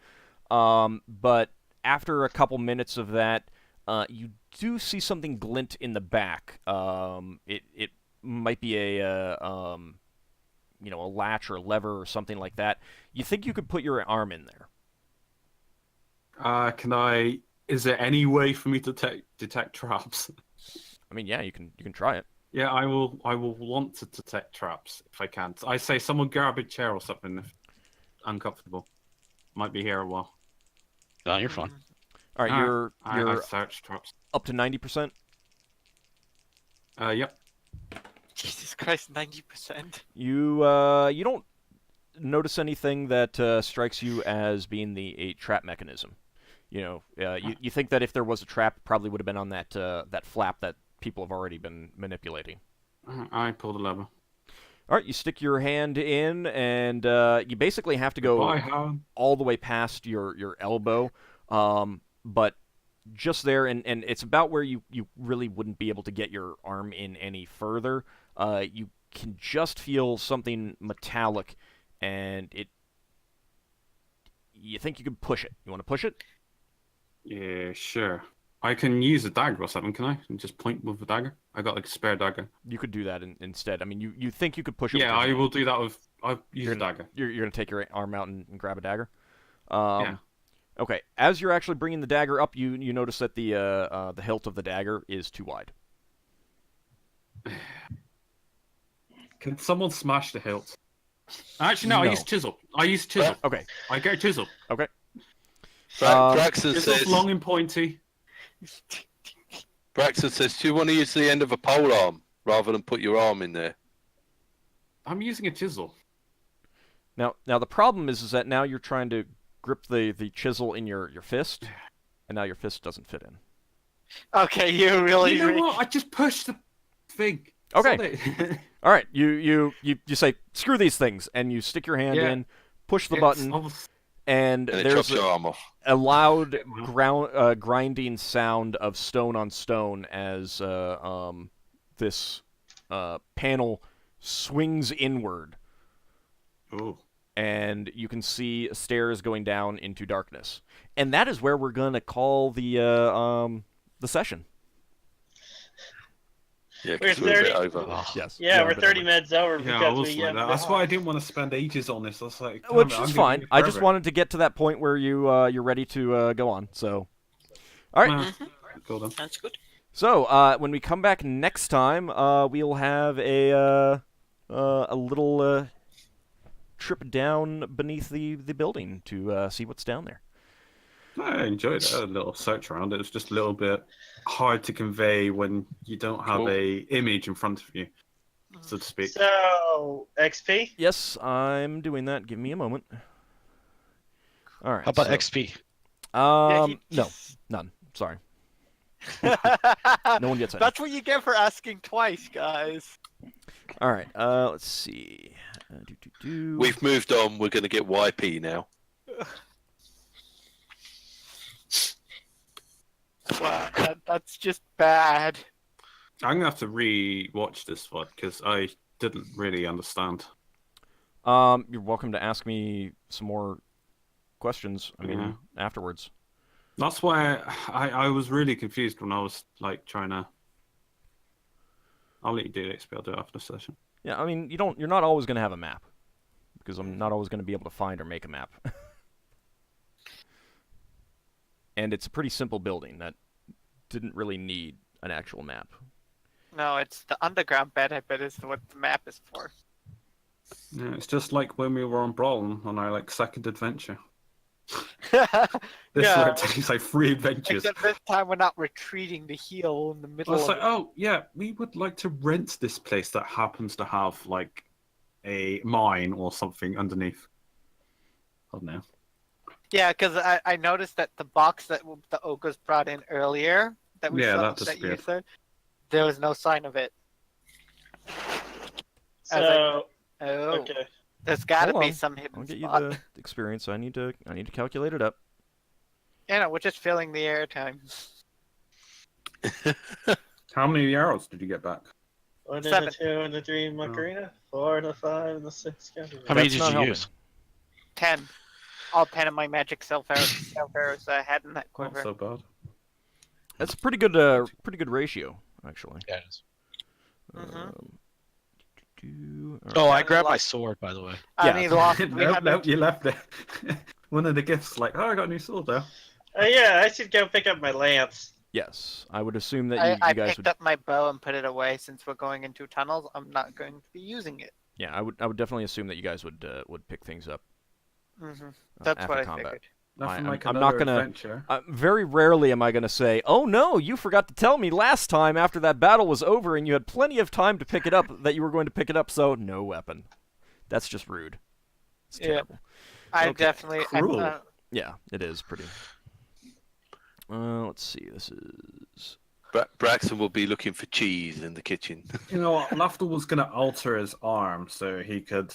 But after a couple minutes of that, you do see something glint in the back. It might be a a latch or a lever or something like that. You think you could put your arm in there? Can I? Is there any way for me to detect traps? I mean, yeah, you can try it. Yeah, I will. I will want to detect traps if I can. I say someone grab a chair or something if uncomfortable. Might be here a while. No, you're fine. All right, you're I search traps. up to 90%. Yep. Jesus Christ, 90%. You don't notice anything that strikes you as being a trap mechanism. You think that if there was a trap, it probably would have been on that flap that people have already been manipulating. I pull the lever. All right, you stick your hand in, and you basically have to go Bye, Howard. all the way past your elbow, but just there, and it's about where you really wouldn't be able to get your arm in any further. You can just feel something metallic, and you think you can push it. You want to push it? Yeah, sure. I can use a dagger or something, can I? And just point with a dagger? I got like a spare dagger. You could do that instead. I mean, you think you could push it? Yeah, with I your hand. will do that with. I'll use You're a gonna, dagger. You're gonna take your arm out and grab a dagger. Yeah. Okay. As you're actually bringing the dagger up, you notice that the hilt of the dagger is too wide. Can someone smash the hilt? Actually, no. I No. use chisel. I use chisel. Okay. I get a chisel. Okay. Braxton Chisel's says, long and pointy. "Do you want to use the end of a pole arm rather than put your arm in there?" I'm using a chisel. Now the problem is that now you're trying to grip the chisel in your fist, and now your fist doesn't fit in. Okay, you really. You know what? I just pushed the thing. Okay. All right. You say screw these things, and you stick your hand Yeah. in, push the button, and And it there's chops your arm off. a loud grinding sound of stone on stone as this panel swings inward, Oh. and you can see stairs going down into darkness. And that is where we're gonna call the session. Yeah, We're because we're a bit 30. over. Oh, Yes. Yeah, we're a bit 30 over. minutes over Yeah, I because was we. like that. That's why I didn't want to spend ages on this. I was like, Which damn it, is I'm fine. gonna I be just forever. wanted to get to that point where you're ready to go on. So, all right. Cool then. That's good. So when we come back next time, we'll have a little trip down beneath the building to see what's down there. I enjoyed it. A little search around. It was just a little bit hard to convey when you don't have Cool. a image in front of you, so to speak. So, XP? Yes, I'm doing that. Give me a moment. All right. How about so, XP? No, none. Sorry, no one gets any. That's what you get for asking twice, guys. All right. Let's see. We've moved on. We're going to get YP now. Wow, that's just bad. I'm gonna have to re-watch this one because I didn't really understand. You're welcome to ask me some more questions. I mean, Yeah. afterwards. That's why I was really confused when I was like trying to. I'll let you do it. I'll do it after the session. Yeah, I mean, you're not always going to have a map, because I'm not always going to be able to find or make a map. And it's a pretty simple building that didn't really need an actual map. No, it's the underground bed. I bet is what the map is for. Yeah, it's just like when we were on Brawlhalla on our second adventure. This is where it takes 3 adventures. Except this time we're not retreating to heal in the middle Well, it's of like, oh yeah, we would like to rent this place that happens to have a mine or something underneath. I don't know. Yeah, because I noticed that the box that the ogres brought in earlier that we saw that you said, there was no sign of it. So okay. There's got to be some hidden I'll get spot. you the experience. I need to calculate it up. Yeah, no, we're just filling the airtime. How many arrows did you get back? 1 and 7. a 2 and a 3 Macarena, 4 and a 5 and a 6 How many That's did not you helping. use? 10. All 10 of my magic self-arrows I had in that Not quiver. so bad. That's a pretty good ratio, actually. Yeah, it is. Alright. I grabbed my sword, by the way. I Yeah. mean, lost Nope, you left it. One of the gifts, oh, I got a new sword now. Yeah, I should go pick up my lance. Yes, I would assume that I you guys picked would. up my bow and put it away since we're going into tunnels. I'm not going to be using it. Yeah, I would definitely assume that you guys would pick things up. That's after what I combat. figured. Nothing I'm like not another gonna- adventure. Very rarely am I going to say, "Oh no, you forgot to tell me last time after that battle was over and you had plenty of time to pick it up that you were going to pick it up, so no weapon." That's just rude. It's Yeah. terrible. I Okay. definitely. Cruel. Yeah, it is pretty. Let's see. This is. Braxon will be looking for cheese in the kitchen. You know what? Lafdul was going to alter his arm so he could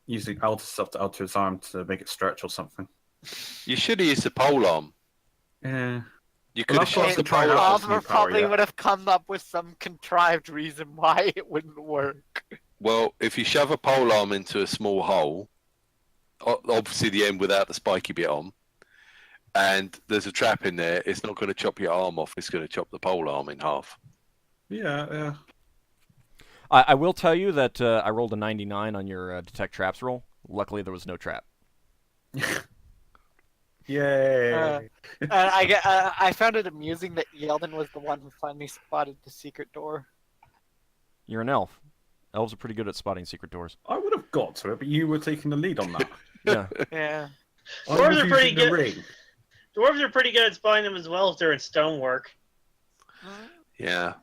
use the alter stuff to alter his arm to make it stretch or something. You should have used the pole arm. Yeah. You could have that's what's shot the the try pole out arm. this new Oliver power, probably yeah. would have come up with some contrived reason why it wouldn't work. Well, if you shove a pole arm into a small hole, obviously the end without the spiky bit on, and there's a trap in there, it's not going to chop your arm off, it's going to chop the pole arm in half. Yeah. I will tell you that I rolled a 99 on your detect traps roll. Luckily, there was no trap. Yay. I found it amusing that Yeldan was the one who finally spotted the secret door. You're an elf. Elves are pretty good at spotting secret doors. I would have got to it, but you were taking the lead on that. Yeah. Yeah. I Dwarves was are pretty using the good. ring. Dwarves are pretty good at spotting them as well if they're in stonework. Yeah.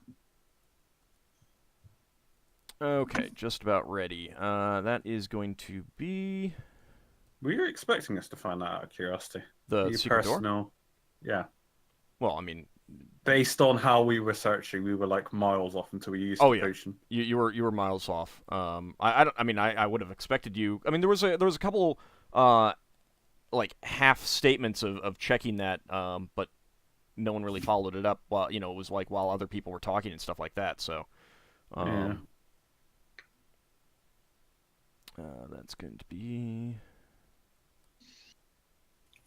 Okay, just about ready. That is going to be Were you expecting us to find that out of curiosity? the You secret door. personal. Yeah. Well, I mean, Based on how we were searching, we were miles off until we used Oh, the yeah. potion. you were miles off. I would have expected you. I mean, there was a couple half statements of checking that, but no one really followed it up. While it was while other people were talking and stuff like that. So, Yeah. That's going to be.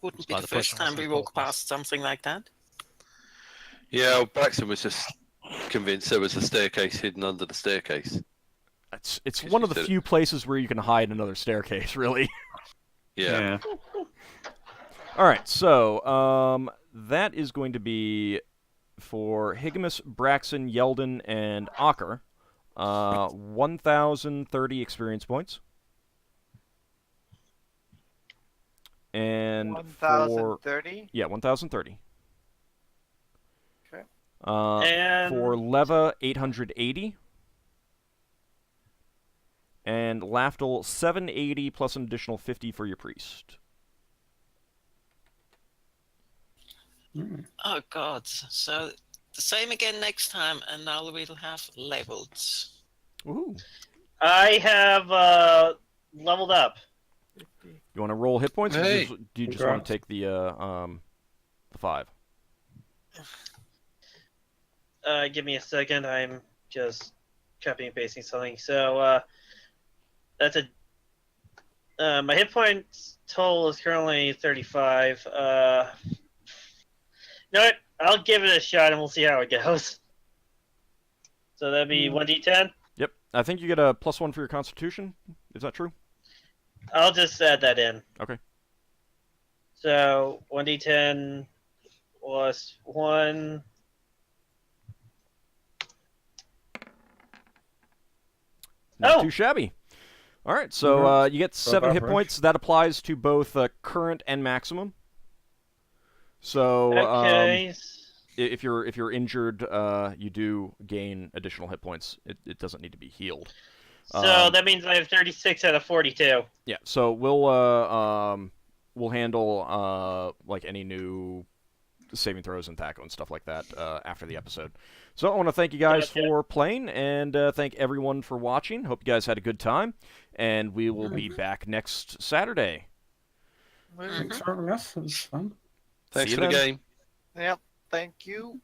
Wouldn't be By the the first person time was we the walk focus. past something like that. Yeah, well, Braxton was just convinced there was a staircase hidden under the staircase. It's Because one you of the said it. few places where you can hide another staircase, really. Yeah. All right, so that is going to be for Higgimus, Braxon, Yeldan, and Ockar. 1,030 experience points. And for 1,030? yeah, 1,030. Okay. And For Leva, 880. And Lafdul, 780 plus an additional 50 for your priest. Oh god. So the same again next time, and now we'll have levels. Woohoo. I have leveled up. You want to roll hit points, or Hey. do you just want to take the 5? Give me a second. I'm just copying and pasting something. So that's my hit points total is currently 35. You know what? I'll give it a shot and we'll see how it goes. So that'd be 1d10. Yep. I think you get a +1 for your constitution. Is that true? I'll just add that in. Okay. So 1d10 plus 1. Not Oh! too shabby. All right, so you get 7 hit average. points. That applies to both current and maximum. So Okay. if you're injured, you do gain additional hit points. It doesn't need to be healed. So that means I have 36 out of 42. Yeah. So we'll handle like any new saving throws and THAC0 and stuff like that after the episode. So I want to thank you guys Gotcha. for playing and thank everyone for watching. Hope you guys had a good time, and we will be back next Saturday. Thanks for having us. It was fun. Thanks See for you the then. game. Yep. Thank you.